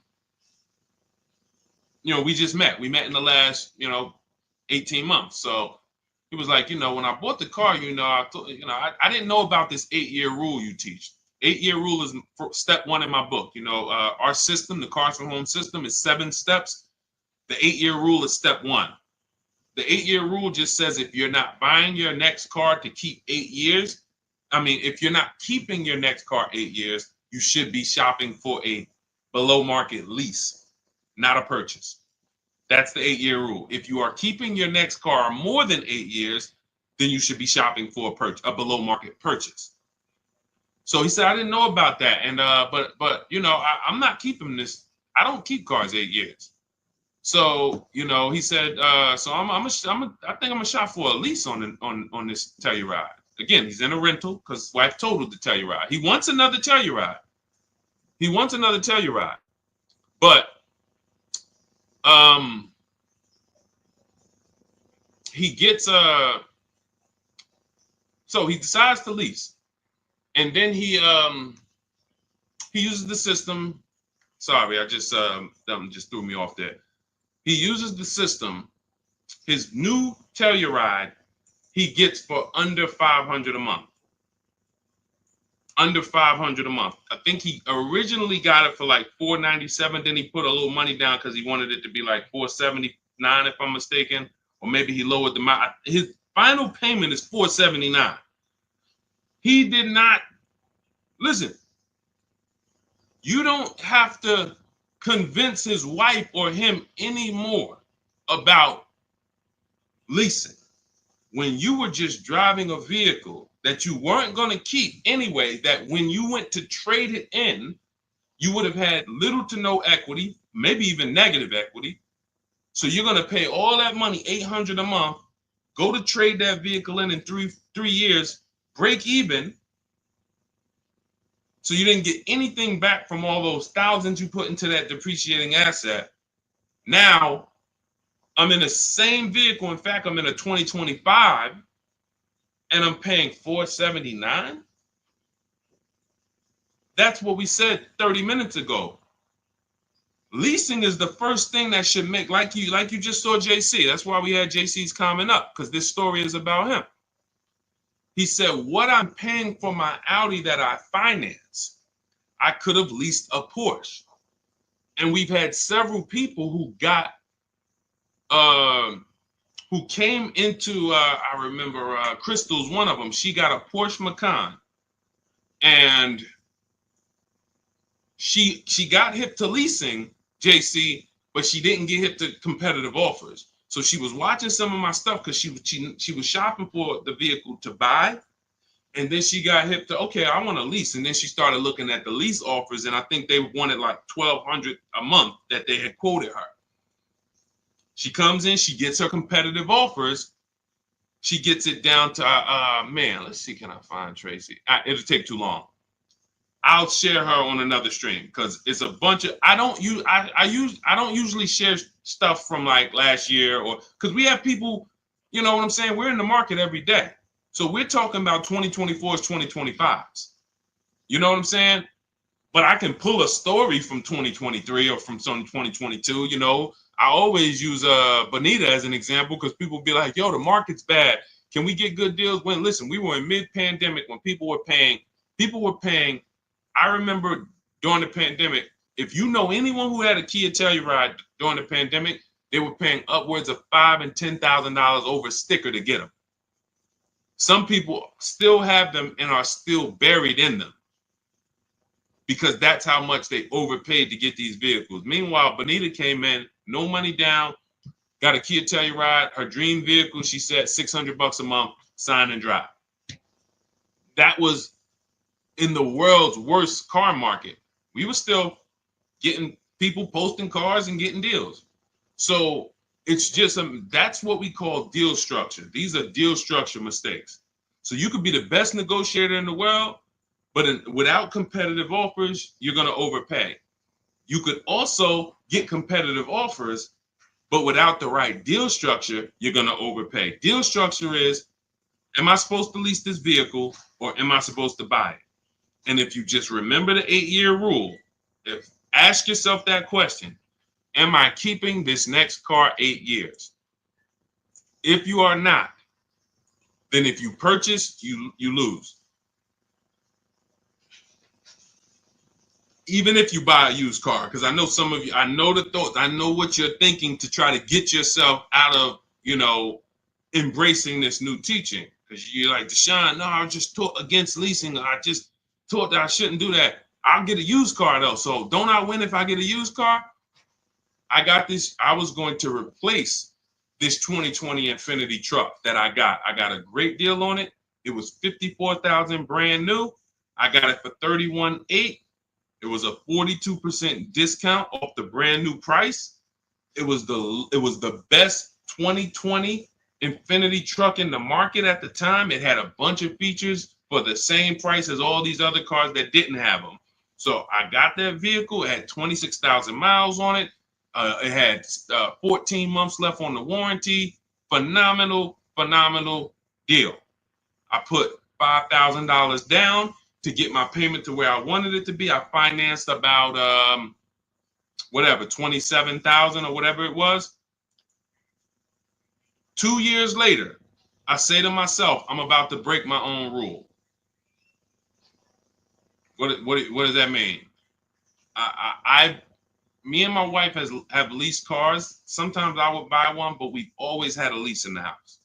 Speaker 1: we just met. We met in the last, 18 months. So he was like, when I bought the car, I didn't know about this 8-year rule you teach. 8-year rule is step 1 in my book. Our system, the Cars from Home system, is 7 steps. The 8-year rule is step 1. The 8-year rule just says if you're not buying your next car to keep 8 years, if you're not keeping your next car 8 years, you should be shopping for a below market lease, not a purchase. That's the 8-year rule. If you are keeping your next car more than 8 years, then you should be shopping for a below market purchase. So he said, I didn't know about that. And but I'm not keeping this. I don't keep cars 8 years. So, he said, so I think I'm gonna shop for a lease on this Telluride. Again, he's in a rental because his wife totaled the Telluride. He wants another Telluride. But he gets so he decides to lease, and then he uses the system. Sorry, I just just threw me off there. He uses the system. His new Telluride he gets for under $500 a month. Under $500 a month. I think he originally got it for like $497. Then he put a little money down because he wanted it to be like $479, if I'm mistaken, or maybe he lowered the amount. His final payment is $479. He did not listen. You don't have to convince his wife or him anymore about leasing. When you were just driving a vehicle that you weren't going to keep anyway, that when you went to trade it in, you would have had little to no equity, maybe even negative equity. So you're going to pay all that money, $800 a month, go to trade that vehicle in 3 years, break even. So you didn't get anything back from all those thousands you put into that depreciating asset. Now, I'm in the same vehicle. In fact, I'm in a 2025 and I'm paying $479. That's what we said 30 minutes ago. Leasing is the first thing that should make, like you just saw JC. That's why we had JC's comment up, because this story is about him. He said, what I'm paying for my Audi that I finance, I could have leased a Porsche. And we've had several people who got who came into, I remember Crystal's one of them. She got a Porsche Macan, and she got hip to leasing, JC, but she didn't get hip to competitive offers. So she was watching some of my stuff because she was shopping for the vehicle to buy, and then she got hip to, okay, I want to lease, and then she started looking at the lease offers, and I think they wanted like $1,200 a month that they had quoted her. She comes in, she gets her competitive offers. She gets it down to, man, let's see, can I find Tracy? It'll take too long. I'll share her on another stream because it's a bunch of, I don't usually share stuff from like last year, or because we have people, you know what I'm saying? We're in the market every day. So we're talking about 2024s, 2025s. You know what I'm saying? But I can pull a story from 2023 or from some 2022, you know. I always use Bonita as an example because people be like, yo, the market's bad. Can we get good deals? When, listen, we were in mid-pandemic when people were paying. I remember during the pandemic, if you know anyone who had a Kia Telluride during the pandemic, they were paying upwards of $5,000 and $10,000 over a sticker to get them. Some people still have them and are still buried in them because that's how much they overpaid to get these vehicles. Meanwhile, Bonita came in, no money down, got a Kia Telluride, her dream vehicle, she said $600 a month, sign and drive. That was in the world's worst car market. We were still getting people posting cars and getting deals. So it's just, that's what we call deal structure. These are deal structure mistakes. So you could be the best negotiator in the world, but without competitive offers, you're going to overpay. You could also get competitive offers, but without the right deal structure, you're going to overpay. Deal structure is, am I supposed to lease this vehicle or am I supposed to buy it? And if you just remember the 8-year rule, ask yourself that question, am I keeping this next car 8 years? If you are not, then if you purchase, you lose. Even if you buy a used car, because I know some of you, I know the thoughts, I know what you're thinking to try to get yourself out of, you know, embracing this new teaching. Because you're like, Deshaun, no, I just taught against leasing. I just taught that I shouldn't do that. I'll get a used car though. So don't I win if I get a used car? I got this. I was going to replace this 2020 Infiniti truck that I got. I got a great deal on it. It was $54,000 brand new. I got it for $31,800. It was a 42% discount off the brand new price. It was the best 2020 Infiniti truck in the market at the time. It had a bunch of features for the same price as all these other cars that didn't have them. So I got that vehicle. It had 26,000 miles on it. It had 14 months left on the warranty. Phenomenal deal. I put $5,000 down to get my payment to where I wanted it to be. I financed about whatever, 27,000 or whatever it was. 2 years later, I say to myself, I'm about to break my own rule. What does that mean? Me and my wife have leased cars. Sometimes I would buy one, but we've always had a lease in the house.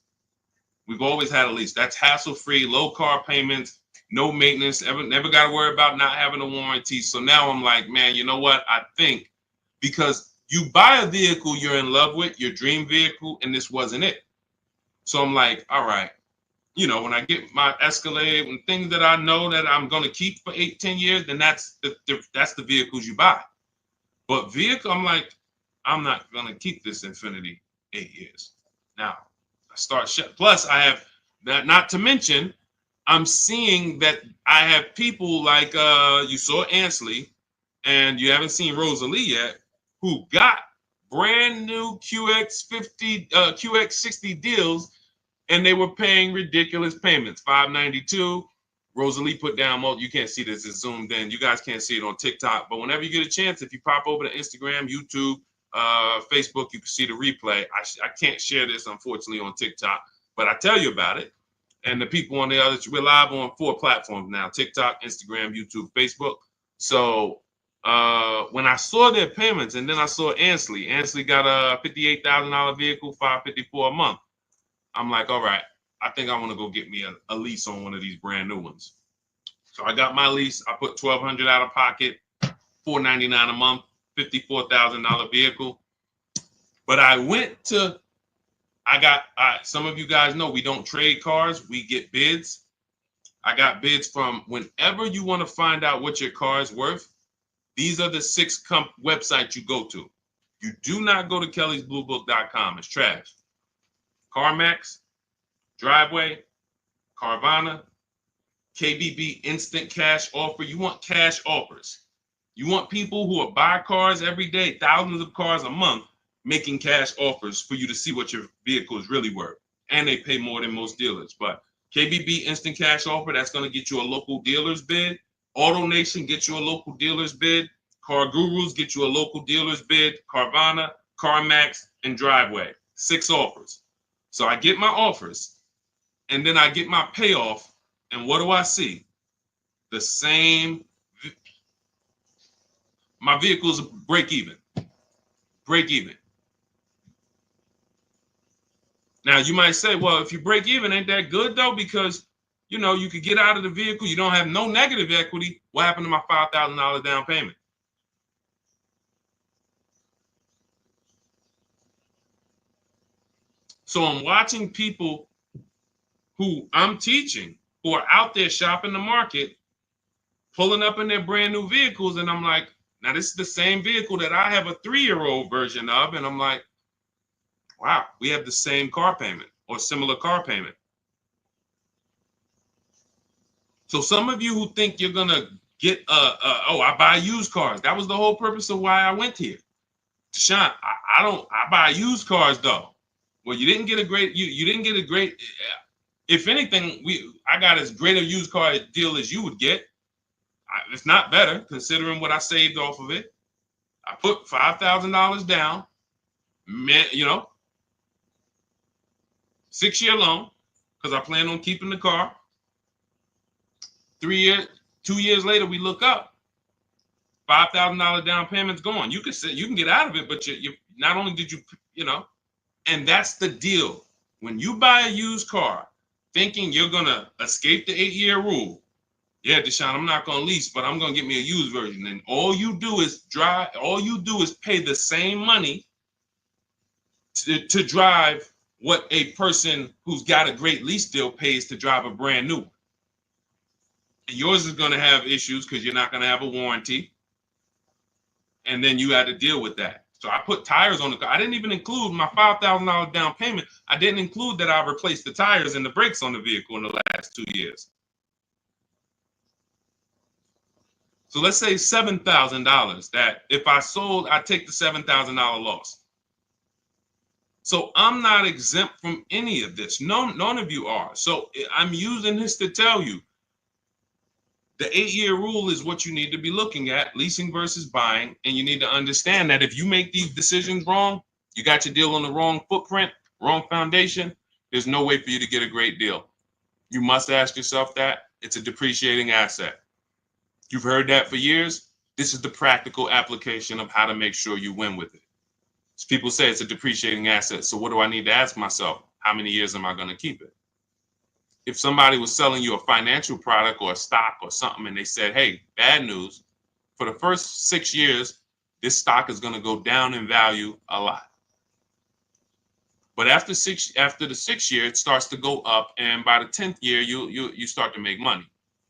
Speaker 1: We've always had a lease. That's hassle-free, low car payments, no maintenance, never got to worry about not having a warranty. So now I'm like, man, you know what? I think because you buy a vehicle you're in love with, your dream vehicle, and this wasn't it. So I'm like, all right, you know, when I get my Escalade and things that I know that I'm going to keep for 8-10 years, then that's the vehicles you buy. But vehicle, I'm like, I'm not going to keep this Infiniti 8 years. Now, I start plus I have that, not to mention, I'm seeing that I have people like you saw Ansley, and you haven't seen Rosalie yet, who got brand new QX50, QX60 deals, and they were paying ridiculous payments, $592. Rosalie put down, you can't see this, it's zoomed in. You guys can't see it on TikTok, but whenever you get a chance, if you pop over to Instagram, YouTube, Facebook, you can see the replay. I can't share this, unfortunately, on TikTok, but I tell you about it. And the people on the others, we're live on 4 platforms now: TikTok, Instagram, YouTube, Facebook. So when I saw their payments, and then I saw Ansley got a $58,000 vehicle, $554 a month. I'm like, all right, I think I want to go get me a lease on one of these brand new ones. So I got my lease. I put $1,200 out of pocket, $499 a month, $54,000 vehicle. But I went to, some of you guys know we don't trade cars. We get bids. I got bids from whenever you want to find out what your car is worth. These are the 6 websites you go to. You do not go to kellysbluebook.com. It's trash. CarMax, Driveway, Carvana, KBB Instant Cash Offer. You want cash offers. You want people who will buy cars every day, thousands of cars a month, making cash offers for you to see what your vehicle is really worth. And they pay more than most dealers. But KBB Instant Cash Offer, that's going to get you a local dealer's bid. AutoNation gets you a local dealer's bid. Car Gurus get you a local dealer's bid. Carvana, CarMax, and Driveway. 6 offers. So I get my offers, and then I get my payoff, and what do I see? The same. My vehicle's break even. Break even. Now you might say, well, if you break even, ain't that good though? Because you know you could get out of the vehicle, you don't have no negative equity. What happened to my $5,000 down payment? So I'm watching people who I'm teaching who are out there shopping the market, pulling up in their brand new vehicles, and I'm like, now this is the same vehicle that I have a 3-year-old version of, and I'm like, wow, we have the same car payment or similar car payment. So some of you who think you're gonna get I buy used cars. That was the whole purpose of why I went here. Sean, I buy used cars though. Well, you didn't get a great if anything, I got as great a used car deal as you would get. It's not better considering what I saved off of it. I put $5,000 down, 6-year loan, because I plan on keeping the car. 2 years later, we look up, $5,000 down payment's gone. You can get out of it, but you not only did and that's the deal. When you buy a used car, thinking you're gonna escape the 8-year rule, yeah, Deshaun, I'm not gonna lease, but I'm gonna get me a used version. And all you do is pay the same money to drive what a person who's got a great lease deal pays to drive a brand new one. And yours is gonna have issues because you're not gonna have a warranty. And then you had to deal with that. So I put tires on the car. I didn't even include my $5,000 down payment. I didn't include that I replaced the tires and the brakes on the vehicle in the last 2 years. So let's say $7,000 that if I sold, I take the $7,000 loss. So I'm not exempt from any of this. None of you are. So I'm using this to tell you the 8-year rule is what you need to be looking at, leasing versus buying. And you need to understand that if you make these decisions wrong, you got your deal on the wrong footprint, wrong foundation, there's no way for you to get a great deal. You must ask yourself that. It's a depreciating asset. You've heard that for years. This is the practical application of how to make sure you win with it. So people say it's a depreciating asset. So what do I need to ask myself? How many years am I going to keep it? If somebody was selling you a financial product or a stock or something and they said, hey, bad news, for the first 6 years, this stock is going to go down in value a lot. But after the 6th year, it starts to go up. And by the 10th year, you start to make money.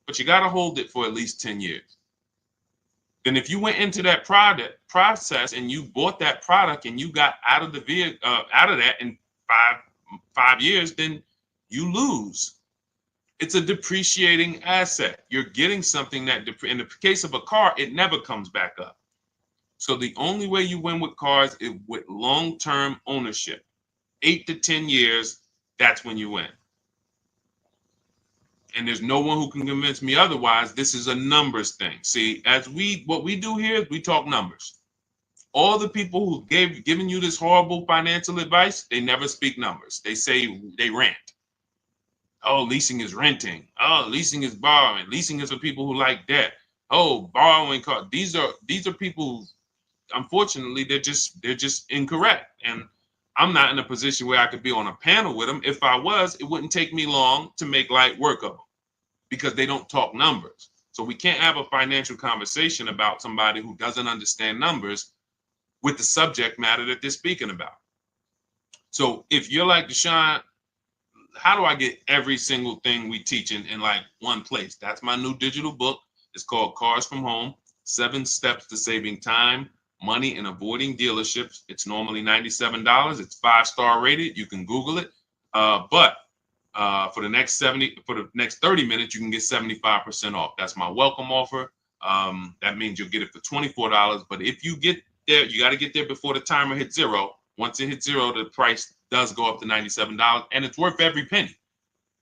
Speaker 1: But you got to hold it for at least 10 years. Then if you went into that process and you bought that product and you got out of that in five years, then you lose. It's a depreciating asset. You're getting something that, in the case of a car, it never comes back up. So the only way you win with cars is with long-term ownership. 8 to 10 years, that's when you win. And there's no one who can convince me otherwise. This is a numbers thing. See, what we do here is we talk numbers. All the people who given you this horrible financial advice, they never speak numbers. They rant. Oh, leasing is renting. Oh, leasing is borrowing. Leasing is for people who like debt. Oh, borrowing cars. These are people who, unfortunately, they're just incorrect. And I'm not in a position where I could be on a panel with them. If I was, it wouldn't take me long to make light work of them because they don't talk numbers. So we can't have a financial conversation about somebody who doesn't understand numbers with the subject matter that they're speaking about. So if you're like Deshaun, how do I get every single thing we teach in like one place? That's my new digital book. It's called Cars from Home, 7 Steps to Saving Time, Money, and Avoiding Dealerships. It's normally $97. It's 5-star rated. You can Google it. But for the next 30 minutes, you can get 75% off. That's my welcome offer. That means you'll get it for $24. But if you get there, you got to get there before the timer hits zero. Once it hits zero, the price does go up to $97, and it's worth every penny.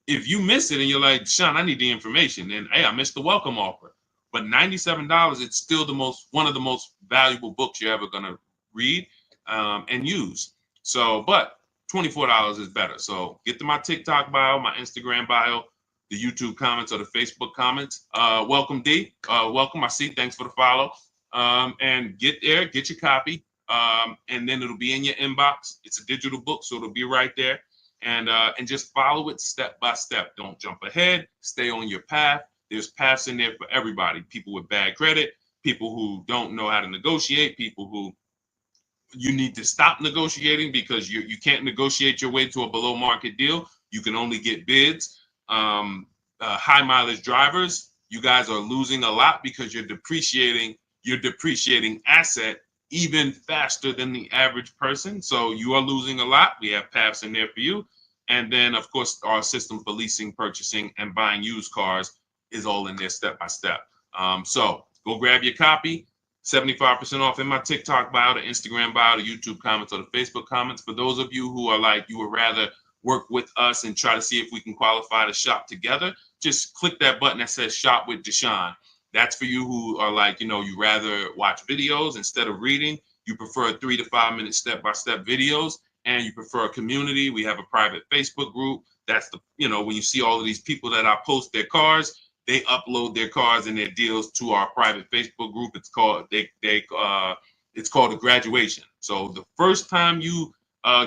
Speaker 1: If you miss it and you're like, Sean, I need the information, and hey, I missed the welcome offer. But $97, it's still one of the most valuable books you're ever gonna read and use. So, but $24 is better. So get to my TikTok bio, my Instagram bio, the YouTube comments or the Facebook comments. Welcome, D. Welcome. I see. Thanks for the follow. And get there, get your copy. And then it'll be in your inbox. It's a digital book, so it'll be right there. And just follow it step by step. Don't jump ahead. Stay on your path. There's paths in there for everybody. People with bad credit, people who don't know how to negotiate, people who you need to stop negotiating because you can't negotiate your way to a below market deal. You can only get bids. High mileage drivers, you guys are losing a lot because you're depreciating asset even faster than the average person. So you are losing a lot. We have paths in there for you. And then, of course, our system for leasing, purchasing, and buying used cars is all in there step by step. So go grab your copy. 75% off in my TikTok bio, the Instagram bio, the YouTube comments, or the Facebook comments. For those of you who are like, you would rather work with us and try to see if we can qualify to shop together, just click that button that says Shop with Deshaun. That's for you who are like, you rather watch videos instead of reading. You prefer 3 to 5 minute step-by-step videos, and you prefer a community. We have a private Facebook group. That's when you see all of these people that I post their cars, they upload their cars and their deals to our private Facebook group. It's called it's called a graduation. So the first time you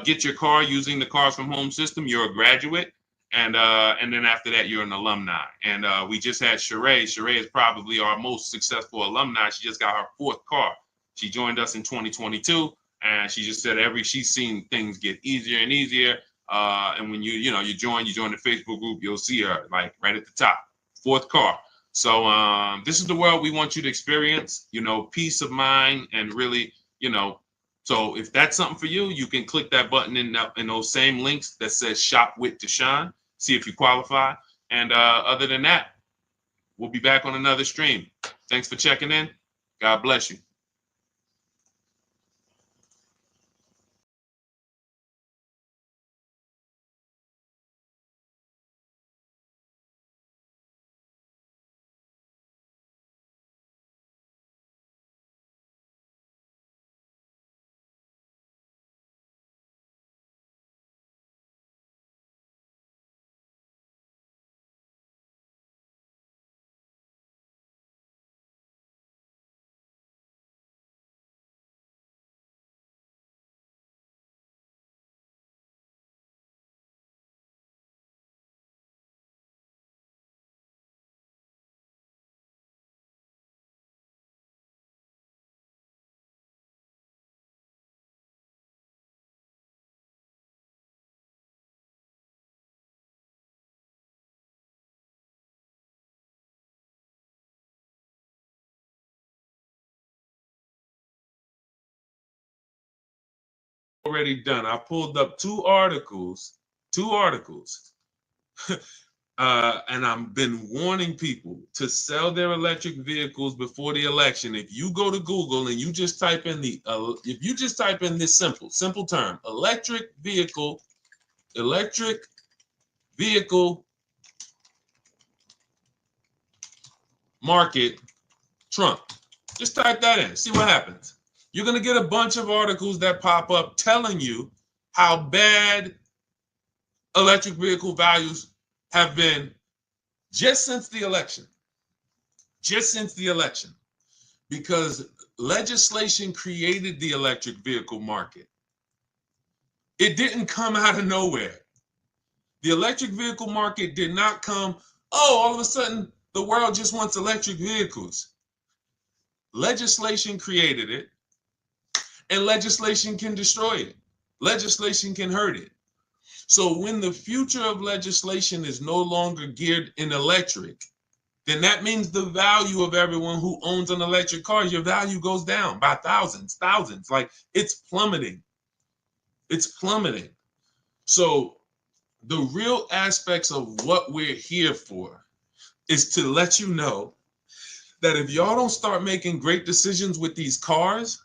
Speaker 1: get your car using the Cars from Home system, you're a graduate. And then after that, you're an alumni. And we just had Sheree. Sheree is probably our most successful alumni. She just got her 4th car. She joined us in 2022, and she just said she's seen things get easier and easier. And when you join the Facebook group, you'll see her like right at the top, 4th car. So this is the world we want you to experience. Peace of mind and really, So if that's something for you, you can click that button in those same links that says Shop with Deshaun. See if you qualify. And other than that, we'll be back on another stream. Thanks for checking in. God bless you. Already done. I pulled up two articles, and I've been warning people to sell their electric vehicles before the election. If you go to Google and you just type in this simple term, electric vehicle market, Trump. Just type that in, see what happens. You're going to get a bunch of articles that pop up telling you how bad electric vehicle values have been just since the election. Because legislation created the electric vehicle market. It didn't come out of nowhere. The electric vehicle market did not come, oh, all of a sudden the world just wants electric vehicles. Legislation created it, and legislation can destroy it. Legislation can hurt it. So when the future of legislation is no longer geared in electric, then that means the value of everyone who owns an electric car, your value goes down by thousands. Like it's plummeting. It's plummeting. So the real aspects of what we're here for is to let you know that if y'all don't start making great decisions with these cars,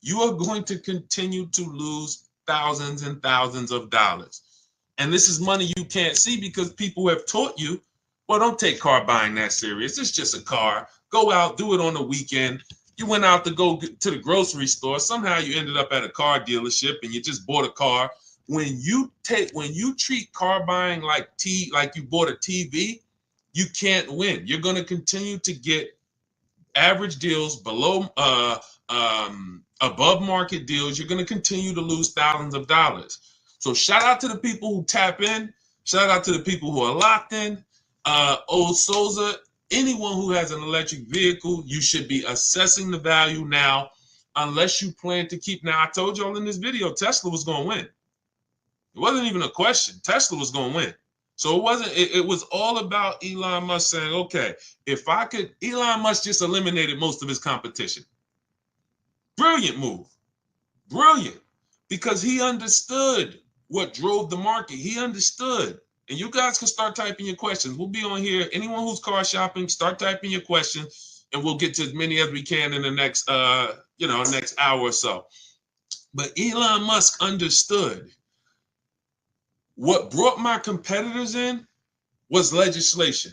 Speaker 1: you are going to continue to lose thousands and thousands of dollars. And this is money you can't see because people have taught you, well, don't take car buying that serious. It's just a car. Go out, do it on the weekend. You went out to go to the grocery store. Somehow you ended up at a car dealership and you just bought a car. When you treat car buying like you bought a TV, you can't win. You're going to continue to get average deals below above market deals. You're going to continue to lose thousands of dollars. So shout out to the people who tap in. Shout out to the people who are locked in. Old Souza, anyone who has an electric vehicle, you should be assessing the value now, unless you plan to keep. Now, I told y'all in this video, Tesla was going to win. It wasn't even a question. Tesla was going to win. So it was all about Elon Musk saying, okay, if I could, Elon Musk just eliminated most of his competition. Brilliant move. Brilliant. Because he understood what drove the market. He understood. And you guys can start typing your questions. We'll be on here. Anyone who's car shopping, start typing your questions, and we'll get to as many as we can in the next next hour or so. But Elon Musk understood. What brought my competitors in was legislation.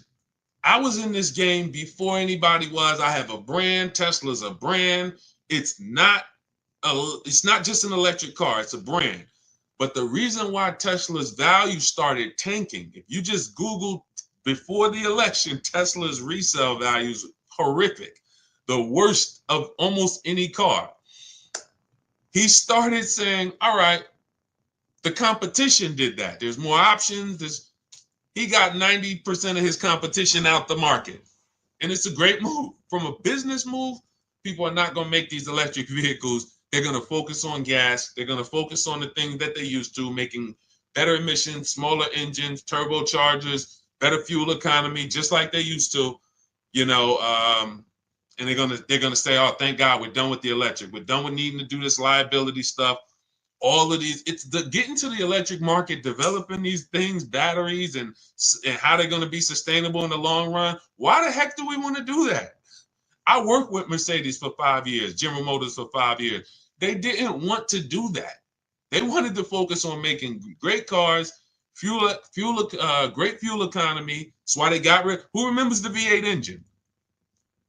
Speaker 1: I was in this game before anybody was. I have a brand. Tesla's a brand. It's not just an electric car. It's a brand. But the reason why Tesla's value started tanking, if you just Google before the election, Tesla's resale values horrific, the worst of almost any car. He started saying, all right, the competition did that. There's more options. He got 90% of his competition out the market. And it's a great move. From a business move, people are not going to make these electric vehicles. They're going to focus on gas. They're going to focus on the things that they used to, making better emissions, smaller engines, turbochargers, better fuel economy, just like they used to, and they're going to say, oh, thank God we're done with the electric. We're done with needing to do this liability stuff. All of these, it's the getting to the electric market, developing these things, batteries, and how they're going to be sustainable in the long run. Why the heck do we want to do that? I worked with Mercedes for 5 years, General Motors for 5 years. They didn't want to do that. They wanted to focus on making great cars, great fuel economy. That's why they got rid. Who remembers the V8 engine?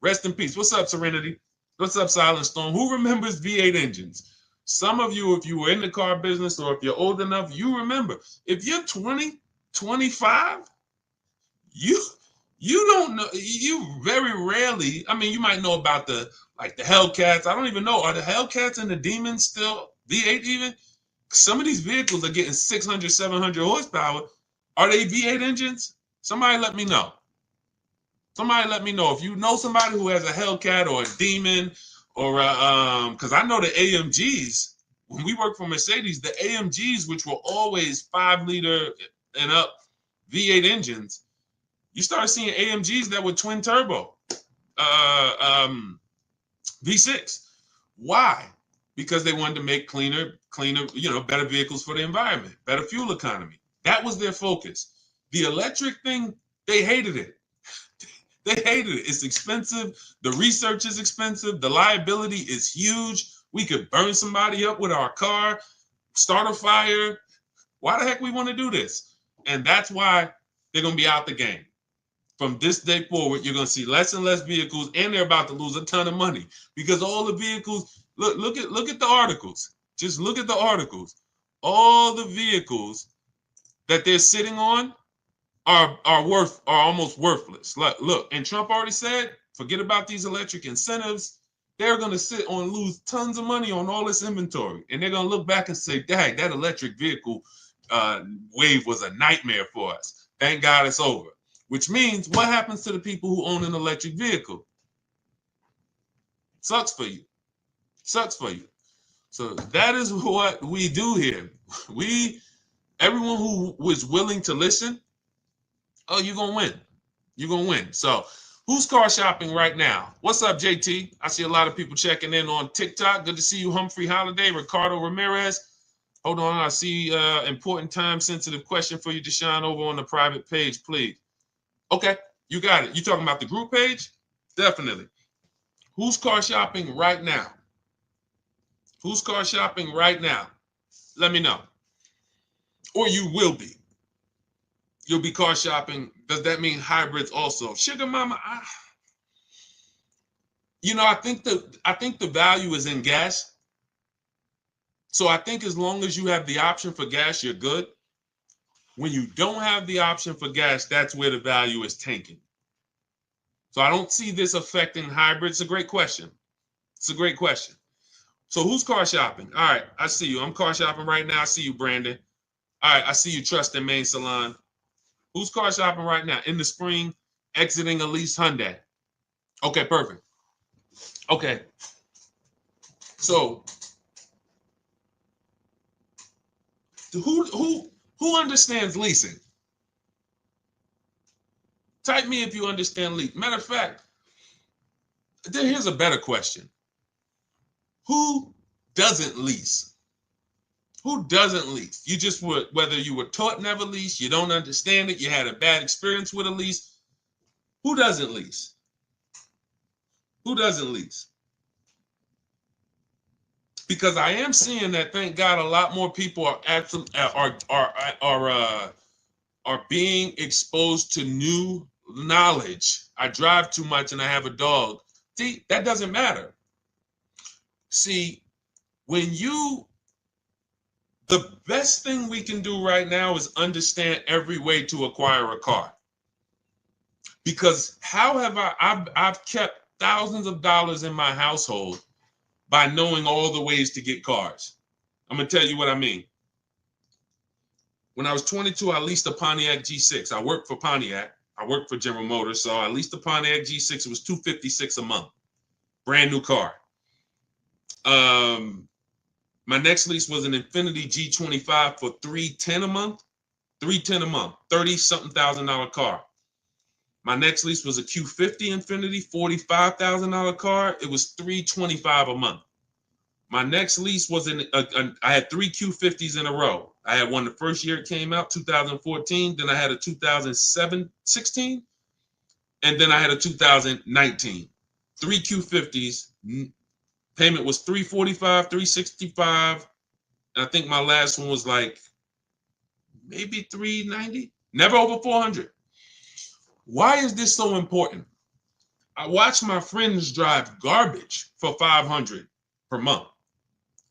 Speaker 1: Rest in peace. What's up, Serenity? What's up, Silent Storm? Who remembers V8 engines? Some of you, if you were in the car business or if you're old enough, you remember. If you're 20, 25, you don't know. You very rarely, I mean, you might know about the Hellcats. I don't even know. Are the Hellcats and the Demons still V8 even? Some of these vehicles are getting 600, 700 horsepower. Are they V8 engines? Somebody let me know. Somebody let me know. If you know somebody who has a Hellcat or a Demon, or because I know the AMGs, when we worked for Mercedes, the AMGs, which were always 5-liter and up V8 engines, you started seeing AMGs that were twin turbo V6. Why? Because they wanted to make cleaner, better vehicles for the environment, better fuel economy. That was their focus. The electric thing, they hated it. They hated it. It's expensive. The research is expensive. The liability is huge. We could burn somebody up with our car, start a fire. Why the heck we want to do this? And that's why they're going to be out the game. From this day forward, you're going to see less and less vehicles, and they're about to lose a ton of money because all the vehicles, look at the articles. Just look at the articles. All the vehicles that they're sitting on are almost worthless. Look, and Trump already said, forget about these electric incentives. they're going to sit on lose tons of money on all this inventory. And they're going to look back and say, dang, that electric vehicle wave was a nightmare for us. Thank God it's over. Which means what happens to the people who own an electric vehicle? Sucks for you. Sucks for you. So that is what we do here. Everyone who was willing to listen, oh, you're going to win. You're going to win. So who's car shopping right now? What's up, JT? I see a lot of people checking in on TikTok. Good to see you, Humphrey Holiday, Ricardo Ramirez. Hold on, I see important time-sensitive question for you, Deshaun, over on the private page, please. Okay, you got it. You talking about the group page? Definitely. Who's car shopping right now? Who's car shopping right now? Let me know. Or you will be. You'll be car shopping. Does that mean hybrids also? Sugar mama, I think the value is in gas. So I think as long as you have the option for gas, you're good. When you don't have the option for gas, that's where the value is tanking. So I don't see this affecting hybrids. It's a great question. It's a great question. So who's car shopping? All right, I see you. I'm car shopping right now. I see you, Brandon. All right, I see you, Trust and Main Salon. Who's car shopping right now? In the spring, exiting a lease Hyundai. Okay, perfect. Okay. So who understands leasing? Type me if you understand lease. Matter of fact, here's a better question. Who doesn't lease? Who doesn't lease? You just would, whether you were taught never lease, you don't understand it, you had a bad experience with a lease. Who doesn't lease? Who doesn't lease? Because I am seeing that, thank God, a lot more people are being exposed to new knowledge. I drive too much and I have a dog. See, that doesn't matter. See, the best thing we can do right now is understand every way to acquire a car. Because how have I've kept thousands of dollars in my household by knowing all the ways to get cars. I'm going to tell you what I mean. When I was 22, I leased a Pontiac G6. I worked for Pontiac. I worked for General Motors. So I leased a Pontiac G6. It was $256 a month. Brand new car. My next lease was an Infiniti G25 for $310 a month. $310 a month. 30-something $1,000 car. My next lease was a Q50 Infiniti, $45,000 car. It was $325 a month. My next lease was I had 3 Q50s in a row. I had one the first year it came out, 2014. Then I had a 2016, and then I had a 2019. 3 Q50s. Payment was $345, $365. And I think my last one was like maybe $390. Never over $400. Why is this so important? I watch my friends drive garbage for $500 per month.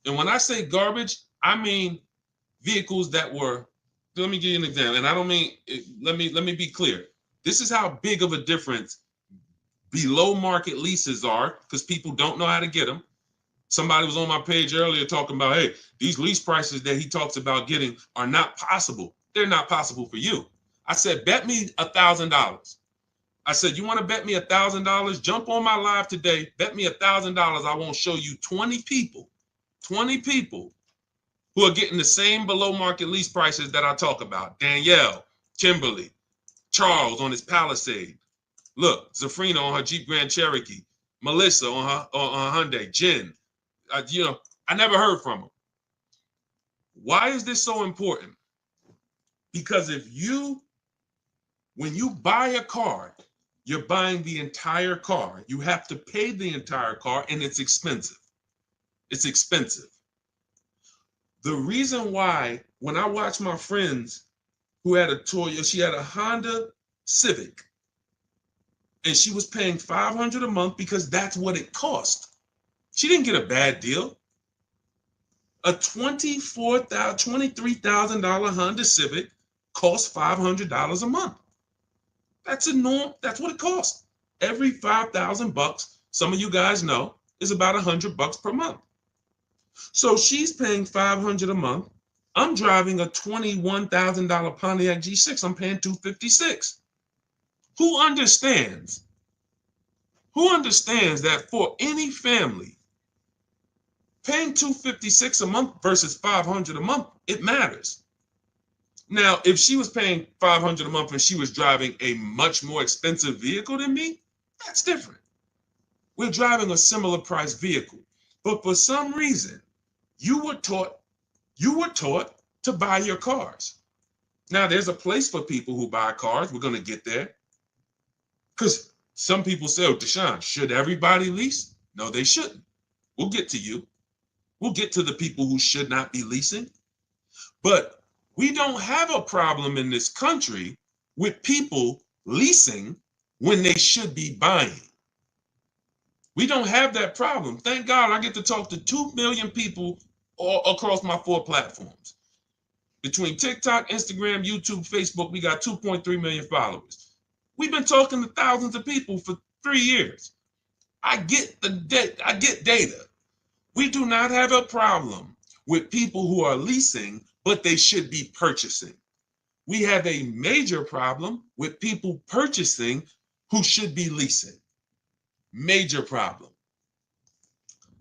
Speaker 1: And when I say garbage, I mean vehicles that were, let me give you an example. And I don't mean, let me be clear. This is how big of a difference below market leases are, because people don't know how to get them. Somebody was on my page earlier talking about, hey, these lease prices that he talks about getting are not possible. They're not possible for you. I said, bet me $1,000. I said, you want to bet me $1,000? Jump on my live today. Bet me $1,000. I won't show you 20 people who are getting the same below market lease prices that I talk about. Danielle, Kimberly, Charles on his Palisade. Look, Zafrina on her Jeep Grand Cherokee. Melissa on her Hyundai. Jen. I never heard from them. Why is this so important? Because when you buy a car, you're buying the entire car. You have to pay the entire car, and it's expensive. It's expensive. The reason why, when I watch my friends who had a Toyota, she had a Honda Civic, and she was paying $500 a month because that's what it cost. She didn't get a bad deal. A $23,000 Honda Civic costs $500 a month. That's a norm. That's what it costs. Every $5,000, some of you guys know, is about $100 per month. So she's paying $500 a month. I'm driving a $21,000 Pontiac G6. I'm paying $256. Who understands? Who understands that for any family, paying $256 a month versus $500 a month, it matters. Now, if she was paying $500 a month and she was driving a much more expensive vehicle than me, that's different. We're driving a similar price vehicle. But for some reason, you were taught to buy your cars. Now, there's a place for people who buy cars. We're going to get there. Because some people say, oh, Deshaun, should everybody lease? No, they shouldn't. We'll get to you. We'll get to the people who should not be leasing. But we don't have a problem in this country with people leasing when they should be buying. We don't have that problem. Thank God I get to talk to 2 million people all across my 4 platforms. Between TikTok, Instagram, YouTube, Facebook, we got 2.3 million followers. We've been talking to thousands of people for 3 years. I get data. We do not have a problem with people who are leasing, but they should be purchasing. We have a major problem with people purchasing who should be leasing. Major problem.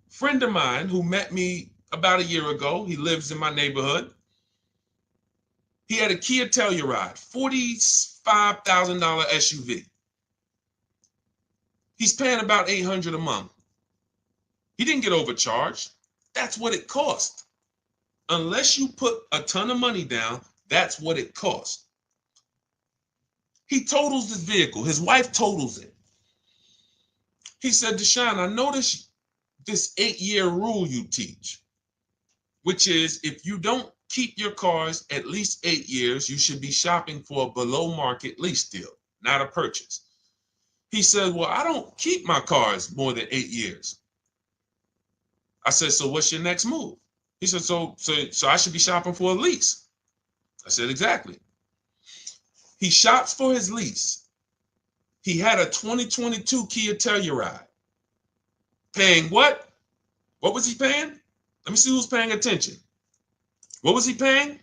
Speaker 1: Friend of mine who met me about a year ago, he lives in my neighborhood. He had a Kia Telluride, $45,000 SUV. He's paying about $800 a month. He didn't get overcharged. That's what it cost. Unless you put a ton of money down, that's what it cost. He totals his vehicle. His wife totals it. He said, Deshaun, I noticed this 8-year rule you teach, which is if you don't keep your cars at least 8 years, you should be shopping for a below market lease deal, not a purchase. He said, well, I don't keep my cars more than 8 years. I said, so what's your next move? He said, so I should be shopping for a lease. I said, exactly. He shops for his lease. He had a 2022 Kia Telluride. Paying what? What was he paying? Let me see who's paying attention. What was he paying?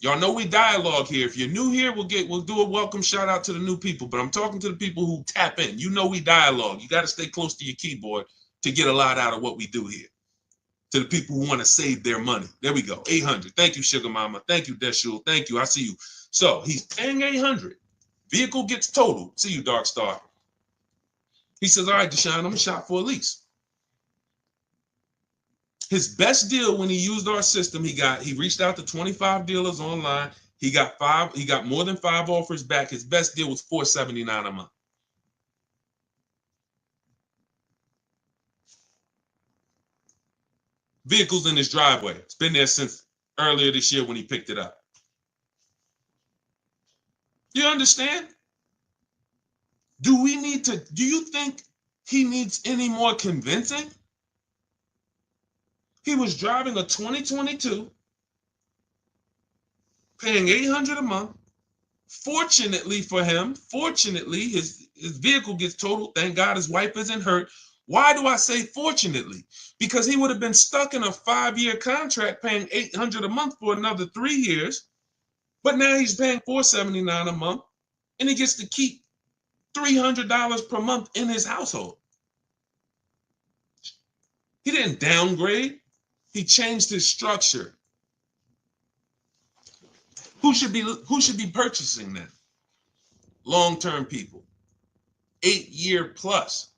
Speaker 1: Y'all know we dialogue here. If you're new here, we'll do a welcome shout out to the new people. But I'm talking to the people who tap in. You know we dialogue. You got to stay close to your keyboard to get a lot out of what we do here. To the people who want to save their money. There we go. 800. Thank you, Sugar Mama. Thank you, Deshul. Thank you. I see you. So he's paying 800. Vehicle gets totaled. See you, Dark Star. He says, all right, Deshaun, I'm going to shop for a lease. His best deal when he used our system, he reached out to 25 dealers online. He got more than 5 offers back. His best deal was $479 a month. Vehicles in his driveway. It's been there since earlier this year when he picked it up. You understand? Do you think he needs any more convincing? He was driving a 2022, paying $800 a month. Fortunately for him, his vehicle gets totaled. Thank God his wife isn't hurt. Why do I say fortunately? Because he would have been stuck in a 5-year contract paying $800 a month for another 3 years. But now he's paying $479 a month, and he gets to keep $300 per month in his household. He didn't downgrade. He changed his structure. Who should be purchasing that? Long-term people. 8-year plus.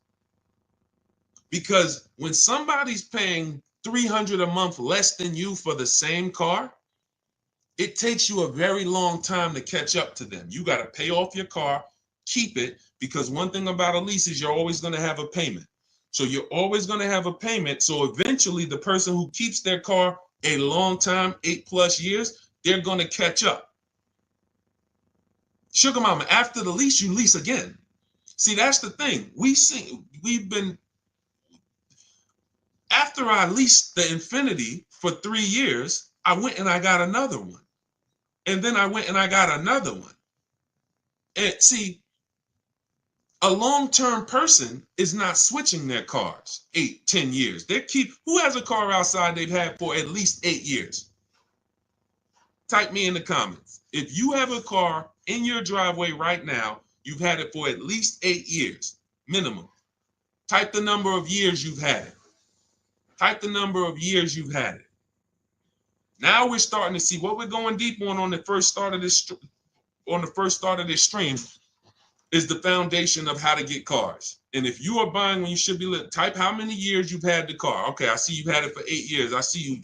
Speaker 1: Because when somebody's paying $300 a month less than you for the same car, it takes you a very long time to catch up to them. You got to pay off your car, keep it, because one thing about a lease is you're always going to have a payment. So you're always going to have a payment. So eventually the person who keeps their car a long time, 8+ years, they're going to catch up. Sugar Mama, after the lease, you lease again. See, that's the thing. After I leased the Infiniti for 3 years, I went and I got another one. And then I went and I got another one. And see, A long-term person is not switching their cars 8, 10 years. Who has a car outside they've had for at least 8 years? Type me in the comments. If you have a car in your driveway right now, you've had it for at least 8 years, minimum. Type the number of years you've had it. Type the number of years you've had it. Now we're starting to see what we're going deep on the first start of this stream is the foundation of how to get cars. And if you are buying when you should be, type how many years you've had the car. Okay, I see you've had it for 8 years. I see you,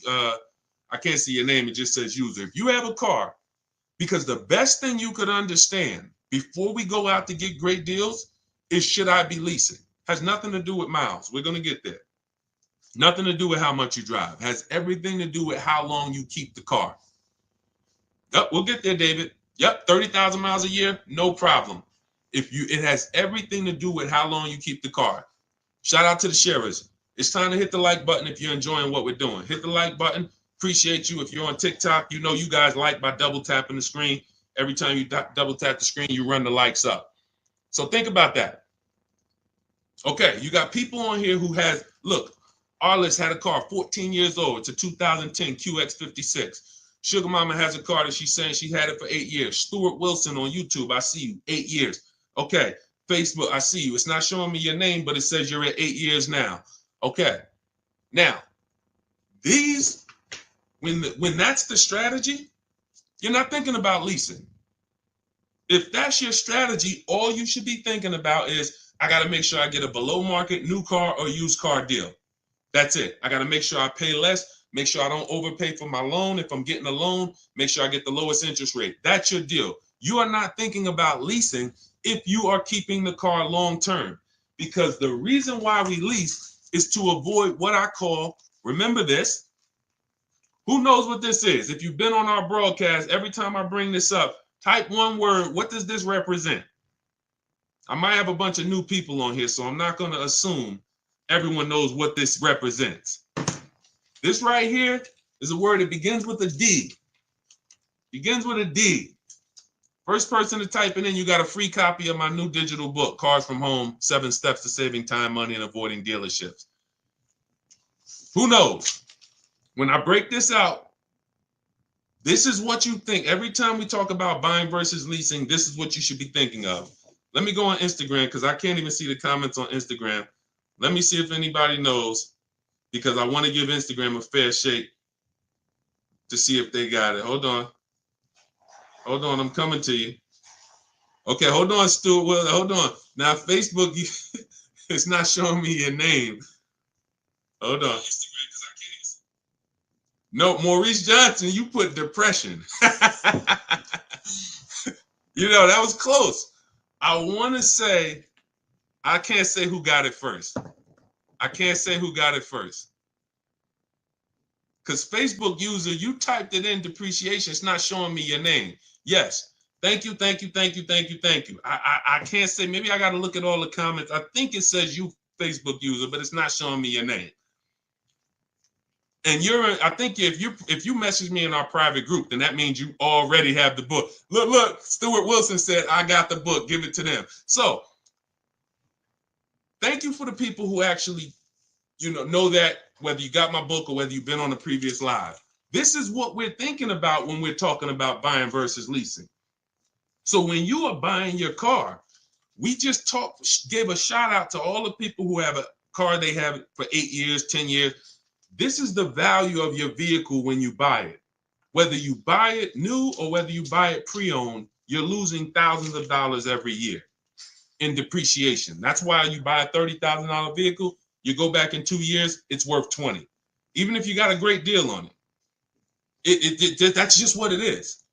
Speaker 1: I can't see your name, it just says user. If you have a car, because the best thing you could understand before we go out to get great deals is, should I be leasing? Has nothing to do with miles. We're going to get there. Nothing to do with how much you drive. Has everything to do with how long you keep the car. Yep, we'll get there, David. Yep, 30,000 miles a year, no problem. It has everything to do with how long you keep the car. Shout out to the sharers. It's time to hit the like button if you're enjoying what we're doing. Hit the like button. Appreciate you. If you're on TikTok, you know you guys like by double tapping the screen. Every time you double tap the screen, you run the likes up. So think about that. Okay, you got people on here who has, look, Arliss had a car, 14 years old. It's a 2010 QX56. Sugar Mama has a car that she's saying she had it for 8 years. Stuart Wilson on YouTube, I see you, 8 years. Okay, Facebook, I see you. It's not showing me your name, but it says you're at 8 years now. Okay, now, these, when that's the strategy, you're not thinking about leasing. If that's your strategy, all you should be thinking about is, I got to make sure I get a below market new car or used car deal. That's it. I got to make sure I pay less, make sure I don't overpay for my loan. If I'm getting a loan, make sure I get the lowest interest rate. That's your deal. You are not thinking about leasing if you are keeping the car long term, because the reason why we lease is to avoid what I call, remember this, who knows what this is? If you've been on our broadcast, every time I bring this up, type one word, what does this represent? I might have a bunch of new people on here, so I'm not going to assume everyone knows what this represents. This right here is a word that begins with a D. Begins with a D. First person to type it in, you got a free copy of my new digital book, Cars from Home, 7 Steps to Saving Time, Money, and Avoiding Dealerships. Who knows? When I break this out, this is what you think. Every time we talk about buying versus leasing, this is what you should be thinking of. Let me go on Instagram because I can't even see the comments on Instagram. Let me see if anybody knows, because I want to give Instagram a fair shake to see if they got it. Hold on. Hold on, I'm coming to you. Okay, hold on, Stuart. Well, hold on. Now, Facebook, it's not showing me your name. Hold on. No, Maurice Johnson, you put depression. You know, that was close. I want to say, I can't say who got it first. I can't say who got it first. Because Facebook user, you typed it in depreciation. It's not showing me your name. Yes. Thank you, thank you, thank you, thank you, thank you. I can't say, maybe I got to look at all the comments. I think it says you Facebook user, but it's not showing me your name. And I think if you message me in our private group, then that means you already have the book. Look, Stuart Wilson said, I got the book, give it to them. So thank you for the people who actually, know that, whether you got my book or whether you've been on the previous live. This is what we're thinking about when we're talking about buying versus leasing. So when you are buying your car, we just gave a shout out to all the people who have a car they have for 8 years, 10 years. This is the value of your vehicle when you buy it. Whether you buy it new or whether you buy it pre-owned, you're losing thousands of dollars every year in depreciation. That's why you buy a $30,000 vehicle, you go back in 2 years, it's worth 20. Even if you got a great deal on it. That's just what it is.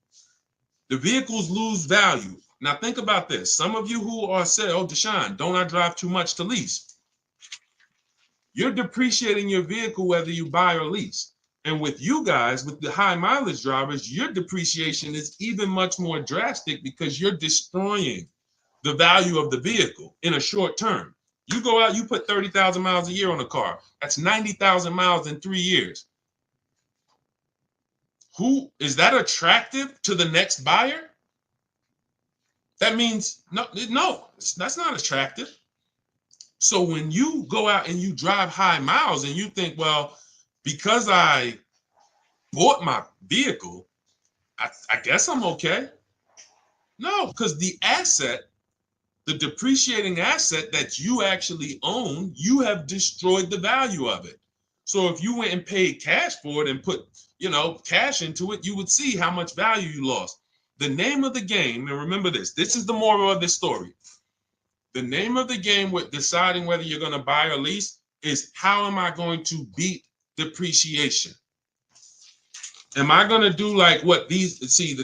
Speaker 1: The vehicles lose value. Now think about this. Some of you who are saying, oh, Deshaun, don't I drive too much to lease? You're depreciating your vehicle whether you buy or lease. And with you guys, with the high mileage drivers, your depreciation is even much more drastic because you're destroying the value of the vehicle in a short term. You go out, you put 30,000 miles a year on a car. That's 90,000 miles in 3 years. Who is that attractive to the next buyer? That means no, that's not attractive. So when you go out and you drive high miles and you think, well, because I bought my vehicle, I guess I'm okay. No, because the asset, the depreciating asset that you actually own, you have destroyed the value of it. So if you went and paid cash for it and put, cash into it, you would see how much value you lost. The name of the game, and remember this is the moral of this story. The name of the game with deciding whether you're going to buy or lease is, how am I going to beat depreciation? Am I going to do like what the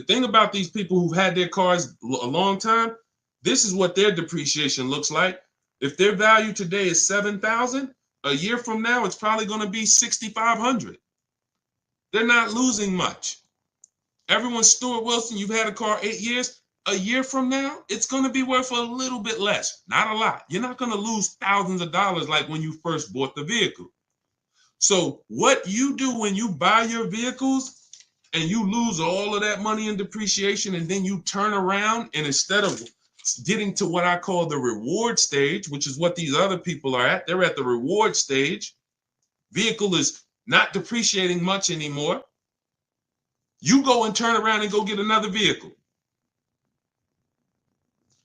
Speaker 1: thing about these people who've had their cars a long time, this is what their depreciation looks like. If their value today is 7,000, a year from now, it's probably going to be 6,500. They're not losing much. Everyone, Stuart Wilson, you've had a car 8 years. A year from now, it's going to be worth a little bit less, not a lot. You're not going to lose thousands of dollars like when you first bought the vehicle. So what you do when you buy your vehicles and you lose all of that money in depreciation, and then you turn around and instead of getting to what I call the reward stage, which is what these other people are at, they're at the reward stage. Vehicle is not depreciating much anymore. You go and turn around and go get another vehicle.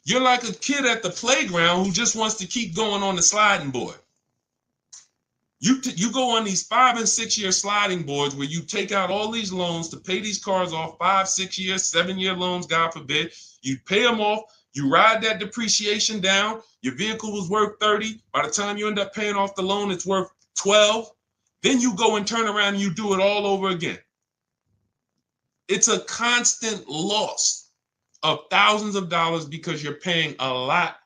Speaker 1: You're like a kid at the playground who just wants to keep going on the sliding board. You go on these 5 and 6 year sliding boards where you take out all these loans to pay these cars off, 5, 6 years, 7-year loans, God forbid. You pay them off. You ride that depreciation down. Your vehicle was worth 30. By the time you end up paying off the loan, it's worth 12. Then you go and turn around and you do it all over again. It's a constant loss of thousands of dollars because you're paying a lot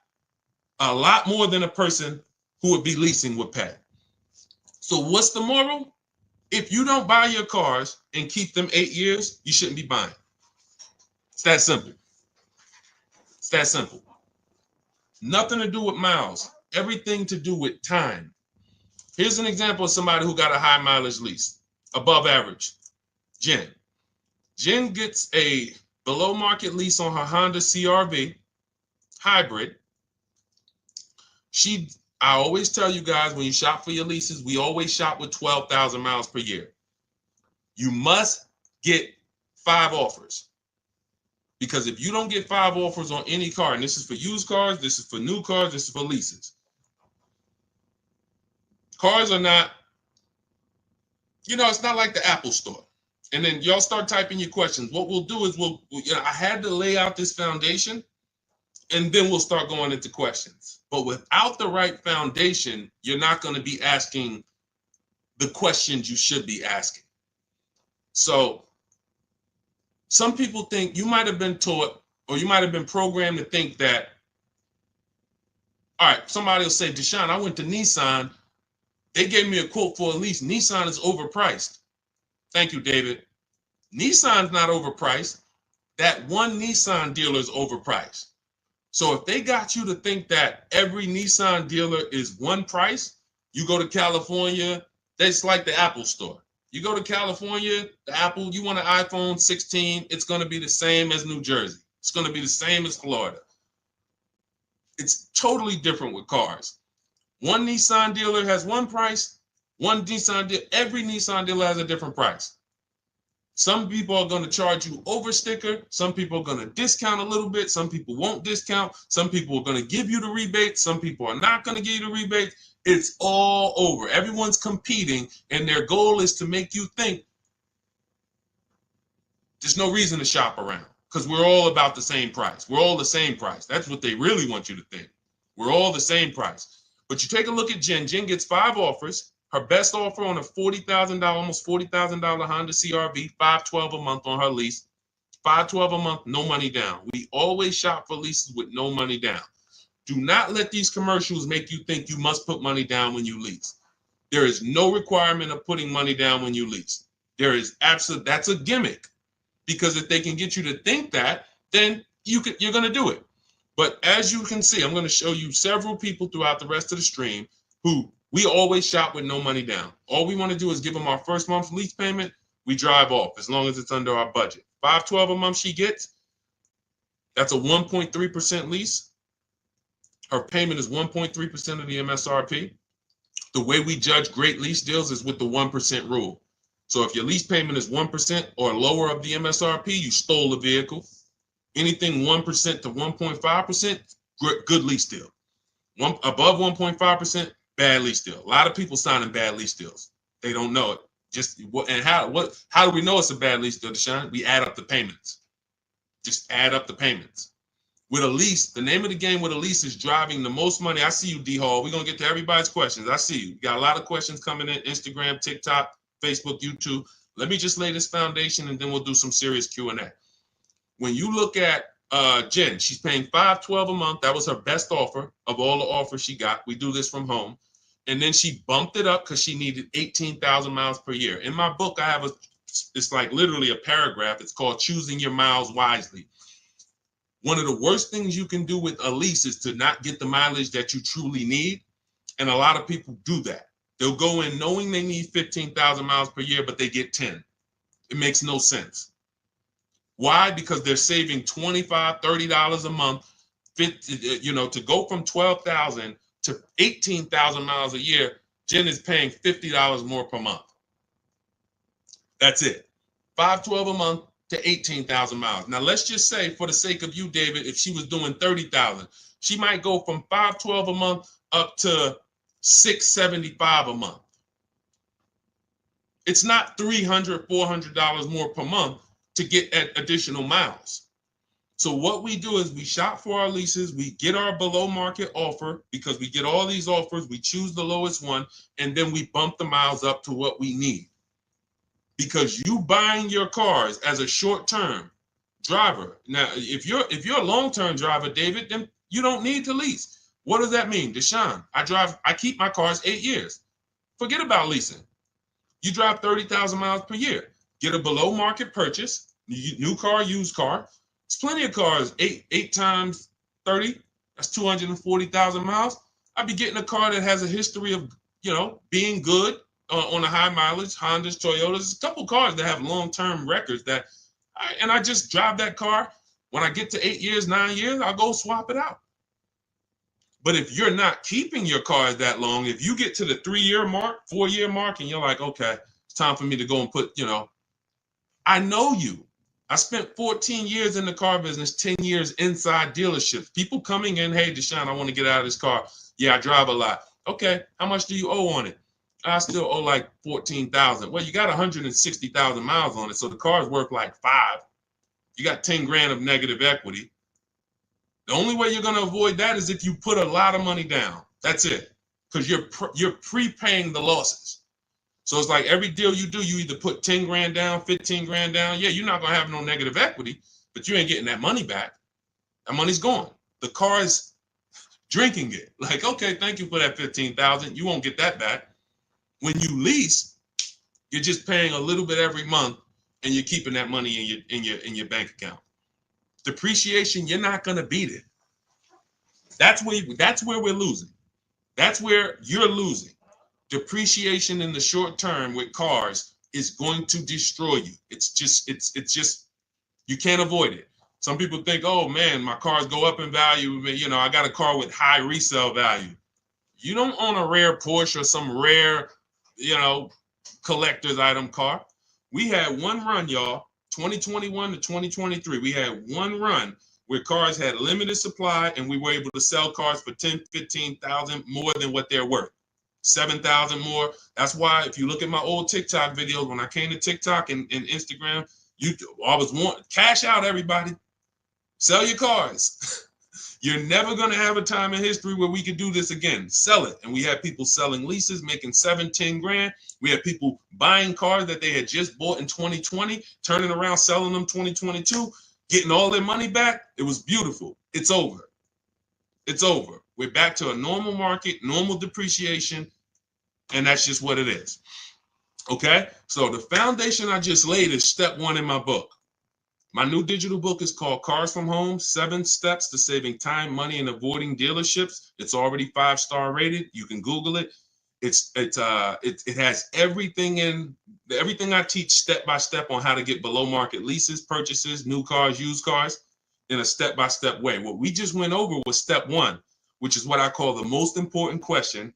Speaker 1: more than a person who would be leasing would pay. So what's the moral? If you don't buy your cars and keep them 8 years, you shouldn't be buying. It's that simple. It's that simple. Nothing to do with miles. Everything to do with time. Here's an example of somebody who got a high mileage lease, above average. Jen. Jen gets a below market lease on her Honda CR-V hybrid. I always tell you guys, when you shop for your leases, we always shop with 12,000 miles per year. You must get 5 offers. Because if you don't get 5 offers on any car, and this is for used cars, this is for new cars, this is for leases. Cars are not, it's not like the Apple store. And then y'all start typing your questions. What we'll do is I had to lay out this foundation, and then we'll start going into questions. But without the right foundation, you're not going to be asking the questions you should be asking. So some people think, you might have been taught, or you might have been programmed to think that, all right, somebody will say, Deshaun, I went to Nissan. They gave me a quote for a lease. Nissan is overpriced. Thank you, David. Nissan's not overpriced. That one Nissan dealer is overpriced. So if they got you to think that every Nissan dealer is one price, you go to California, that's like the Apple store. You go to California, the Apple, you want an iPhone 16, it's going to be the same as New Jersey. It's going to be the same as Florida. It's totally different with cars. One Nissan dealer has one price. Every Nissan dealer has a different price. Some people are going to charge you over sticker. Some people are going to discount a little bit. Some people won't discount. Some people are going to give you the rebate. Some people are not going to give you the rebate. It's all over. Everyone's competing, and their goal is to make you think there's no reason to shop around because we're all about the same price. We're all the same price. That's what they really want you to think. We're all the same price. But you take a look at Jen. Jen gets 5 offers. Her best offer on a $40,000, almost $40,000 Honda CR-V, $512 a month on her lease. $512 a month, no money down. We always shop for leases with no money down. Do not let these commercials make you think you must put money down when you lease. There is no requirement of putting money down when you lease. That's a gimmick. Because if they can get you to think that, then you're going to do it. But as you can see, I'm going to show you several people throughout the rest of the stream who we always shop with no money down. All we want to do is give them our first month's lease payment. We drive off as long as it's under our budget. $512 a month she gets. That's a 1.3% lease. Her payment is 1.3% of the MSRP. The way we judge great lease deals is with the 1% rule. So if your lease payment is 1% or lower of the MSRP, you stole the vehicle. Anything 1% to 1.5%, good lease deal. Above 1.5%, bad lease deal. A lot of people signing bad lease deals. They don't know it. How do we know it's a bad lease deal, Deshaun? We add up the payments. Just add up the payments. With a lease, the name of the game with a lease is driving the most money. I see you, D Hall. We're gonna get to everybody's questions. I see you. We got a lot of questions coming in: Instagram, TikTok, Facebook, YouTube. Let me just lay this foundation, and then we'll do some serious Q&A. When you look at Jen, she's paying $512 a month. That was her best offer of all the offers she got. We do this from home, and then she bumped it up because she needed 18,000 miles per year. In my book, I have it's like literally a paragraph. It's called "Choosing Your Miles Wisely." One of the worst things you can do with a lease is to not get the mileage that you truly need. And a lot of people do that. They'll go in knowing they need 15,000 miles per year, but they get 10. It makes no sense. Why? Because they're saving $25, $30 a month, to go from 12,000 to 18,000 miles a year. Jen is paying $50 more per month. That's it. $512 a month to 18,000 miles. Now, let's just say, for the sake of you, David, if she was doing 30,000, she might go from $512 a month up to $675 a month. It's not $300, $400 more per month to get additional miles. So what we do is we shop for our leases, we get our below market offer, because we get all these offers, we choose the lowest one, and then we bump the miles up to what we need. Because you buying your cars as a short-term driver. Now, if you're a long-term driver, David, then you don't need to lease. What does that mean? Deshaun, I keep my cars 8 years. Forget about leasing. You drive 30,000 miles per year. Get a below market purchase, new car, used car. There's plenty of cars, 8 times 30, that's 240,000 miles. I'd be getting a car that has a history of, being good, on a high mileage, Hondas, Toyotas. There's a couple cars that have long-term records I just drive that car. When I get to 8 years, 9 years, I'll go swap it out. But if you're not keeping your cars that long, if you get to the 3-year mark, 4-year mark, and you're like, okay, it's time for me to go and put, I know you. I spent 14 years in the car business, 10 years inside dealerships. People coming in, hey, Deshaun, I want to get out of this car. Yeah, I drive a lot. Okay, how much do you owe on it? I still owe like 14,000. Well, you got 160,000 miles on it, so the car's worth like 5. You got 10 grand of negative equity. The only way you're going to avoid that is if you put a lot of money down. That's it, because you're prepaying the losses. So it's like every deal you do, you either put 10 grand down, 15 grand down. Yeah, you're not going to have no negative equity, but you ain't getting that money back. That money's gone. The car is drinking it. Like, okay, thank you for that 15,000. You won't get that back. When you lease, you're just paying a little bit every month, and you're keeping that money in your bank account. Depreciation, you're not going to beat it. That's where we're losing. That's where you're losing. Depreciation in the short term with cars is going to destroy you. It's just you can't avoid it. Some people think, oh man, my cars go up in value. I got a car with high resale value. You don't own a rare Porsche or some rare, collector's item car. We had one run, y'all, 2021 to 2023. We had one run where cars had limited supply, and we were able to sell cars for 10, 15,000 more than what they're worth. 7,000 more. That's why if you look at my old TikTok videos, when I came to TikTok and Instagram, I was wanting cash out, everybody. Sell your cars. You're never going to have a time in history where we could do this again. Sell it. And we had people selling leases, making 7, 10 grand. We had people buying cars that they had just bought in 2020, turning around, selling them 2022, getting all their money back. It was beautiful. It's over. It's over. We're back to a normal market, normal depreciation, and that's just what it is. Okay? So the foundation I just laid is step 1 in my book. My new digital book is called Cars from Home, 7 Steps to Saving Time, Money, and Avoiding Dealerships. It's already 5-star rated. You can Google it. It has everything I teach step by step on how to get below market leases, purchases, new cars, used cars. in a step-by-step way. What we just went over was step one, which is what I call the most important question,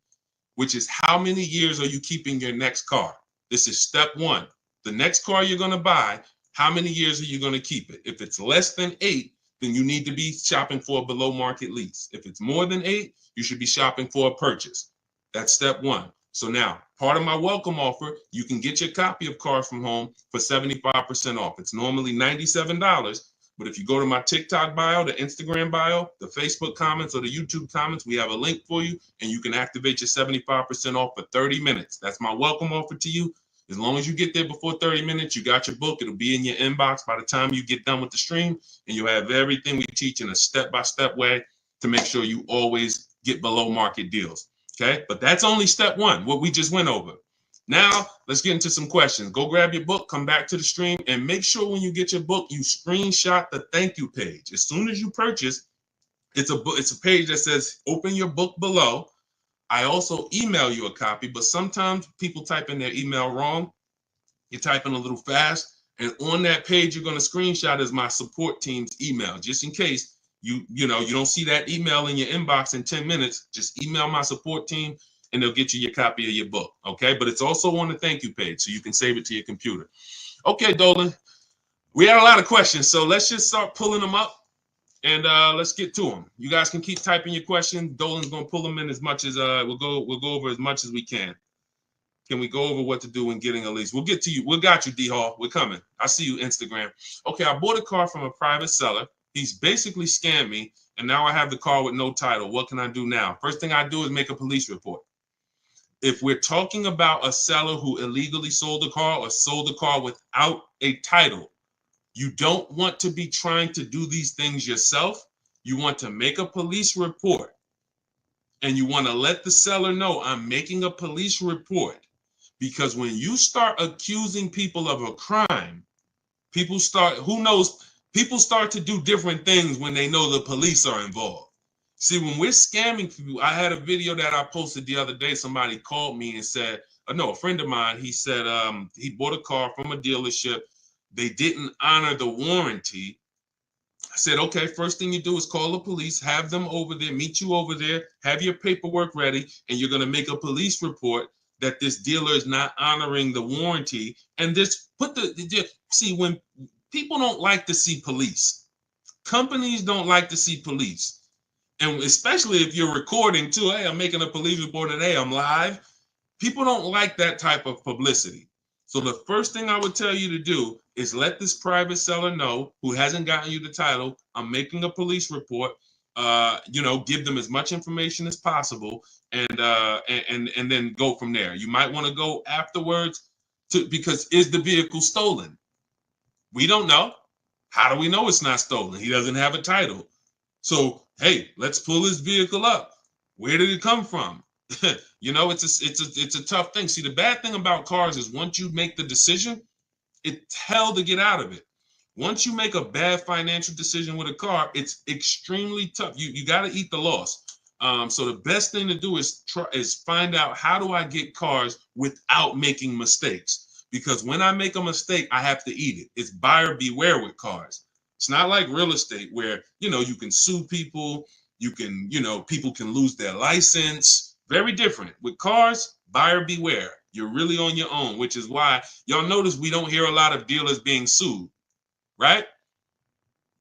Speaker 1: which is how many years are you keeping your next car? This is step one. The next car you're going to buy, how many years are you going to keep it? If it's less than 8, then you need to be shopping for a below market lease. If it's more than 8, you should be shopping for a purchase. That's step one. So now, part of my welcome offer, you can get your copy of Car From Home for 75% off. It's normally $97, but if you go to my TikTok bio, the Instagram bio, the Facebook comments, or the YouTube comments, we have a link for you, and you can activate your 75% off for 30 minutes. That's my welcome offer to you. As long as you get there before 30 minutes, you got your book. It'll be in your inbox by the time you get done with the stream, and you'll have everything we teach in a step-by-step way to make sure you always get below market deals. Okay, but that's only step one, what we just went over. Now, let's get into some questions. Go grab your book, come back to the stream, and make sure when you get your book, you screenshot the thank you page. As soon as you purchase, it's a page that says open your book below. I also email you a copy, but sometimes people type in their email wrong. You're typing a little fast, and on that page you're going to screenshot is my support team's email, just in case you don't see that email in your inbox in 10 minutes. Just email my support team and they'll get you your copy of your book. Okay, but it's also on the thank you page, so you can save it to your computer. Okay, Dolan, we had a lot of questions, so let's just start pulling them up and let's get to them. You guys can keep typing your questions. Dolan's gonna pull them in as much as we'll go over as much as we can. Can we go over what to do when getting a lease? We'll get to you. We got you, D Hall. We're coming. I see you, Instagram. Okay, I bought a car from a private seller. He's basically scammed me, and now I have the car with no title. What can I do now? First thing I do is make a police report. If we're talking about a seller who illegally sold a car or sold a car without a title, you don't want to be trying to do these things yourself. You want to make a police report, and you want to let the seller know I'm making a police report. Because when you start accusing people of a crime, people start to do different things when they know the police are involved. See, when we're scamming people, I had a video that I posted the other day. Somebody called me and said, a friend of mine, he said he bought a car from a dealership. They didn't honor the warranty. I said, okay, first thing you do is call the police, have them over there, meet you over there, have your paperwork ready, and you're going to make a police report that this dealer is not honoring the warranty. And this see, when people don't like to see police, companies don't like to see police. And especially if you're recording too, hey, I'm making a police report today, I'm live. People don't like that type of publicity. So the first thing I would tell you to do is let this private seller know who hasn't gotten you the title, I'm making a police report. Give them as much information as possible, and then go from there. You might want to go afterwards because is the vehicle stolen? We don't know. How do we know it's not stolen? He doesn't have a title. So, hey, let's pull his vehicle up. Where did it come from? It's a tough thing. See, the bad thing about cars is once you make the decision, it's hell to get out of it. Once you make a bad financial decision with a car, it's extremely tough. You got to eat the loss. So the best thing to do is find out, how do I get cars without making mistakes? Because when I make a mistake, I have to eat it. It's buyer beware with cars. It's not like real estate where, you can sue people. People can lose their license. Very different. With cars, buyer beware. You're really on your own, which is why y'all notice we don't hear a lot of dealers being sued. Right?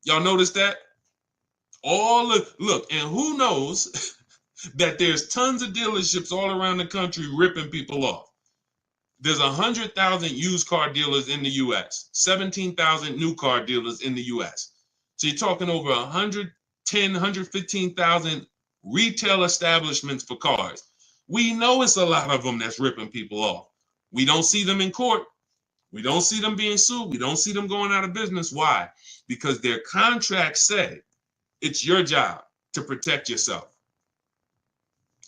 Speaker 1: Y'all notice that? Look, and who knows that there's tons of dealerships all around the country ripping people off. There's 100,000 used car dealers in the U.S., 17,000 new car dealers in the U.S. So you're talking over 110, 115,000 retail establishments for cars. We know it's a lot of them that's ripping people off. We don't see them in court. We don't see them being sued. We don't see them going out of business. Why? Because their contracts say it's your job to protect yourself.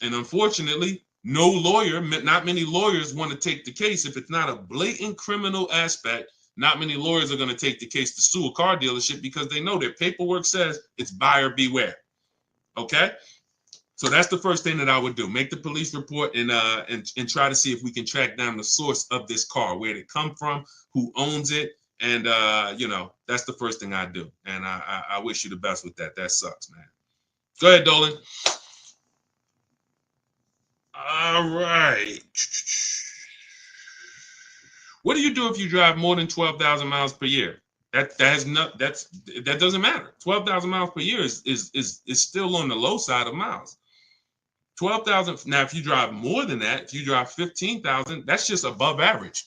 Speaker 1: And unfortunately, not many lawyers want to take the case. If it's not a blatant criminal aspect, not many lawyers are going to take the case to sue a car dealership because they know their paperwork says it's buyer beware. Okay? So that's the first thing that I would do. Make the police report and try to see if we can track down the source of this car, where did it come from, who owns it, And you know, that's the first thing I do. And I wish you the best with that. That sucks, man. Go ahead, Dolan. All right. What do you do if you drive more than 12,000 miles per year? That doesn't matter. 12,000 miles per year is still on the low side of miles. 12,000. Now, if you drive more than that, if you drive 15,000, that's just above average.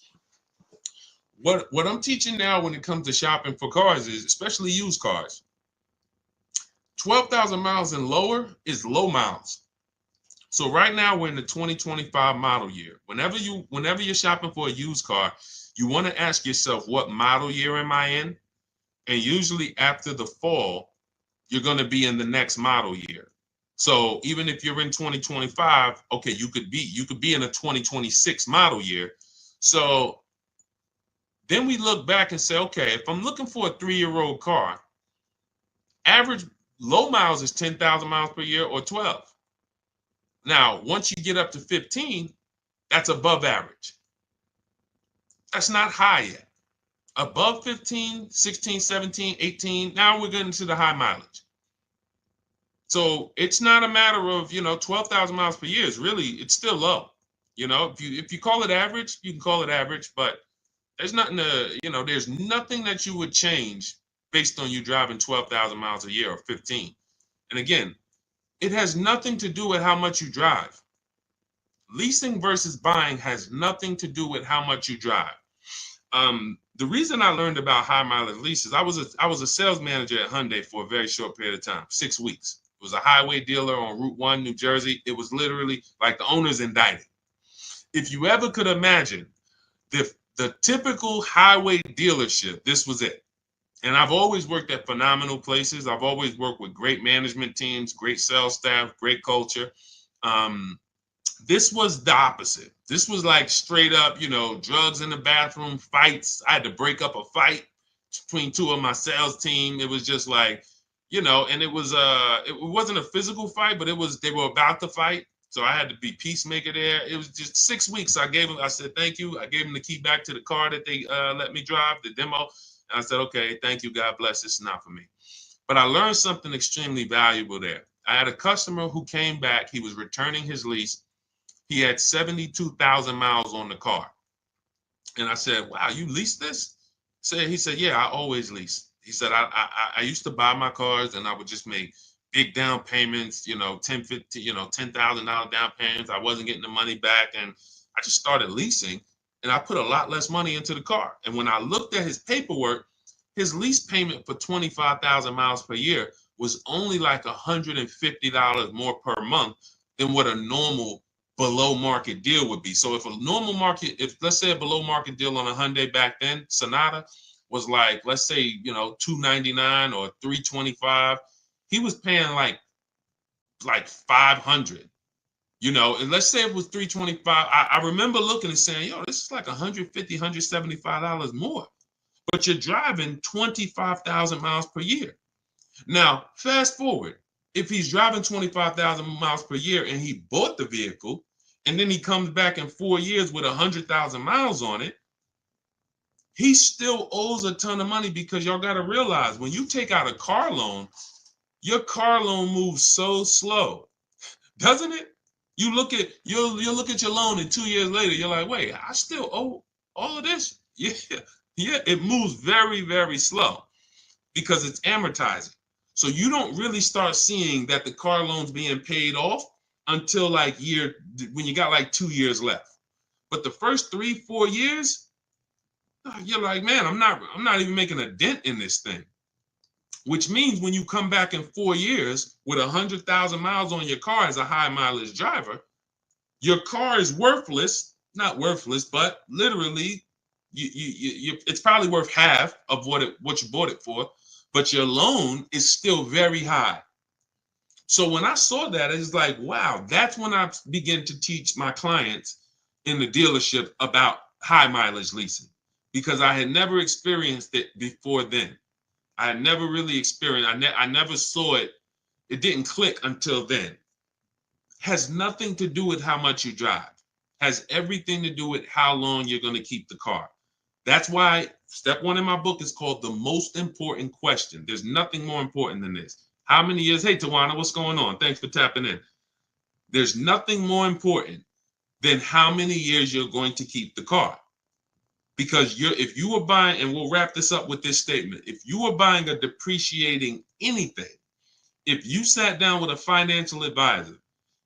Speaker 1: What I'm teaching now when it comes to shopping for cars is, especially used cars, 12,000 miles and lower is low miles. So right now we're in the 2025 model year. Whenever you're shopping for a used car, you want to ask yourself, what model year am I in? And usually after the fall, you're going to be in the next model year. So even if you're in 2025, okay, you could be in a 2026 model year. So then we look back and say, okay, if I'm looking for a 3-year-old car, average low miles is 10,000 miles per year or 12. Now, once you get up to 15, that's above average. That's not high yet. Above 15, 16, 17, 18, now we're getting to the high mileage. So it's not a matter of, 12,000 miles per year is really, it's still low. If you call it average, you can call it average, but there's nothing there's nothing that you would change based on you driving 12,000 miles a year or 15. And again, it has nothing to do with how much you drive. Leasing versus buying has nothing to do with how much you drive. The reason I learned about high mileage leases, I was a sales manager at Hyundai for a very short period of time, 6 weeks. It was a highway dealer on Route 1, New Jersey. It was literally like the owner's indicted. If you ever could imagine the typical highway dealership, this was it. And I've always worked at phenomenal places. I've always worked with great management teams, great sales staff, great culture. This was the opposite. This was like straight up, drugs in the bathroom, fights. I had to break up a fight between two of my sales team. It was just like, and it wasn't a physical fight, but they were about to fight. So I had to be peacemaker there. It was just 6 weeks. I said, thank you. I gave them the key back to the car that they let me drive, the demo. And I said, okay, thank you. God bless. This is not for me. But I learned something extremely valuable there. I had a customer who came back. He was returning his lease. He had 72,000 miles on the car. And I said, wow, you leased this? He said, yeah, I always lease. He said, I used to buy my cars and I would just make big down payments, $10,000 down payments. I wasn't getting the money back. And I just started leasing and I put a lot less money into the car. And when I looked at his paperwork, his lease payment for 25,000 miles per year was only like $150 more per month than what a normal below market deal would be. So if let's say a below market deal on a Hyundai back then, Sonata was like, let's say, $299 or $325, he was paying like $500, and let's say it was $325. I remember looking and saying, this is like $150, $175 more, but you're driving 25,000 miles per year. Now, fast forward, if he's driving 25,000 miles per year and he bought the vehicle, and then he comes back in 4 years with 100,000 miles on it, he still owes a ton of money, because y'all got to realize when you take out a car loan, your car loan moves so slow, doesn't it? You'll look at your loan and 2 years later, you're like, wait, I still owe all of this? Yeah, it moves very, very slow because it's amortizing. So you don't really start seeing that the car loan's being paid off until when you got like 2 years left. But the first 3-4 years, you're like, man, I'm not even making a dent in this thing. Which means when you come back in 4 years with 100,000 miles on your car as a high mileage driver, your car is worthless, not worthless, but literally it's probably worth half of what you bought it for, but your loan is still very high. So when I saw that, it's like, wow, that's when I began to teach my clients in the dealership about high mileage leasing, because I had never experienced it before then. I had never really experienced, I never saw it. It didn't click until then. Has nothing to do with how much you drive. Has everything to do with how long you're going to keep the car. That's why Step one in my book is called The Most Important Question. There's nothing more important than this. How many years? Hey, Tawana, what's going on? Thanks for tapping in. There's nothing more important than how many years you're going to keep the car. Because if you were buying, and we'll wrap this up with this statement, if you were buying a depreciating anything, if you sat down with a financial advisor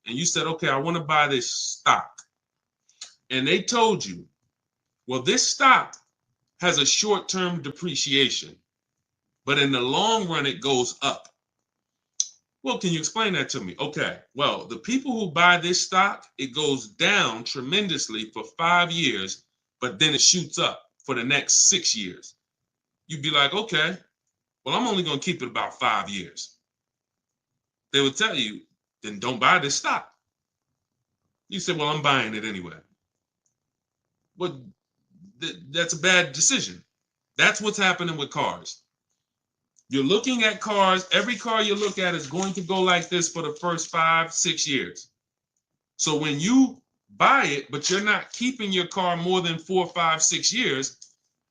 Speaker 1: and you said, okay, I want to buy this stock, and they told you, well, this stock has a short-term depreciation, but in the long run, it goes up. Well, can you explain that to me? Okay, well, the people who buy this stock, it goes down tremendously for 5 years, but then it shoots up for the next 6 years. You'd be like, okay, well, I'm only going to keep it about 5 years. They would tell you, then don't buy this stock. You said, well, I'm buying it anyway. Well, that's a bad decision. That's what's happening with cars. You're looking at cars. Every car you look at is going to go like this for the first 5, 6 years. So when you buy it, but you're not keeping your car more than 4, 5, 6 years,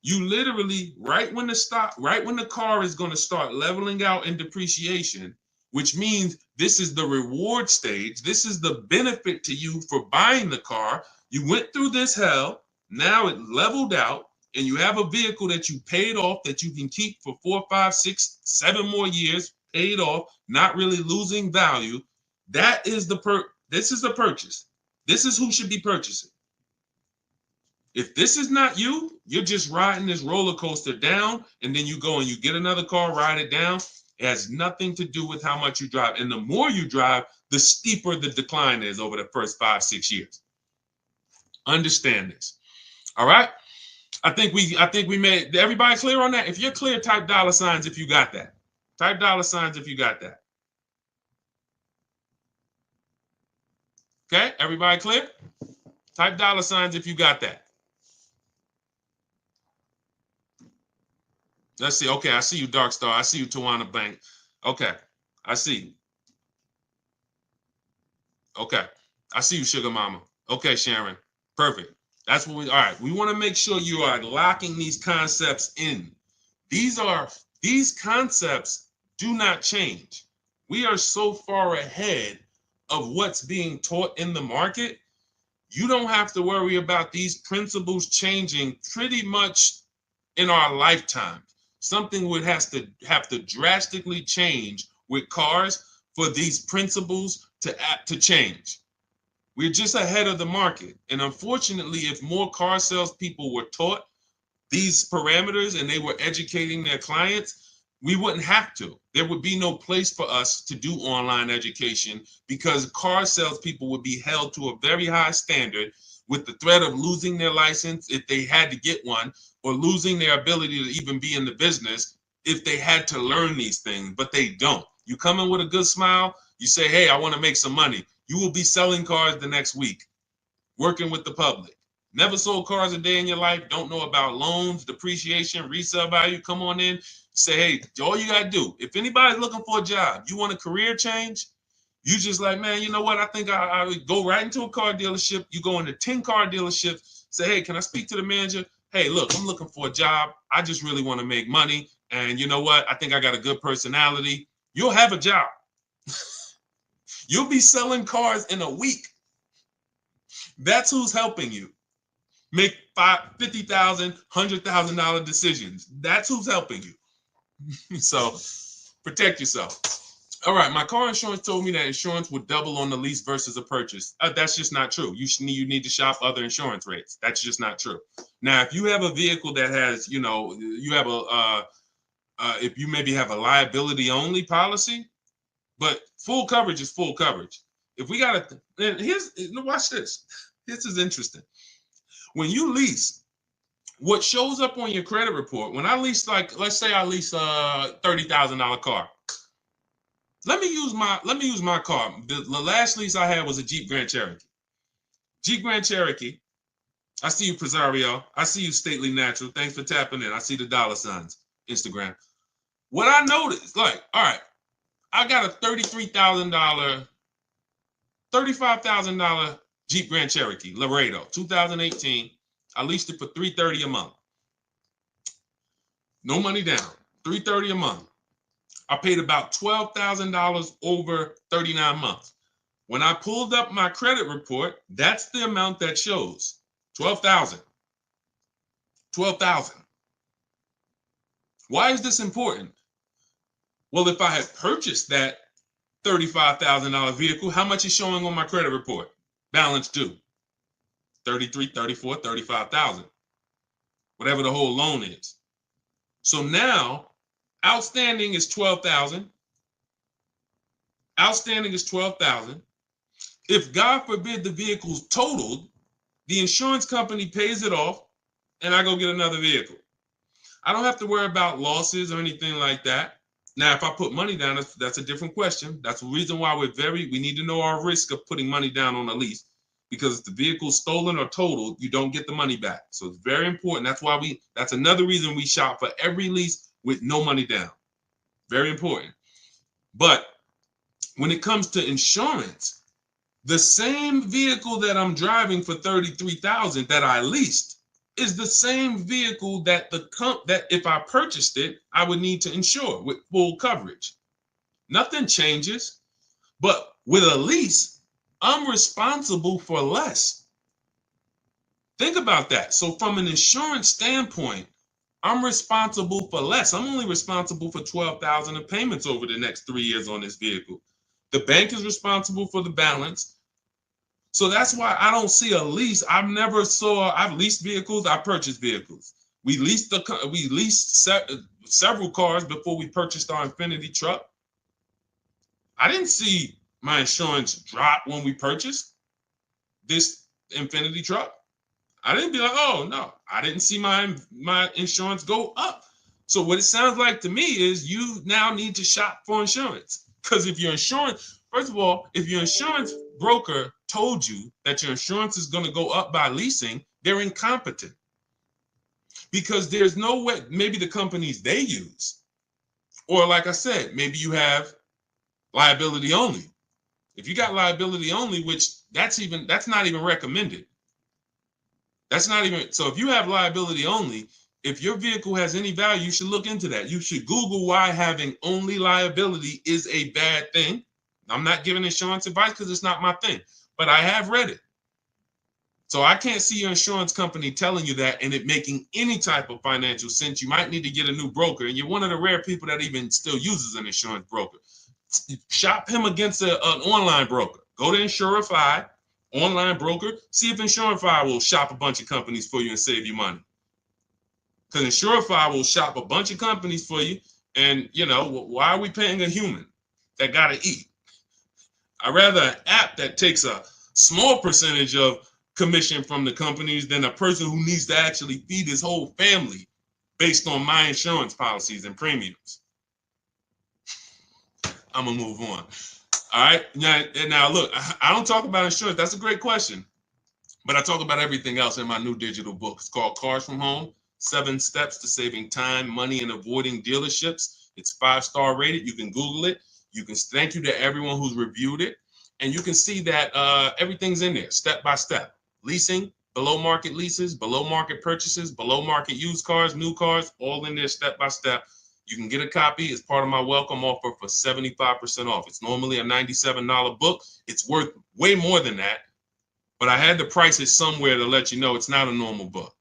Speaker 1: you literally, right when the car is going to start leveling out in depreciation, which means this is the reward stage. This is the benefit to you for buying the car. You went through this hell. Now it leveled out, and you have a vehicle that you paid off that you can keep for 4, 5, 6, 7 more years, paid off, not really losing value. That is this is the purchase. This is who should be purchasing. If this is not you, you're just riding this roller coaster down, and then you go and you get another car, ride it down. It has nothing to do with how much you drive. And the more you drive, the steeper the decline is over the first 5, 6 years. Understand this. All right. I think we made everybody clear on that. If you're clear, type $signs if you got that. Type $signs if you got that. Okay, everybody clear? Type $signs if you got that. Let's see. Okay, I see you, Dark Star. I see you, Tawana Bank. Okay, I see you. Okay, I see you, Sugar Mama. Okay, Sharon. Perfect. That's what all right. We want to make sure you are locking these concepts in. These concepts do not change. We are so far ahead of what's being taught in the market. You don't have to worry about these principles changing pretty much in our lifetime. Something would have to drastically change with cars for these principles to change. We're just ahead of the market. And unfortunately, if more car salespeople were taught these parameters and they were educating their clients, we wouldn't have to. There would be no place for us to do online education because car salespeople would be held to a very high standard with the threat of losing their license if they had to get one, or losing their ability to even be in the business if they had to learn these things, but they don't. You come in with a good smile, you say, hey, I want to make some money. You will be selling cars the next week, working with the public. Never sold cars a day in your life, don't know about loans, depreciation, resale value. Come on in, say, hey, all you got to do, if anybody's looking for a job, you want a career change, you just like, man, you know what? I think I would go right into a car dealership. You go into 10 car dealerships, say, hey, can I speak to the manager? Hey, look, I'm looking for a job. I just really want to make money. And you know what? I think I got a good personality. You'll have a job. You'll be selling cars in a week. That's who's helping you make $50,000, $100,000 decisions. That's who's helping you. So protect yourself. All right, my car insurance told me that insurance would double on the lease versus a purchase. That's just not true. You need to shop other insurance rates. That's just not true. Now, if you have a vehicle that has, you have if you maybe have a liability only policy, but full coverage is full coverage. If we got to, watch this. This is interesting. When you lease, what shows up on your credit report, when I lease, like, let's say I lease a $30,000 car. Let me use my car. The last lease I had was a Jeep Grand Cherokee. Jeep Grand Cherokee. I see you, Presario. I see you, Stately Natural. Thanks for tapping in. I see the $signs, Instagram. What I noticed, like, all right, I got a $33,000, $35,000 Jeep Grand Cherokee Laredo, 2018. I leased it for $330 a month. No money down, $330 a month. I paid about $12,000 over 39 months. When I pulled up my credit report, that's the amount that shows. 12,000. 12,000. Why is this important? Well, if I had purchased that $35,000 vehicle, how much is showing on my credit report? Balance due. 33, 34, 35,000. Whatever the whole loan is. So now outstanding is 12,000. Outstanding is 12,000. If God forbid the vehicle's totaled, the insurance company pays it off and I go get another vehicle. I don't have to worry about losses or anything like that. Now, if I put money down, that's a different question. That's the reason why we need to know our risk of putting money down on a lease, because if the vehicle's stolen or totaled, you don't get the money back. So it's very important. That's another reason we shop for every lease with no money down. Very important. But when it comes to insurance, the same vehicle that I'm driving for $33,000 that I leased is the same vehicle that that if I purchased it, I would need to insure with full coverage. Nothing changes, but with a lease, I'm responsible for less. Think about that. So from an insurance standpoint, I'm responsible for less. I'm only responsible for $12,000 of payments over the next 3 years on this vehicle. The bank is responsible for the balance. So that's why I don't see a lease. I've leased vehicles. I purchased vehicles. We leased several cars before we purchased our Infiniti truck. I didn't see my insurance drop when we purchased this Infiniti truck. I didn't be like, oh no, I didn't see my insurance go up. So what it sounds like to me is you now need to shop for insurance. Because if your insurance broker told you that your insurance is going to go up by leasing, they're incompetent. Because there's no way, maybe the companies they use, or like I said, maybe you have liability only. If you got liability only, which that's not even recommended. So if you have liability only, if your vehicle has any value, you should look into that. You should Google why having only liability is a bad thing. I'm not giving insurance advice because it's not my thing, but I have read it. So I can't see your insurance company telling you that and it making any type of financial sense. You might need to get a new broker, and you're one of the rare people that even still uses an insurance broker. Shop him against an online broker. Go to Insurify, online broker. See if Insurify will shop a bunch of companies for you and save you money. Because Insurify will shop a bunch of companies for you, and why are we paying a human that got to eat? I'd rather an app that takes a small percentage of commission from the companies than a person who needs to actually feed his whole family based on my insurance policies and premiums. I'm gonna move on. All right. Now look, I don't talk about insurance. That's a great question. But I talk about everything else in my new digital book. It's called Cars from Home, 7 Steps to Saving Time, Money, and Avoiding Dealerships. It's 5-star rated. You can Google it. You can thank you to everyone who's reviewed it. And you can see that everything's in there, step by step. Leasing, below market leases, below market purchases, below market used cars, new cars, all in there step by step. You can get a copy as part of my welcome offer for 75% off. It's normally a $97 book. It's worth way more than that. But I had to price it somewhere to let you know it's not a normal book.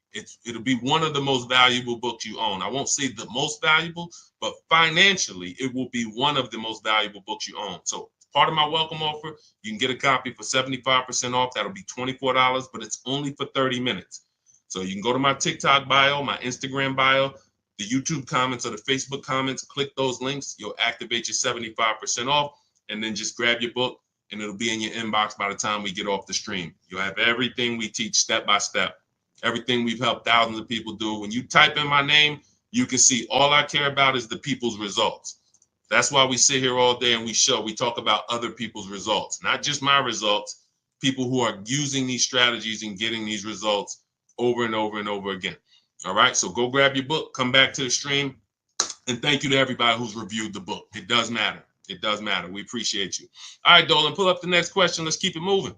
Speaker 1: It'll be one of the most valuable books you own. I won't say the most valuable, but financially, it will be one of the most valuable books you own. So part of my welcome offer, you can get a copy for 75% off. That'll be $24, but it's only for 30 minutes. So you can go to my TikTok bio, my Instagram bio, the YouTube comments or the Facebook comments, click those links. You'll activate your 75% off, and then just grab your book, and it'll be in your inbox by the time we get off the stream. You'll have everything we teach step by step, everything we've helped thousands of people do. When you type in my name, you can see all I care about is the people's results. That's why we sit here all day and we talk about other people's results, not just my results, people who are using these strategies and getting these results over and over and over again. All right, so go grab your book, come back to the stream, and thank you to everybody who's reviewed the book. It does matter. It does matter. We appreciate you. All right, Dolan, pull up the next question. Let's keep it moving.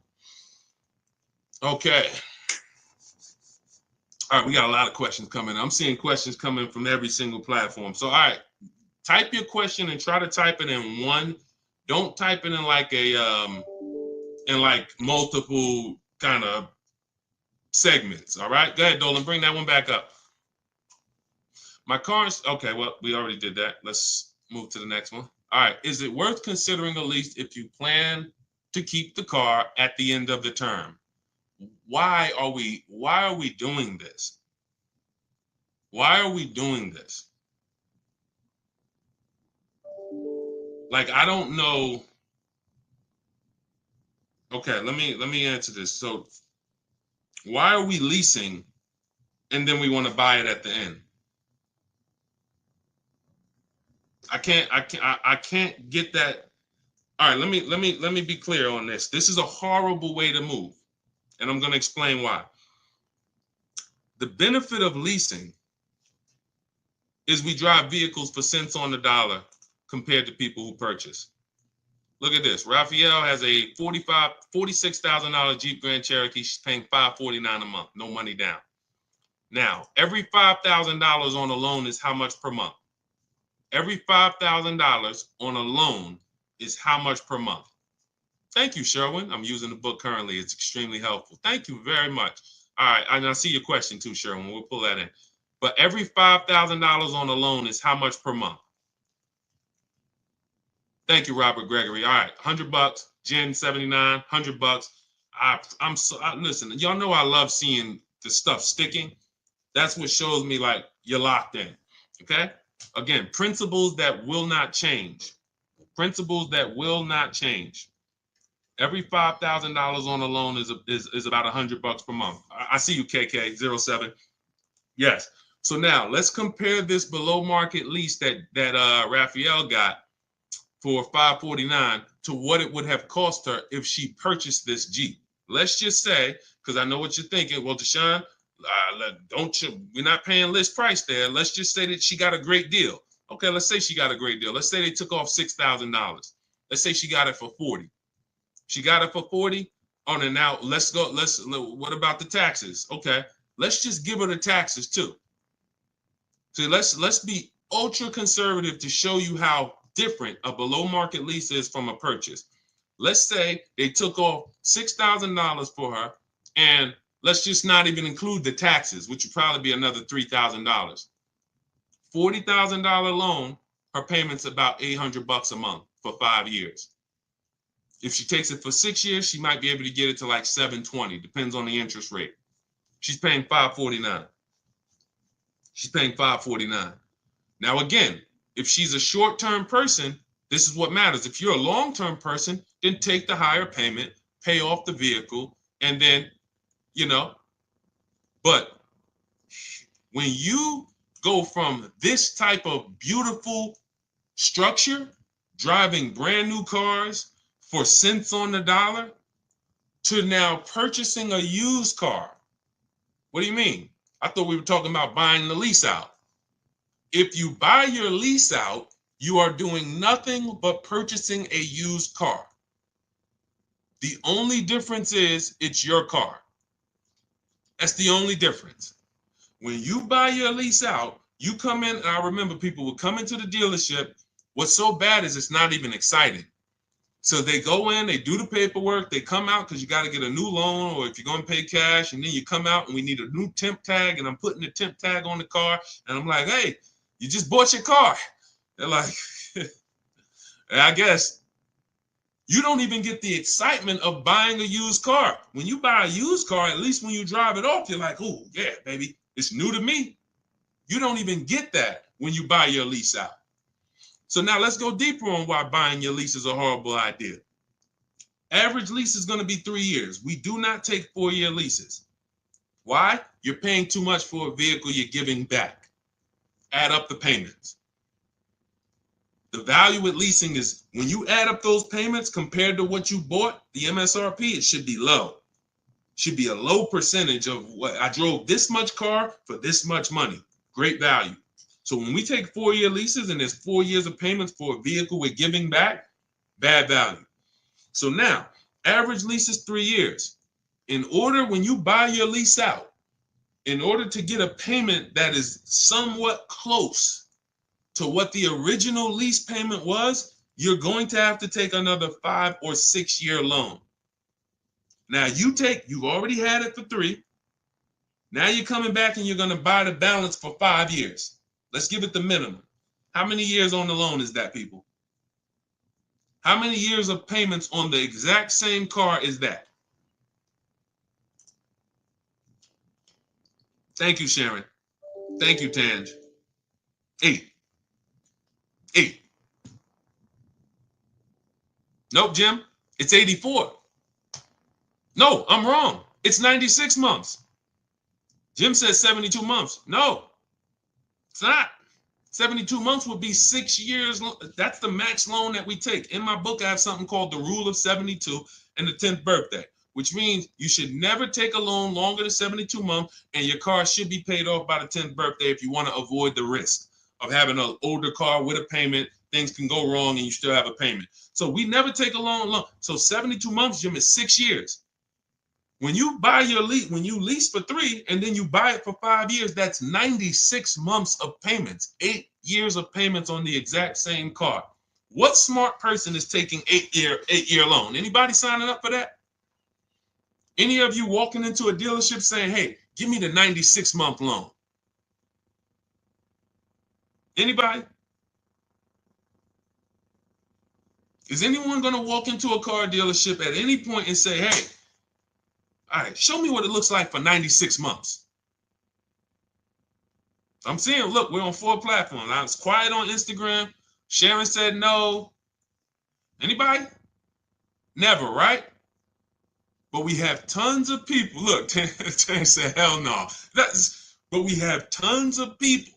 Speaker 1: Okay. All right, we got a lot of questions coming. I'm seeing questions coming from every single platform. So, all right, type your question and try to type it in one. Don't type it in like multiple kind of segments. All right, go ahead, Dolan, bring that one back up. My car's okay. Well, we already did that. Let's move to the next one. All right, is it worth considering a lease if you plan to keep the car at the end of the term? Why are we doing this? Why are we doing this? Like, I don't know. Okay, let me answer this. So, why are we leasing and then we want to buy it at the end? I can't get that. All right, let me be clear on this. This is a horrible way to move, and I'm going to explain why. The benefit of leasing is we drive vehicles for cents on the dollar compared to people who purchase. Look at this. Raphael has a $46,000 Jeep Grand Cherokee. She's paying $549 a month, no money down. Now, every $5,000 on a loan is how much per month? Every $5,000 on a loan is how much per month? Thank you, Sherwin. I'm using the book currently. It's extremely helpful. Thank you very much. All right, and I see your question too, Sherwin. We'll pull that in. But every $5,000 on a loan is how much per month? Thank you, Robert Gregory. All right, $100. Jen 79, $100. Listen. Y'all know I love seeing the stuff sticking. That's what shows me like you're locked in. Okay. Again, principles that will not change. Principles that will not change. Every $5,000 on a loan is about $100 per month. I see you, KK07. Yes. So now let's compare this below market lease that Raphael got for $549 to what it would have cost her if she purchased this Jeep. Let's just say, because I know what you're thinking. Well, Deshaun, we're not paying list price there. Let's just say that she got a great deal. Okay, let's say she got a great deal. Let's say they took off $6,000. Let's say she got it for $40. She got it for $40. Oh, and now let's go. What about the taxes? Okay, let's just give her the taxes too. So let's be ultra conservative to show you how different a below market lease is from a purchase. Let's say they took off $6,000 for her, and let's just not even include the taxes, which would probably be another $3,000. $40,000 loan, her payment's about $800 a month for 5 years. If she takes it for 6 years, she might be able to get it to like $720, depends on the interest rate. She's paying $549. She's paying $549. Now, again, if she's a short-term person, this is what matters. If you're a long-term person, then take the higher payment, pay off the vehicle, and then, but when you go from this type of beautiful structure, driving brand new cars for cents on the dollar, to now purchasing a used car. What do you mean? I thought we were talking about buying the lease out. If you buy your lease out, you are doing nothing but purchasing a used car. The only difference is it's your car. That's the only difference. When you buy your lease out, you come in, and I remember people would come into the dealership. What's so bad is it's not even exciting. So they go in, they do the paperwork, they come out because you got to get a new loan, or if you're going to pay cash, and then you come out and we need a new temp tag, and I'm putting the temp tag on the car, and I'm like, hey, you just bought your car. They're like, I guess you don't even get the excitement of buying a used car. When you buy a used car, at least when you drive it off, you're like, oh, yeah, baby, it's new to me. You don't even get that when you buy your lease out. So now let's go deeper on why buying your lease is a horrible idea. Average lease is going to be 3 years. We do not take 4-year leases. Why? You're paying too much for a vehicle you're giving back. Add up the payments. The value with leasing is when you add up those payments compared to what you bought, the MSRP, it should be low. Should be a low percentage of what I drove this much car for this much money. Great value. So when we take 4-year leases and there's 4 years of payments for a vehicle we're giving back, bad value. So now, average lease is 3 years. In order, when you buy your lease out, in order to get a payment that is somewhat close to what the original lease payment was, you're going to have to take another 5 or 6 year loan. Now you've already had it for 3. Now you're coming back and you're going to buy the balance for 5 years. Let's give it the minimum. How many years on the loan is that, people? How many years of payments on the exact same car is that? Thank you, Sharon. Thank you, Tanj. 8. Nope, Jim. It's 84. No, I'm wrong. It's 96 months. Jim says 72 months. No, it's not. 72 months would be 6 years. That's the max loan that we take. In my book, I have something called the rule of 72 and the 10th birthday, which means you should never take a loan longer than 72 months, and your car should be paid off by the 10th birthday if you want to avoid the risk of having an older car with a payment. Things can go wrong and you still have a payment. So we never take a loan. So 72 months, Jim, is 6 years. When you buy your lease, when you lease for 3 and then you buy it for 5 years, that's 96 months of payments, 8 years of payments on the exact same car. What smart person is taking 8-year loan? Anybody signing up for that? Any of you walking into a dealership saying, hey, give me the 96-month loan? Anybody? Is anyone going to walk into a car dealership at any point and say, hey, all right, show me what it looks like for 96 months? I'm seeing, look, we're on 4 platforms. I was quiet on Instagram. Sharon said no. Anybody? Never, right? But we have tons of people. Look, Tan said, hell no. But we have tons of people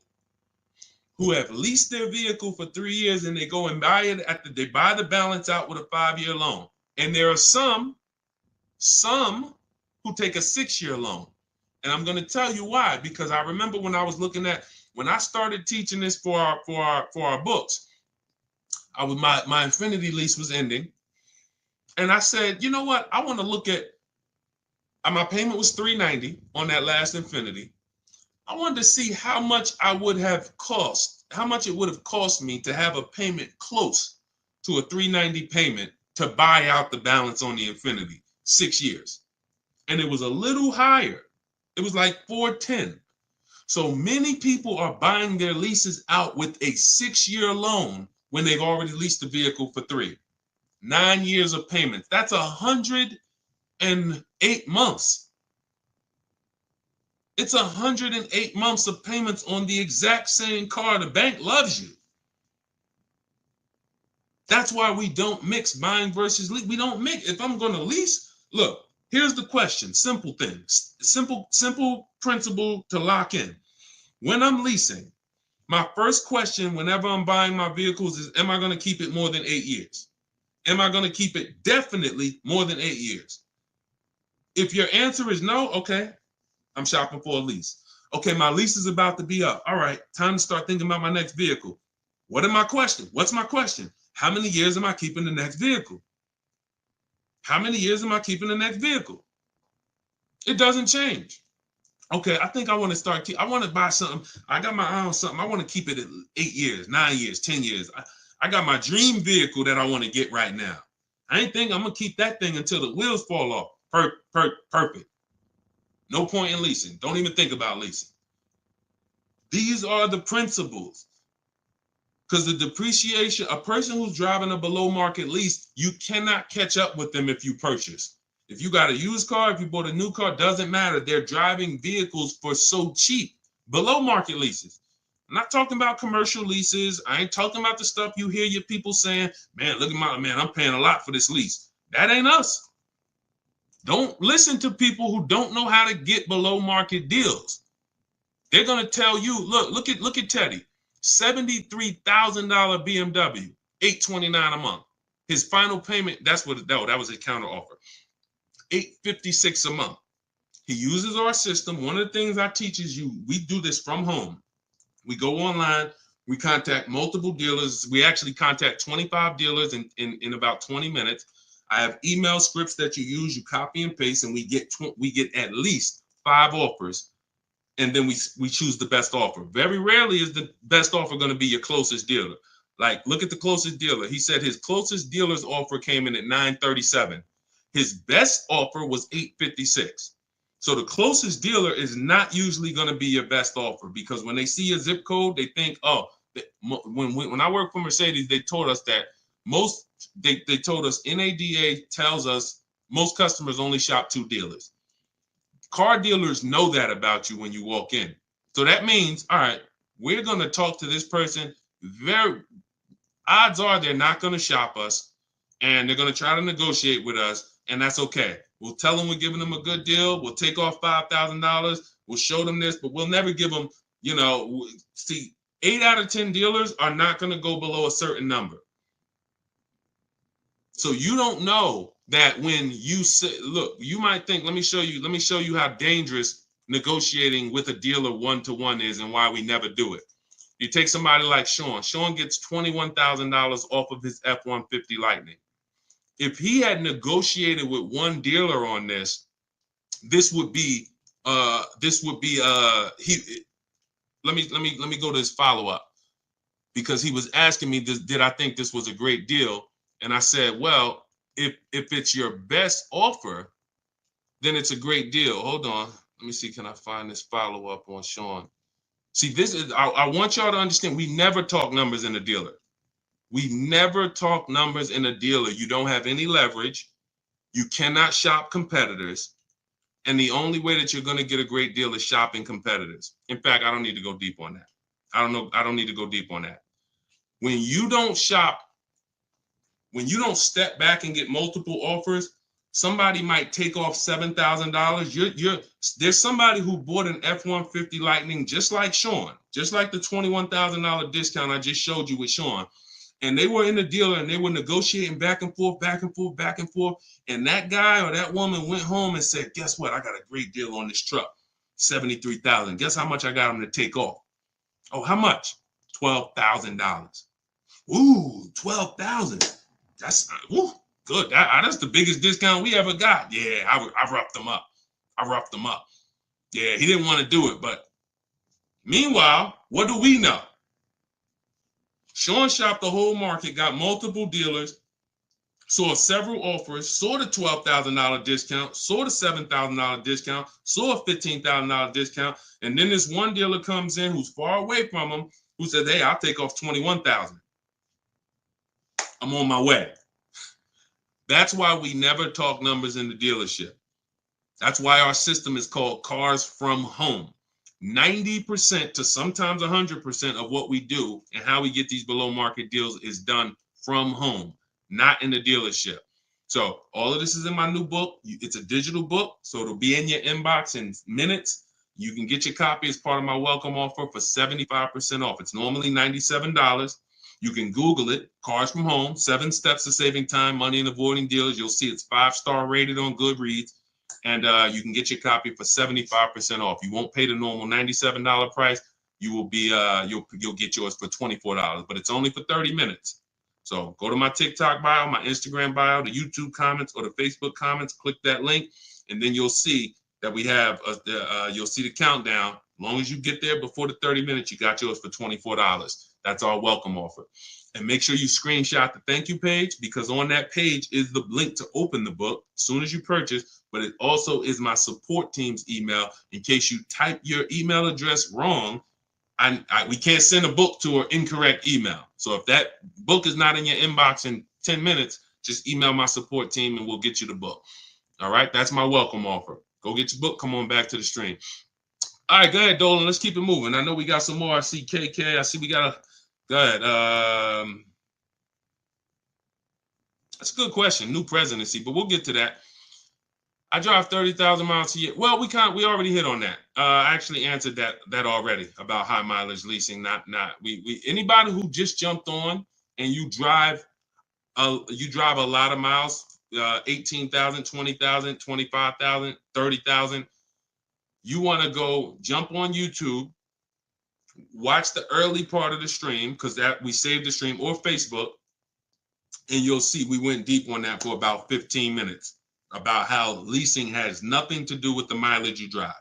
Speaker 1: who have leased their vehicle for 3 years and they go and buy it they buy the balance out with a 5-year loan. And there are some who take a 6-year loan. And I'm going to tell you why, because I remember when I started teaching this for our books, my Infinity lease was ending. And I said, you know what? I want to look at, my payment was $390 on that last Infinity. I wanted to see how much it would have cost me to have a payment close to a $390 payment to buy out the balance on the Infinity, 6 years. And it was a little higher. It was like $410. So many people are buying their leases out with a 6-year loan when they've already leased the vehicle for 3. 9 years of payments. That's 108 months. It's 108 months of payments on the exact same car. The bank loves you. That's why we don't mix buying versus lease. We don't mix. If I'm going to lease, look, here's the question. Simple things. Simple principle to lock in. When I'm leasing, my first question whenever I'm buying my vehicles is, am I going to keep it more than 8 years? Am I going to keep it definitely more than 8 years? If your answer is no, okay, I'm shopping for a lease. Okay, my lease is about to be up. All right, time to start thinking about my next vehicle. What's my question? How many years am I keeping the next vehicle? How many years am I keeping the next vehicle? It doesn't change. Okay, I think I want to start. I want to buy something. I got my eye on something. I want to keep it at 8 years, 9 years, 10 years. I got my dream vehicle that I want to get right now. I ain't think I'm going to keep that thing until the wheels fall off. Perfect. No point in leasing. Don't even think about leasing. These are the principles. Because the depreciation, a person who's driving a below market lease, you cannot catch up with them if you purchase. If you got a used car, if you bought a new car, doesn't matter. They're driving vehicles for so cheap. Below market leases. I'm not talking about commercial leases. I ain't talking about the stuff you hear your people saying, man, look at I'm paying a lot for this lease. That ain't us. Don't listen to people who don't know how to get below market deals. They're going to tell you, look at Teddy, $73,000 BMW, $829 a month. His final payment, that was his counter offer, $856 a month. He uses our system. One of the things I teach is we do this from home. We go online, we contact multiple dealers. We actually contact 25 dealers in about 20 minutes. I have email scripts that you use, you copy and paste, and we get at least 5 offers and then we choose the best offer. Very rarely is the best offer going to be your closest dealer. Like, look at the closest dealer. He said his closest dealer's offer came in at 937. His best offer was 856. So the closest dealer is not usually going to be your best offer, because when they see a zip code, they think, oh, when I worked for Mercedes, they told us that they told us NADA tells us most customers only shop 2 dealers. Car dealers know that about you when you walk in. So that means, all right, we're going to talk to this person. Odds are they're not going to shop us, and they're going to try to negotiate with us, and that's okay. We'll tell them we're giving them a good deal. We'll take off $5,000. We'll show them this, but we'll never give them, see, 8 out of 10 dealers are not going to go below a certain number. So you don't know that when you say, look, you might think, let me show you how dangerous negotiating with a dealer one-to-one is and why we never do it. You take somebody like Sean. Sean gets $21,000 off of his F-150 Lightning. If he had negotiated with one dealer on this, let me go to his follow-up, because he was asking me, did I think this was a great deal? And I said, well, if it's your best offer, then it's a great deal. Hold on. Let me see. Can I find this follow-up on Sean? See, I want y'all to understand, we never talk numbers in a dealer. We never talk numbers in a dealer. You don't have any leverage. You cannot shop competitors. And the only way that you're going to get a great deal is shopping competitors. In fact, I don't need to go deep on that. I don't need to go deep on that. When you don't shop, when you don't step back and get multiple offers, somebody might take off $7,000. There's somebody who bought an F-150 Lightning just like Sean, just like the $21,000 discount I just showed you with Sean. And they were in the dealer and they were negotiating back and forth. And that guy or that woman went home and said, guess what? I got a great deal on this truck, $73,000. Guess how much I got them to take off? Oh, how much? $12,000. Ooh, $12,000. That's good. That's the biggest discount we ever got. Yeah, I roughed them up. Yeah, he didn't want to do it. But meanwhile, what do we know? Sean shopped the whole market, got multiple dealers, saw several offers, saw the $12,000 discount, saw the $7,000 discount, saw a $15,000 discount. And then this one dealer comes in who's far away from him, who said, hey, I'll take off $21,000. I'm on my way. That's why we never talk numbers in the dealership. That's why our system is called Cars from Home. 90% to sometimes 100% of what we do and how we get these below market deals is done from home, not in the dealership. So all of this is in my new book. It's a digital book, so it'll be in your inbox in minutes. You can get your copy as part of my welcome offer for 75% off. It's normally $97. You can Google it, Cars from Home, 7 Steps to Saving Time, Money, and Avoiding Dealers. You'll see it's 5-star rated on Goodreads. And you can get your copy for 75% off. You won't pay the normal $97 price. You will be you'll get yours for $24, but it's only for 30 minutes. So go to my TikTok bio, my Instagram bio, the YouTube comments, or the Facebook comments. Click that link, and then you'll see that we have you'll see the countdown. As long as you get there before the 30 minutes, you got yours for $24. That's our welcome offer. And make sure you screenshot the thank you page, because on that page is the link to open the book as soon as you purchase, but it also is my support team's email in case you type your email address wrong. We can't send a book to an incorrect email. So if that book is not in your inbox in 10 minutes, just email my support team and we'll get you the book. All right, that's my welcome offer. Go get your book. Come on back to the stream. All right, go ahead, Dolan. Let's keep it moving. I know we got some more. I see KK. I see we got a... Go ahead. That's a good question. New presidency, but we'll get to that. I drive 30,000 miles a year. Well, we already hit on that. I actually answered that already about high mileage leasing. Not we anybody who just jumped on and you drive a lot of miles, 18,000, 20,000, 25,000, 30,000. You want to go jump on YouTube. Watch the early part of the stream, because that we saved the stream, or Facebook, and you'll see we went deep on that for about 15 minutes about how leasing has nothing to do with the mileage you drive.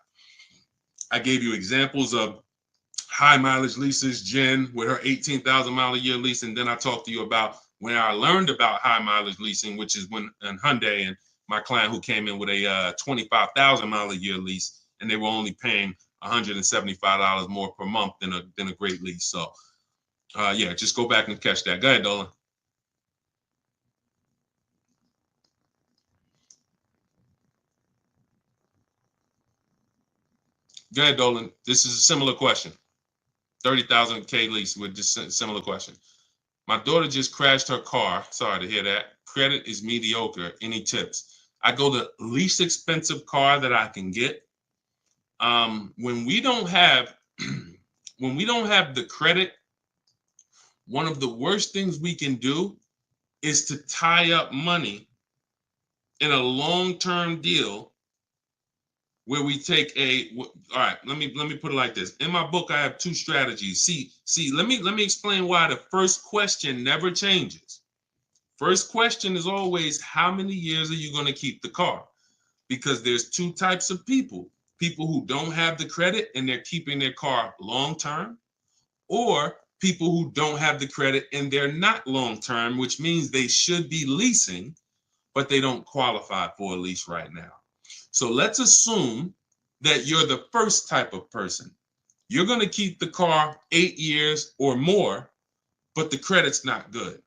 Speaker 1: I gave you examples of high mileage leases, Jen with her 18,000 mile a year lease. And then I talked to you about when I learned about high mileage leasing, which is when in Hyundai and my client who came in with a 25,000 mile a year lease, and they were only paying $175 more per month than a great lease. So yeah, just go back and catch that. Go ahead, Dolan. Go ahead, Dolan. This is a similar question. 30,000 K lease with just a similar question. My daughter just crashed her car. Sorry to hear that. Credit is mediocre. Any tips? I go the least expensive car that I can get. When we don't have the credit, one of the worst things we can do is to tie up money in a long-term deal where we take all right, let me put it like this. In my book, I have two strategies. See, let me explain why the first question never changes. First question is always, how many years are you going to keep the car? Because there's two types of people who don't have the credit and they're keeping their car long term, or people who don't have the credit and they're not long term, which means they should be leasing, but they don't qualify for a lease right now. So let's assume that you're the first type of person. You're going to keep the car 8 years or more, but the credit's not good.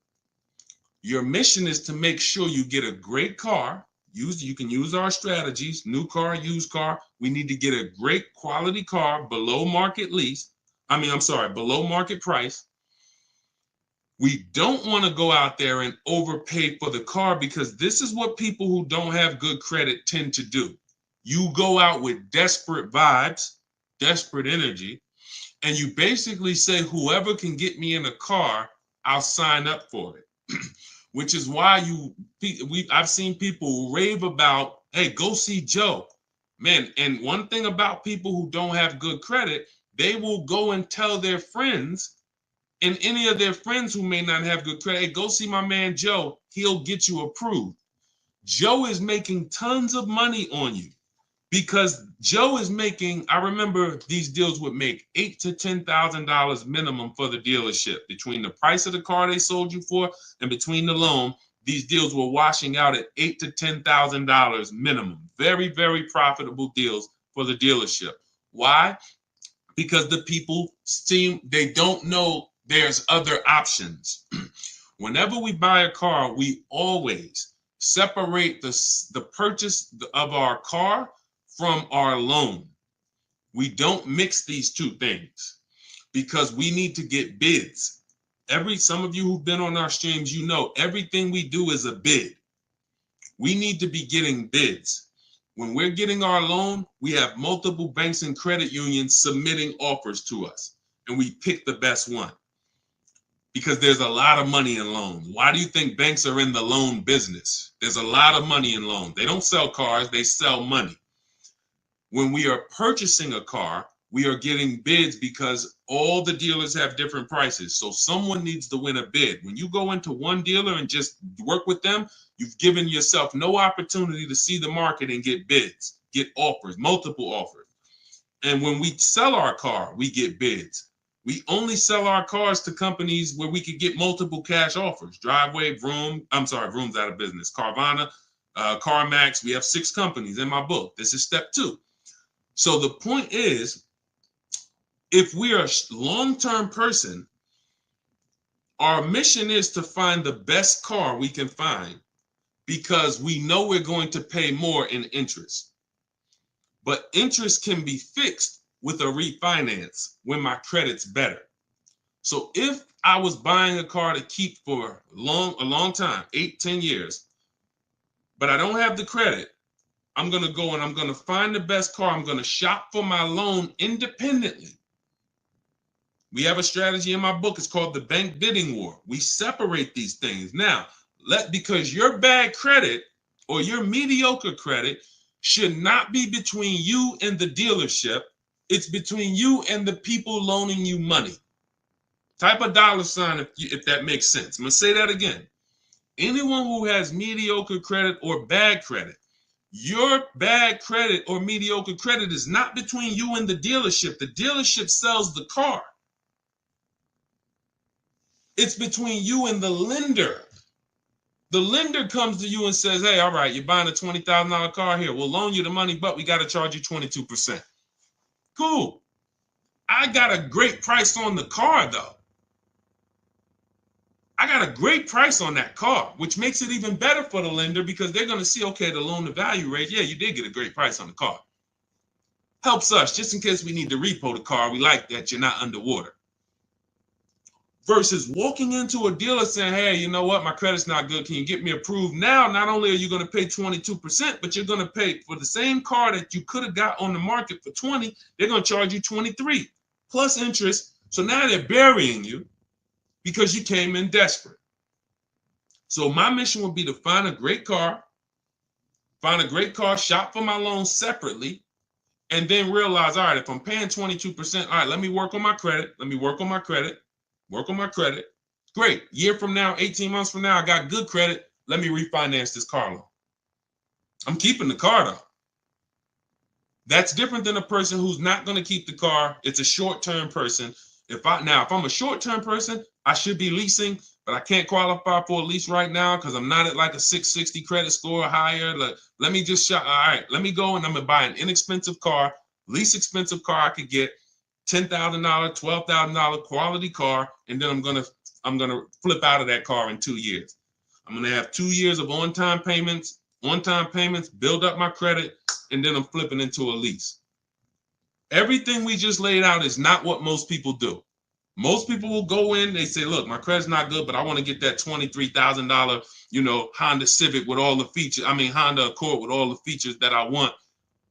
Speaker 1: Your mission is to make sure you get a great car. You can use our strategies, new car, used car. We need to get a great quality car below market below market price. We don't want to go out there and overpay for the car, because this is what people who don't have good credit tend to do. You go out with desperate vibes, desperate energy, and you basically say, whoever can get me in a car, I'll sign up for it. Which is why I've seen people rave about, hey, go see Joe. Man, and one thing about people who don't have good credit, they will go and tell their friends, and any of their friends who may not have good credit, hey, go see my man Joe, he'll get you approved. Joe is making tons of money on you, because Joe is making, I remember these deals would make $8,000 to $10,000 minimum for the dealership. Between the price of the car they sold you for and between the loan, these deals were washing out at $8,000 to $10,000 minimum. Very, very profitable deals for the dealership. Why? Because the people they don't know there's other options. Whenever we buy a car, we always separate the purchase of our car from our loan. We don't mix these two things, because we need to get bids. Some of you who've been on our streams, you know everything we do is a bid. We need to be getting bids. When we're getting our loan, we have multiple banks and credit unions submitting offers to us, and we pick the best one, because there's a lot of money in loans. Why do you think banks are in the loan business? There's a lot of money in loans. They don't sell cars, they sell money. When we are purchasing a car, we are getting bids because all the dealers have different prices. So someone needs to win a bid. When you go into one dealer and just work with them, you've given yourself no opportunity to see the market and get bids, get offers, multiple offers. And when we sell our car, we get bids. We only sell our cars to companies where we could get multiple cash offers. Driveway, Vroom's out of business. Carvana, CarMax. We have 6 companies in my book. This is step 2. So the point is, if we are a long-term person, our mission is to find the best car we can find, because we know we're going to pay more in interest. But interest can be fixed with a refinance when my credit's better. So if I was buying a car to keep for a long time, 8, 10 years, but I don't have the credit, I'm going to go and I'm going to find the best car. I'm going to shop for my loan independently. We have a strategy in my book. It's called the bank bidding war. We separate these things. Now, because your bad credit or your mediocre credit should not be between you and the dealership. It's between you and the people loaning you money. Type a $sign if that makes sense. I'm going to say that again. Anyone who has mediocre credit or bad credit Your bad credit or mediocre credit is not between you and the dealership. The dealership sells the car. It's between you and the lender. The lender comes to you and says, hey, all right, you're buying a $20,000 car here. We'll loan you the money, but we got to charge you 22%. Cool. I got a great price on the car, though. I got a great price on that car, which makes it even better for the lender because they're going to see, okay, the loan to value rate. Yeah, you did get a great price on the car. Helps us just in case we need to repo the car. We like that you're not underwater. Versus walking into a dealer saying, hey, you know what? My credit's not good. Can you get me approved? Now, not only are you going to pay 22%, but you're going to pay for the same car that you could have got on the market for 20. They're going to charge you 23 plus interest. So now they're burying you because you came in desperate. So my mission would be to find a great car, shop for my loan separately, and then realize, all right, if I'm paying 22%, all right, let me work on my credit. Work on my credit. Great. Year from now, 18 months from now, I got good credit. Let me refinance this car loan. I'm keeping the car though. That's different than a person who's not going to keep the car. It's a short-term person. If I'm a short-term person, I should be leasing, but I can't qualify for a lease right now because I'm not at like a 660 credit score or higher. Let me just shop. All right, let me go and I'm gonna buy an inexpensive car, least expensive car I could get, $10,000, $12,000 quality car, and then I'm gonna flip out of that car in 2 years. I'm gonna have 2 years of on-time payments, build up my credit, and then I'm flipping into a lease. Everything we just laid out is not what most people do. Most people will go in, they say, look, my credit's not good, but I want to get that $23,000, Honda Civic with all the features. Honda Accord with all the features that I want.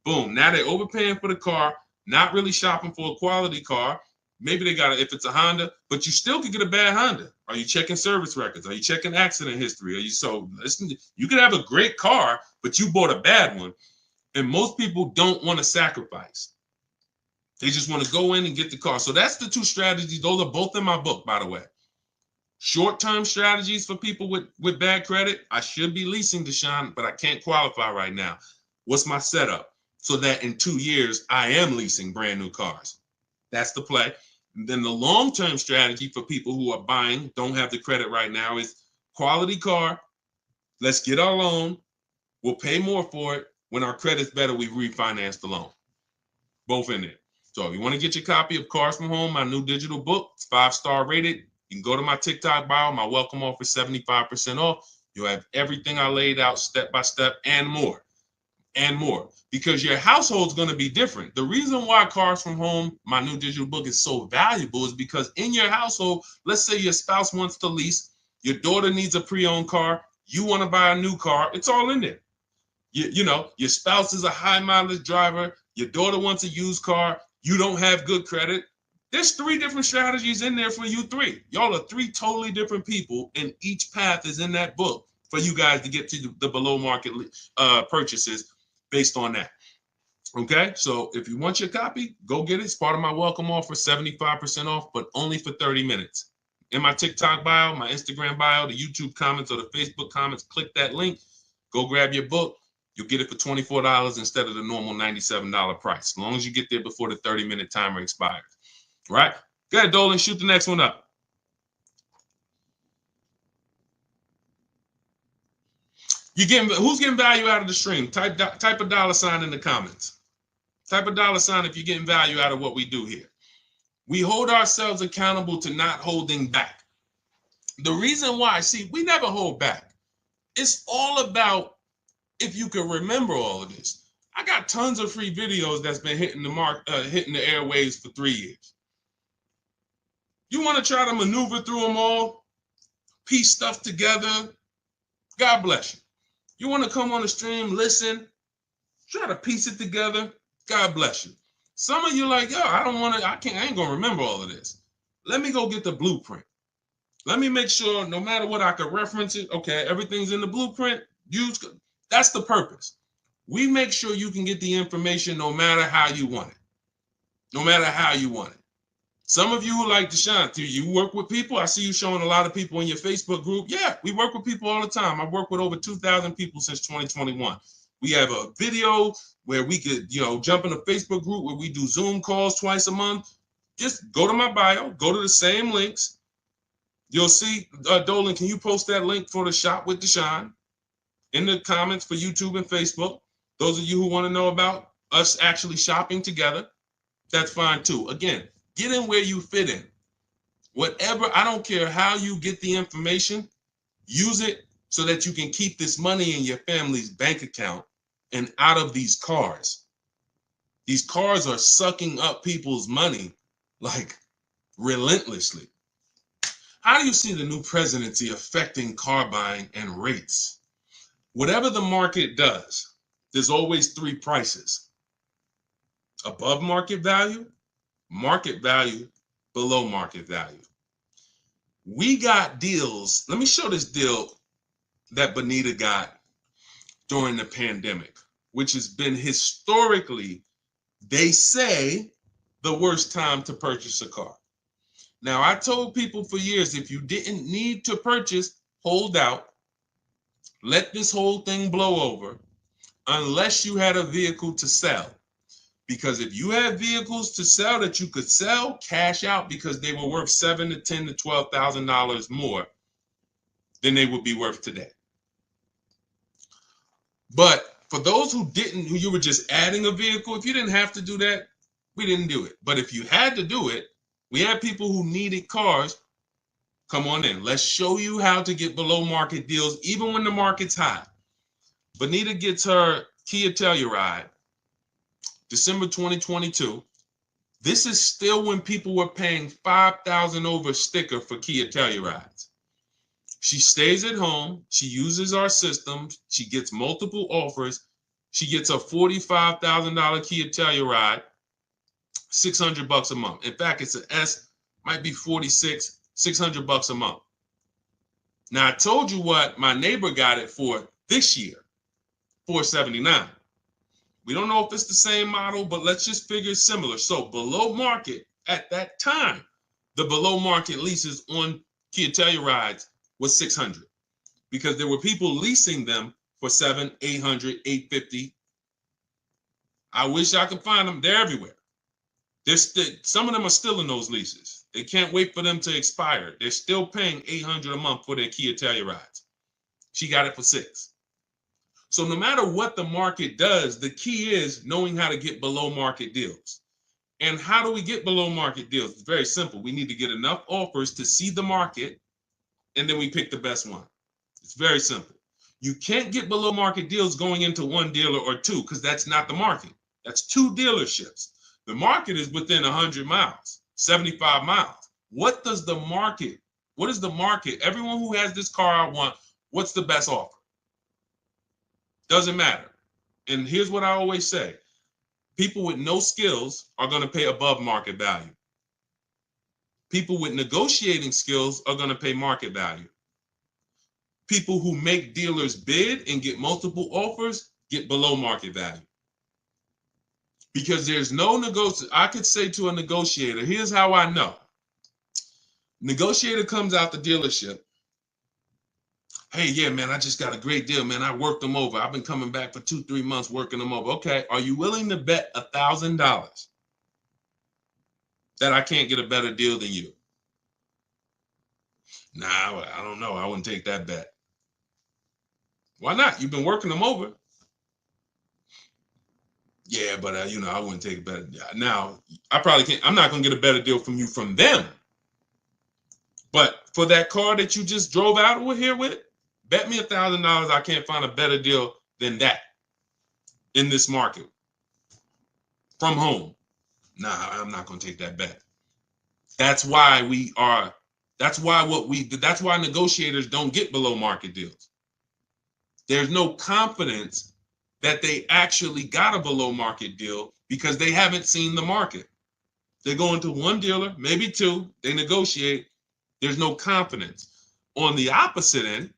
Speaker 1: Boom. Now they're overpaying for the car, not really shopping for a quality car. Maybe they got it if it's a Honda, but you still could get a bad Honda. Are you checking service records? Are you checking accident history? You could have a great car, but you bought a bad one. And most people don't want to sacrifice. They just want to go in and get the car. So that's the two strategies. Those are both in my book, by the way. Short-term strategies for people with bad credit. I should be leasing, Deshaun, but I can't qualify right now. What's my setup? So that in 2 years, I am leasing brand new cars. That's the play. And then the long-term strategy for people who are buying, don't have the credit right now, is quality car. Let's get our loan. We'll pay more for it. When our credit's better, we refinance the loan. Both in there. So if you want to get your copy of Cars from Home, my new digital book, it's 5-star rated, you can go to my TikTok bio, my welcome offer, 75% off. You'll have everything I laid out step by step and more. Because your household's going to be different. The reason why Cars from Home, my new digital book, is so valuable is because in your household, let's say your spouse wants to lease, your daughter needs a pre-owned car, you want to buy a new car, it's all in there. Your spouse is a high mileage driver, your daughter wants a used car, you don't have good credit. There's 3 different strategies in there for you 3. Y'all are 3 totally different people, and each path is in that book for you guys to get to the below market purchases based on that. Okay, so if you want your copy, go get it. It's part of my welcome offer, 75% off, but only for 30 minutes. In my TikTok bio, my Instagram bio, the YouTube comments, or the Facebook comments, click that link, go grab your book. You'll get it for $24 instead of the normal $97 price, as long as you get there before the 30-minute timer expires. Right? Go ahead, Dolan, shoot the next one up. Who's getting value out of the stream? Type a dollar sign in the comments. Type a dollar sign if you're getting value out of what we do here. We hold ourselves accountable to not holding back. The reason why, we never hold back. It's all about, if you can remember all of this. I got tons of free videos that's been hitting the airwaves for 3 years. You want to try to maneuver through them all, piece stuff together, God bless you. You want to come on the stream, listen, try to piece it together, God bless you. Some of you like, yo, I ain't going to remember all of this. Let me go get the blueprint. Let me make sure no matter what I can reference it. Okay, everything's in the blueprint. That's the purpose. We make sure you can get the information no matter how you want it. No matter how you want it. Some of you who like Deshaun, you work with people. I see you showing a lot of people in your Facebook group. Yeah, we work with people all the time. I've worked with over 2,000 people since 2021. We have a video where we could, jump in a Facebook group where we do Zoom calls twice a month. Just go to my bio, go to the same links. You'll see, Dolan, can you post that link for the Shop with Deshaun in the comments for YouTube and Facebook? Those of you who want to know about us actually shopping together, that's fine too. Again, get in where you fit in. Whatever, I don't care how you get the information, use it so that you can keep this money in your family's bank account and out of these cars. These cars are sucking up people's money like relentlessly. How do you see the new presidency affecting car buying and rates? Whatever the market does, there's always three prices: above market value, below market value. We got deals. Let me show this deal that Bonita got during the pandemic, which has been historically, they say, the worst time to purchase a car. Now, I told people for years, if you didn't need to purchase, hold out, let this whole thing blow over, unless you had a vehicle to sell. Because if you had vehicles to sell that you could sell, cash out, because they were worth $7,000 to $10,000 to $12,000 more than they would be worth today. But for those who you were just adding a vehicle, if you didn't have to do that, we didn't do it. But if you had to do it, we had people who needed cars. Come on in. Let's show you how to get below market deals, even when the market's high. Bonita gets her Kia Telluride, December 2022. This is still when people were paying $5,000 over sticker for Kia Tellurides. She stays at home. She uses our system. She gets multiple offers. She gets a $45,000 Kia Telluride, $600 a month. In fact, it's an S, might be 46, $600 a month. Now, I told you what my neighbor got it for this year, $479. We don't know if it's the same model, but let's just figure it's similar. So below market at that time, the below market leases on Kia Tellurides was $600, because there were people leasing them for $700, $800, $850. I wish I could find them. They're everywhere. Some of them are still in those leases. They can't wait for them to expire. They're still paying $800 a month for their Kia Tellurides. She got it for $600. So no matter what the market does, the key is knowing how to get below market deals. And how do we get below market deals? It's very simple. We need to get enough offers to see the market, and then we pick the best one. It's very simple. You can't get below market deals going into one dealer or two, because that's not the market. That's two dealerships. The market is within 100 miles, 75 miles. What is the market? Everyone who has this car I want, what's the best offer? Doesn't matter. And here's what I always say. People with no skills are going to pay above market value. People with negotiating skills are going to pay market value. People who make dealers bid and get multiple offers get below market value. Because there's no I could say to a negotiator, here's how I know. Negotiator comes out the dealership. Hey, yeah, man, I just got a great deal, man. I worked them over. I've been coming back for 2-3 months working them over. Okay, are you willing to bet $1,000 that I can't get a better deal than you? Nah, I don't know. I wouldn't take that bet. Why not? You've been working them over. Yeah, but I wouldn't take a better. Now, I probably can't. I'm not gonna get a better deal from you from them. But for that car that you just drove out here with, bet me $1,000 I can't find a better deal than that in this market from home. Nah, I'm not gonna take that bet. That's why negotiators don't get below market deals. There's no confidence that they actually got a below market deal because they haven't seen the market. They go into one dealer, maybe two, they negotiate. There's no confidence. On the opposite end,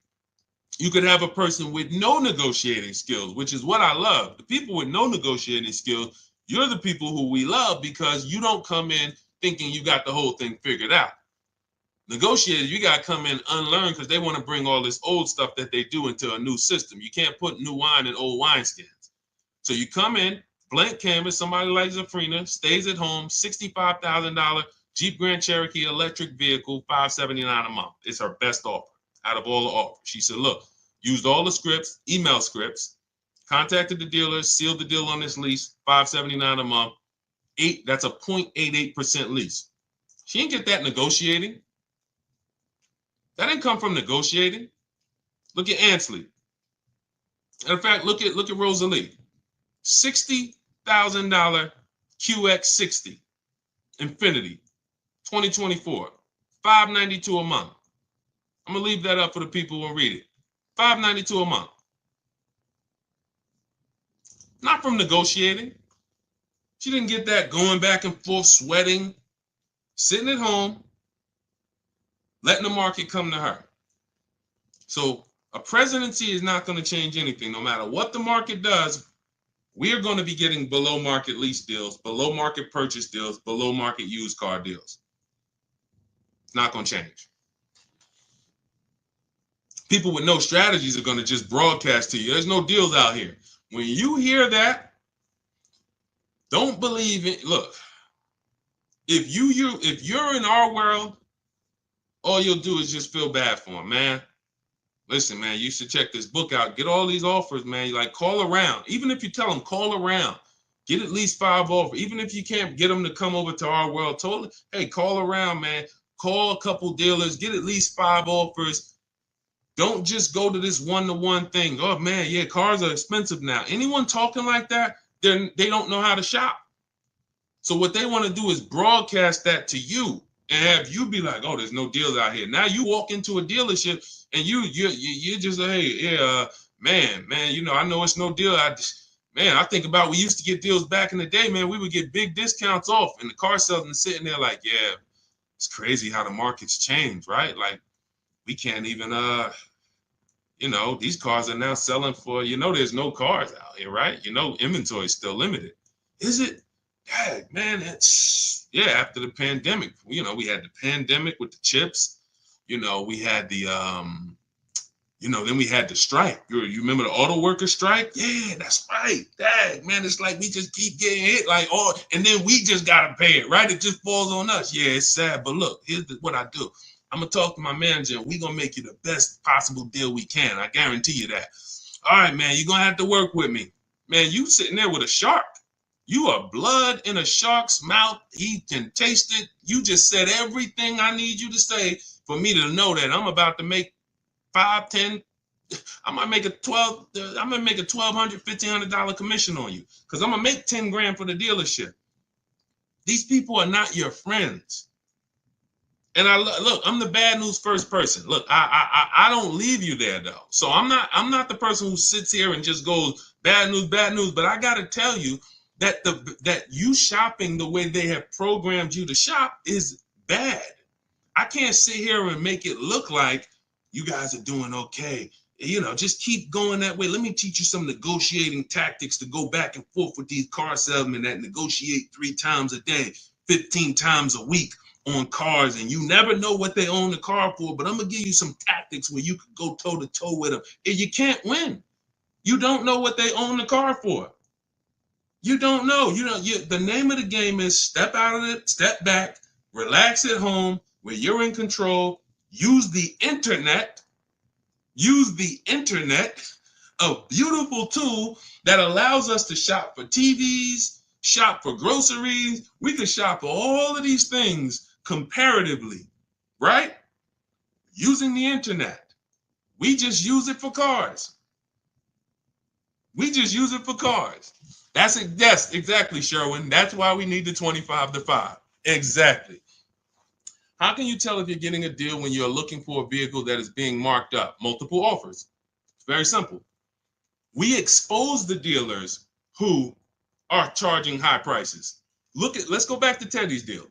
Speaker 1: you could have a person with no negotiating skills, which is what I love. The people with no negotiating skills, you're the people who we love, because you don't come in thinking you got the whole thing figured out. Negotiators, you got to come in unlearn because they want to bring all this old stuff that they do into a new system. You can't put new wine in old wineskins. So you come in, blank canvas, somebody like Zafrina, stays at home, $65,000 Jeep Grand Cherokee electric vehicle, $579 a month. It's her best offer out of all the offers. She said, look, used all the scripts, email scripts, contacted the dealer, sealed the deal on this lease, $579 a month. That's a 0.88% lease. She didn't get that negotiating. That didn't come from negotiating. Look at Ansley. In fact, look at Rosalie. $60,000 QX60 Infinity 2024, $592 a month. I'm gonna leave that up for the people who will read it. $592 a month. Not from negotiating. She didn't get that going back and forth, sweating, sitting at home, letting the market come to her. So a presidency is not going to change anything. No matter what the market does, we are going to be getting below market lease deals, below market purchase deals, below market used car deals. It's not going to change. People with no strategies are going to just broadcast to you. There's no deals out here. When you hear that, don't believe it. Look, if you're in our world, all you'll do is just feel bad for them, man. Listen, man, you should check this book out. Get all these offers, man. You like call around. Even if you tell them, call around. Get at least 5 offers. Even if you can't get them to come over to our world, totally. Hey, call around, man. Call a couple dealers. Get at least 5 offers. Don't just go to this one-to-one thing. Oh, man, yeah, cars are expensive now. Anyone talking like that, they don't know how to shop. So what they want to do is broadcast that to you and have you be like, oh, there's no deals out here. Now you walk into a dealership and you just like, hey, yeah, man, you know, I know it's no deal. I think about we used to get deals back in the day, man. We would get big discounts off, and the car salesman sitting there like, yeah, it's crazy how the market's changed, right? Like we can't even, you know, these cars are now selling for, you know, there's no cars out here, right? You know, inventory is still limited. Is it? Yeah, man, it's, yeah, after the pandemic, you know, we had the pandemic with the chips, you know, we had the, you know, then we had the strike. You remember the auto worker strike? Yeah, that's right. Dang, man, it's like we just keep getting hit like, oh, and then we just got to pay it, right? It just falls on us. Yeah, it's sad, but look, here's what I do. I'm going to talk to my manager, and we're going to make you the best possible deal we can. I guarantee you that. All right, man, you're going to have to work with me. Man, you sitting there with a shark. You are blood in a shark's mouth. He can taste it. You just said everything I need you to say for me to know that I'm about to make 5, 10. I might make a $1,200, $1,500 commission on you because I'm gonna make 10 grand for the dealership. These people are not your friends. And look, I'm the bad news first person. Look, I don't leave you there though. So I'm not the person who sits here and just goes bad news. But I gotta tell you that that you shopping the way they have programmed you to shop is bad. I can't sit here and make it look like you guys are doing okay. You know, just keep going that way. Let me teach you some negotiating tactics to go back and forth with these car salesmen that negotiate 3 times a day, 15 times a week on cars, and you never know what they own the car for, but I'm going to give you some tactics where you could go toe-to-toe with them, and you can't win. You don't know what they own the car for. You don't know. The name of the game is step out of it, step back, relax at home where you're in control, use the internet, a beautiful tool that allows us to shop for TVs, shop for groceries. We can shop for all of these things comparatively, right? Using the internet. We just use it for cars. That's exactly, Sherwin. That's why we need the 25-5. Exactly. How can you tell if you're getting a deal when you're looking for a vehicle that is being marked up? Multiple offers. It's very simple. We expose the dealers who are charging high prices. Let's go back to Teddy's deal.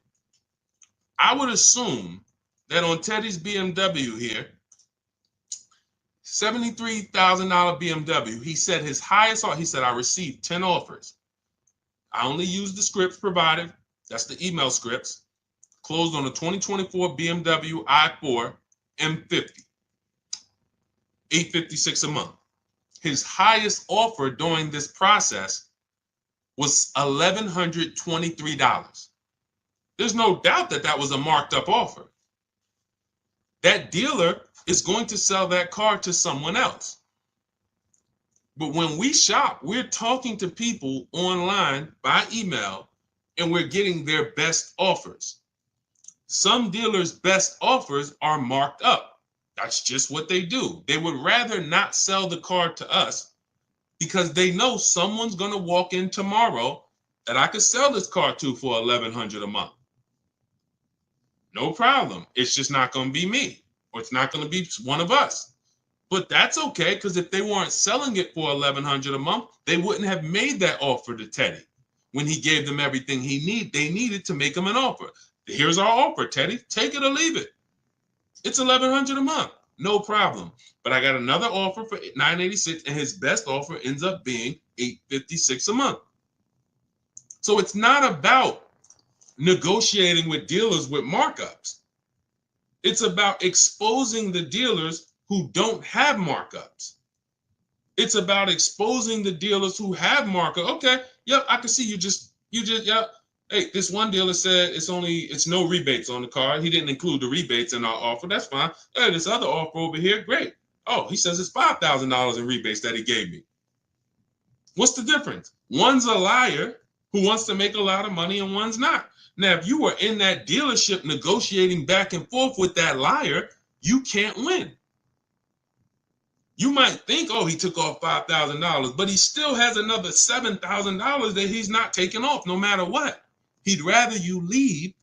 Speaker 1: I would assume that on Teddy's BMW here, $73,000 BMW, he said his highest offer, he said, I received 10 offers. I only used the scripts provided. That's the email scripts. closed on a 2024 BMW i4 M50, $856 a month. His highest offer during this process was $1,123. There's no doubt that that was a marked up offer. That dealer is going to sell that car to someone else. But when we shop, we're talking to people online by email, and we're getting their best offers. Some dealers' best offers are marked up. That's just what they do. They would rather not sell the car to us because they know someone's going to walk in tomorrow that I could sell this car to for $1,100 a month. No problem. It's just not going to be me, or it's not going to be one of us. But that's okay, because if they weren't selling it for $1,100 a month, they wouldn't have made that offer to Teddy when he gave them everything they needed to make him an offer. Here's our offer, Teddy. Take it or leave it. It's $1,100 a month. No problem. But I got another offer for $986, and his best offer ends up being $856 a month. So it's not about negotiating with dealers with markups. It's about exposing the dealers who don't have markups. It's about exposing the dealers who have markup. Okay, yep, I can see you just, yep. Hey, this one dealer said it's no rebates on the car. He didn't include the rebates in our offer. That's fine. Hey, this other offer over here, great. Oh, he says it's $5,000 in rebates that he gave me. What's the difference? One's a liar who wants to make a lot of money, and one's not. Now, if you were in that dealership negotiating back and forth with that liar, you can't win. You might think, oh, he took off $5,000, but he still has another $7,000 that he's not taking off no matter what. He'd rather you leave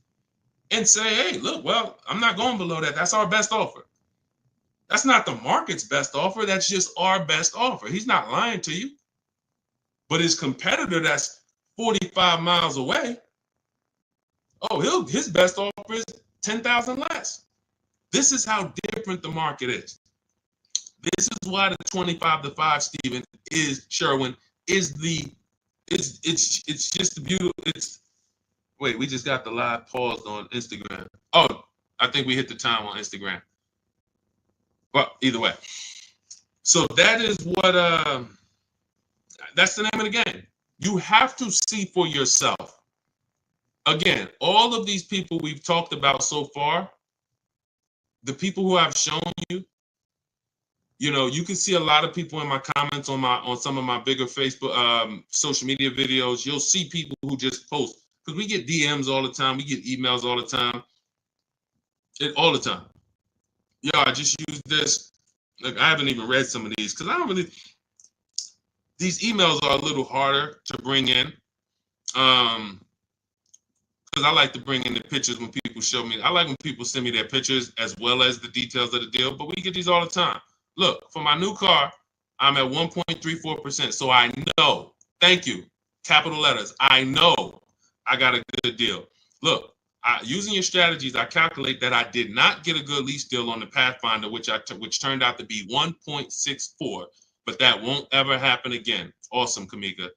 Speaker 1: and say, hey, look, well, I'm not going below that. That's our best offer. That's not the market's best offer. That's just our best offer. He's not lying to you. But his competitor that's 45 miles away, oh, his best offer is $10,000 less. This is how different the market is. This is why the 25-5, Stephen, is Sherwin, is it's just the beautiful. Wait, we just got the live paused on Instagram. Oh, I think we hit the time on Instagram. Well, either way. So that is what that's the name of the game. You have to see for yourself. Again, all of these people we've talked about so far, the people who I've shown you, you can see a lot of people in my comments on some of my bigger Facebook social media videos. You'll see people who just post, because we get DMs all the time, we get emails all the time, all the time. Yeah, I just use this. Like, I haven't even read some of these because I don't really. These emails are a little harder to bring in, because I like to bring in the pictures when people show me. I like when people send me their pictures as well as the details of the deal. But we get these all the time. Look, for my new car, I'm at 1.34%. So I know, thank you, capital letters, I know I got a good deal. Look, using your strategies, I calculate that I did not get a good lease deal on the Pathfinder, which turned out to be 1.64, but that won't ever happen again. Awesome, Kamika.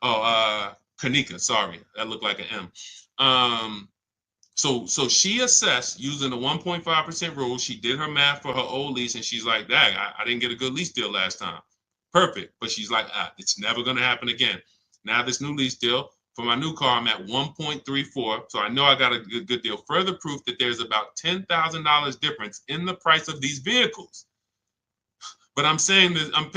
Speaker 1: Oh, Kanika, sorry, that looked like an M. So she assessed using the 1.5% rule. She did her math for her old lease, and she's like, dang, I didn't get a good lease deal last time. Perfect. But she's like, it's never going to happen again. Now this new lease deal, for my new car, I'm at 1.34. So I know I got a good deal. Further proof that there's about $10,000 difference in the price of these vehicles. But I'm saying that I'm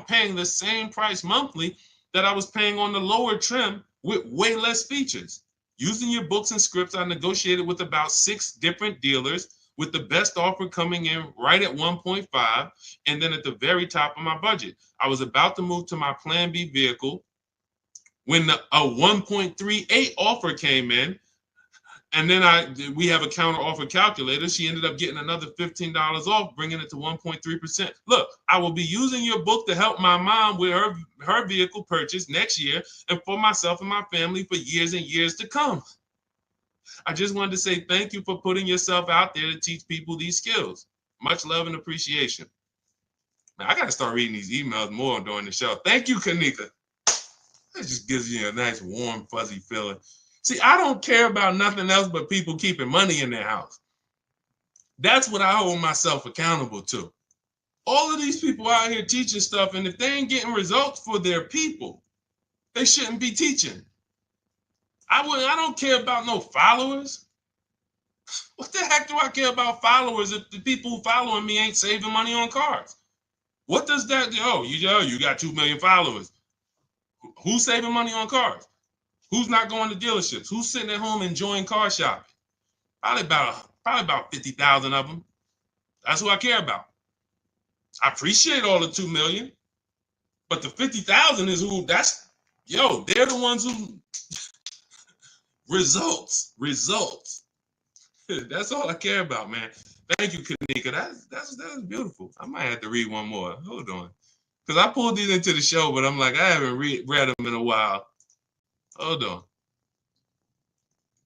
Speaker 1: paying the same price monthly that I was paying on the lower trim with way less features. Using your books and scripts, I negotiated with about 6 different dealers, with the best offer coming in right at 1.5, and then at the very top of my budget. I was about to move to my Plan B vehicle when a 1.38 offer came in, and then we have a counter offer calculator. She ended up getting another $15 off, bringing it to 1.3%. Look, I will be using your book to help my mom with her vehicle purchase next year, and for myself and my family for years and years to come. I just wanted to say thank you for putting yourself out there to teach people these skills. Much love and appreciation. Now, I got to start reading these emails more during the show. Thank you, Kanika. That just gives you a nice, warm, fuzzy feeling. See, I don't care about nothing else but people keeping money in their house. That's what I hold myself accountable to. All of these people out here teaching stuff, and if they ain't getting results for their people, they shouldn't be teaching. I don't care about no followers. What the heck do I care about followers if the people who following me ain't saving money on cars? What does that do? Oh, you got 2 million followers. Who's saving money on cars? Who's not going to dealerships? Who's sitting at home enjoying car shopping? Probably about 50,000 of them. That's who I care about. I appreciate all the 2 million, but the 50,000 is who. They're the ones who results. That's all I care about, man. Thank you, Kanika. That's beautiful. I might have to read one more. Hold on, because I pulled these into the show, but I'm like, I haven't read them in a while. Hold on.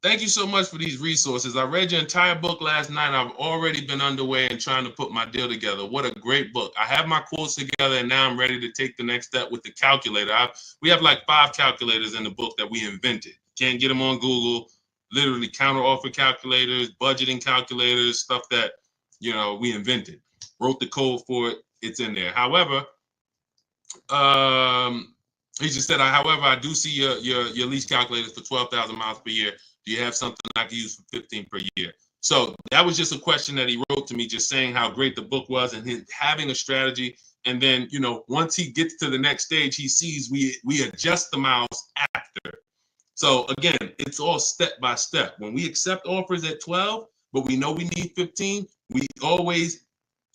Speaker 1: Thank you so much for these resources. I read your entire book last night. I've already been underway and trying to put my deal together. What a great book. I have my quotes together, and now I'm ready to take the next step with the calculator. We have like 5 calculators in the book that we invented. Can't get them on Google. Literally counter offer calculators, budgeting calculators, stuff that, we invented. Wrote the code for it. It's in there. However, he just said, however, I do see your lease calculators for 12,000 miles per year. Do you have something I can use for 15 per year? So that was just a question that he wrote to me, just saying how great the book was and him having a strategy. And then, once he gets to the next stage, he sees we adjust the miles after. So again, it's all step by step. When we accept offers at 12, but we know we need 15, we always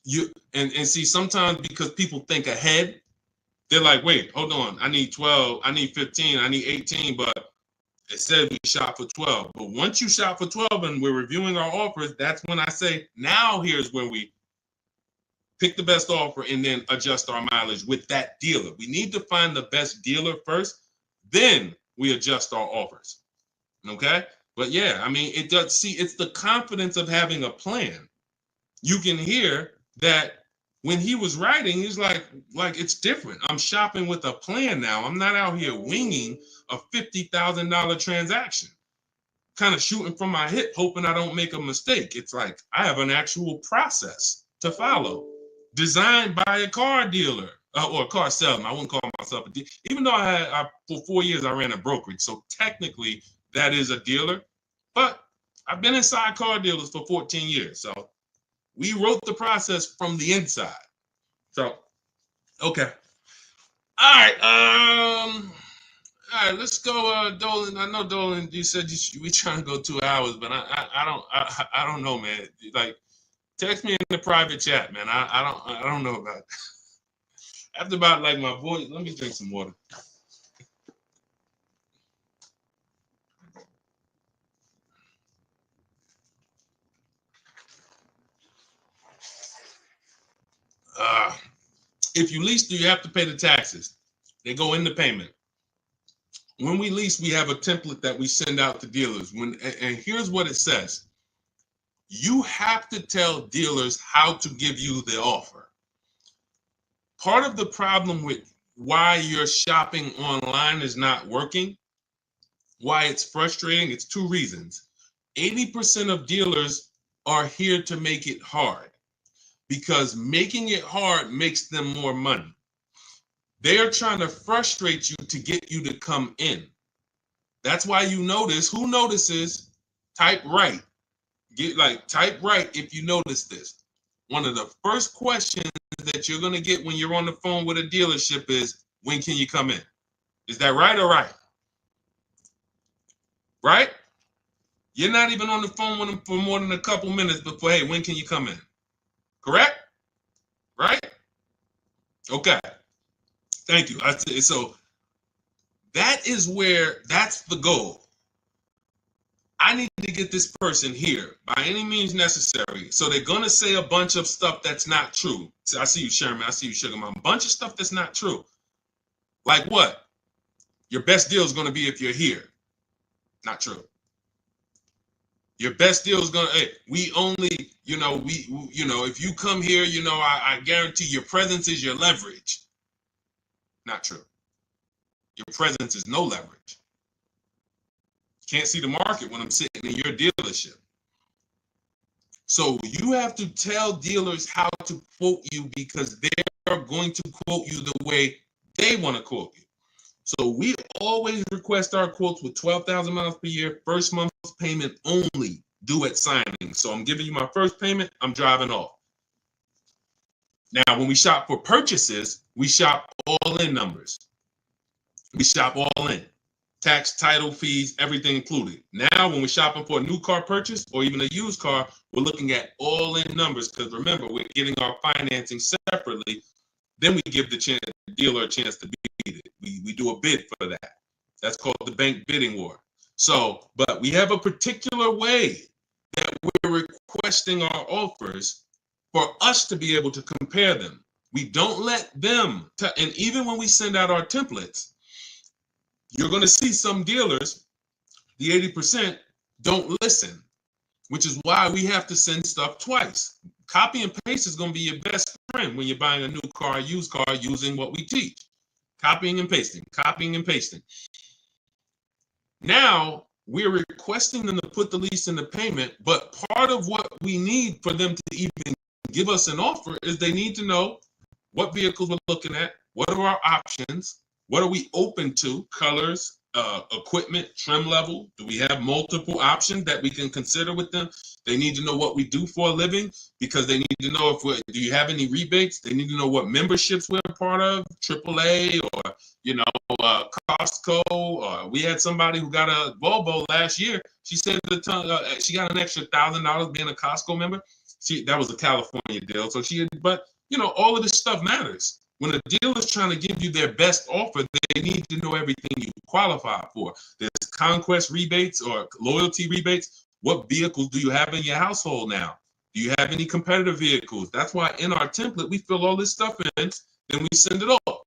Speaker 1: see sometimes because people think ahead, they're like, wait, hold on, I need 12, I need 15, I need 18, but it said we shop for 12. But once you shop for 12 and we're reviewing our offers, that's when I say, now here's when we pick the best offer and then adjust our mileage with that dealer. We need to find the best dealer first, then we adjust our offers. Okay? But yeah, I mean, it does. See, it's the confidence of having a plan. You can hear that when he was writing, he's like it's different. I'm shopping with a plan now. I'm not out here winging a $50,000 transaction, kind of shooting from my hip, hoping I don't make a mistake. It's like I have an actual process to follow, designed by a car dealer or a car salesman. I wouldn't call myself a dealer, even though for 4 years I ran a brokerage. So technically that is a dealer, but I've been inside car dealers for 14 years. So we wrote the process from the inside. So, okay. All right. Let's go, Dolan. I know, Dolan, you said we trying to go 2 hours, but I don't know, man. Like, text me in the private chat, man. I don't know about it. After about like my voice, let me drink some water. If you lease, do you have to pay the taxes? They go in the payment. When we lease, we have a template that we send out to dealers. And here's what it says. You have to tell dealers how to give you the offer. Part of the problem with why your shopping online is not working, why it's frustrating, it's 2 reasons. 80% of dealers are here to make it hard, because making it hard makes them more money. They are trying to frustrate you to get you to come in. That's why you notice, who notices, type right. Type right if you notice this. One of the first questions that you're going to get when you're on the phone with a dealership is, when can you come in? Is that right or right? Right? You're not even on the phone with them for more than a couple minutes before, hey, when can you come in? Correct? Right? Okay. Thank you. So that's the goal. I need to get this person here by any means necessary. So they're going to say a bunch of stuff that's not true. So I see you, Sherman. I see you, Sugar Mom. A bunch of stuff that's not true. Like what? Your best deal is going to be if you're here. Not true. Your best deal is going to, we only, if you come here, I guarantee your presence is your leverage. Not true. Your presence is no leverage. Can't see the market when I'm sitting in your dealership. So you have to tell dealers how to quote you because they're going to quote you the way they want to quote you. So we always request our quotes with 12,000 miles per year, first month's payment only, due at signing. So I'm giving you my first payment, I'm driving off. Now, when we shop for purchases, we shop all in numbers. We shop all in. Tax, title, fees, everything included. Now, when we're shopping for a new car purchase or even a used car, we're looking at all in numbers because remember, we're getting our financing separately. Then we give the dealer a chance to beat it. We do a bid for that. That's called the bank bidding war. So, but we have a particular way that we're requesting our offers for us to be able to compare them. We don't let them, and even when we send out our templates, you're going to see some dealers, the 80%, don't listen, which is why we have to send stuff twice. Copy and paste is going to be your best friend when you're buying a new car, used car, using what we teach. Copying and pasting, copying and pasting. Now, we're requesting them to put the lease in the payment, but part of what we need for them to even give us an offer is they need to know what vehicles we're looking at, what are our options, what are we open to, colors, equipment, trim level. Do we have multiple options that we can consider with them? They need to know what we do for a living because they need to know if do you have any rebates? They need to know what memberships we're a part of, AAA or, Costco. We had somebody who got a Volvo last year. She said she got an extra $1,000 being a Costco member. That was a California deal. So all of this stuff matters. When a dealer is trying to give you their best offer, they need to know everything you qualify for. There's conquest rebates or loyalty rebates. What vehicles do you have in your household now? Do you have any competitive vehicles? That's why in our template, we fill all this stuff in, then we send it off.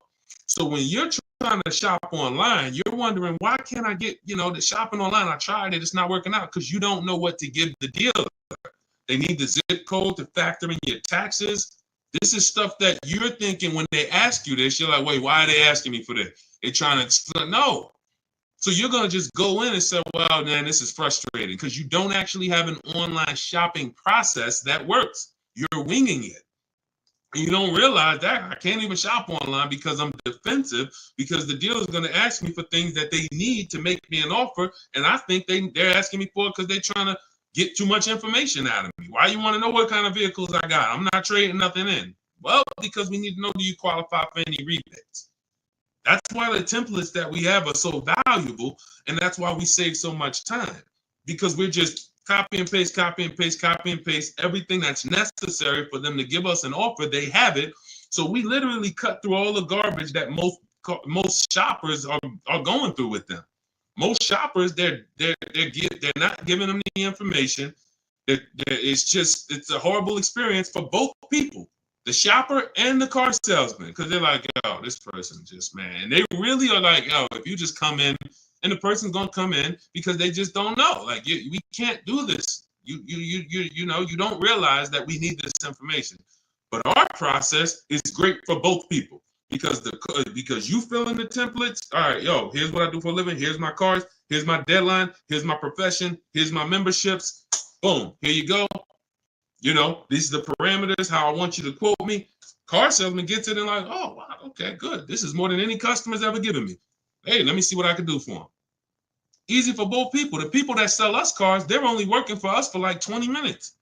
Speaker 1: So when you're trying to shop online, you're wondering, why can't I get, the shopping online? I tried it, it's not working out because you don't know what to give the dealer. They need the zip code to factor in your taxes. This is stuff that you're thinking when they ask you this, you're like, wait, why are they asking me for this? They're trying to explain. No. So you're going to just go in and say, well, man, this is frustrating because you don't actually have an online shopping process that works. You're winging it. And you don't realize that I can't even shop online because I'm defensive because the dealer is going to ask me for things that they need to make me an offer. And I think they're asking me for it because they're trying to get too much information out of me. Why you want to know what kind of vehicles I got? I'm not trading nothing in. Well, because we need to know, do you qualify for any rebates? That's why the templates that we have are so valuable, and that's why we save so much time, because we're just copy and paste, copy and paste, copy and paste, everything that's necessary for them to give us an offer, they have it. So we literally cut through all the garbage that most shoppers are going through with them. Most shoppers, they're not giving them the information. It's a horrible experience for both people, the shopper and the car salesman, because they're like, yo, this person just, man. And they really are like, yo, if you just come in, and the person's gonna come in because they just don't know. Like, we can't do this. You don't realize that we need this information. But our process is great for both people. Because you fill in the templates. All right, yo, here's what I do for a living. Here's my cars. Here's my deadline. Here's my profession. Here's my memberships. Boom, here you go. These are the parameters, how I want you to quote me. Car salesman gets it and like, oh, wow, okay, good. This is more than any customer's ever given me. Hey, let me see what I can do for them. Easy for both people. The people that sell us cars, they're only working for us for like 20 minutes.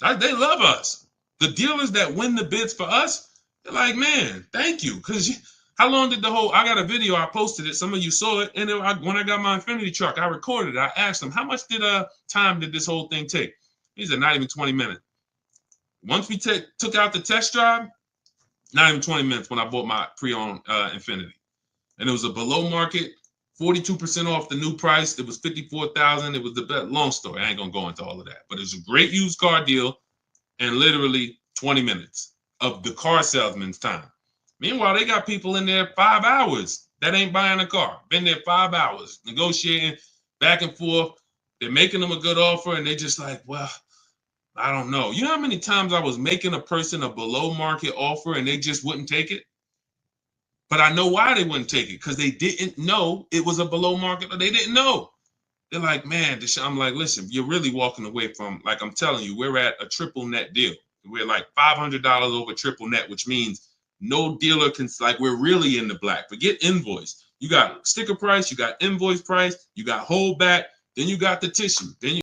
Speaker 1: They love us. The dealers that win the bids for us, they're like, man, thank you. Because how long did I got a video, I posted it. Some of you saw it. And when I got my Infiniti truck, I recorded it. I asked them, how much time did this whole thing take? He said, not even 20 minutes. Once we took out the test drive, not even 20 minutes when I bought my pre-owned Infiniti. And it was a below market, 42% off the new price. It was $54,000. It was the best. Long story. I ain't going to go into all of that. But it was a great used car deal and literally 20 minutes of the car salesman's time. Meanwhile, they got people in there 5 hours that ain't buying a car. Been there 5 hours, negotiating back and forth. They're making them a good offer, and they just like, well, I don't know. You know how many times I was making a person a below market offer and they just wouldn't take it? But I know why they wouldn't take it, because they didn't know it was a below market, or they didn't know. They're like, man, I'm like, listen, you're really walking away from, like I'm telling you, we're at a triple net deal. We're like $500 over triple net, which means no dealer can, like, we're really in the black. Forget invoice. You got sticker price, you got invoice price, you got holdback, then you got the tissue, then you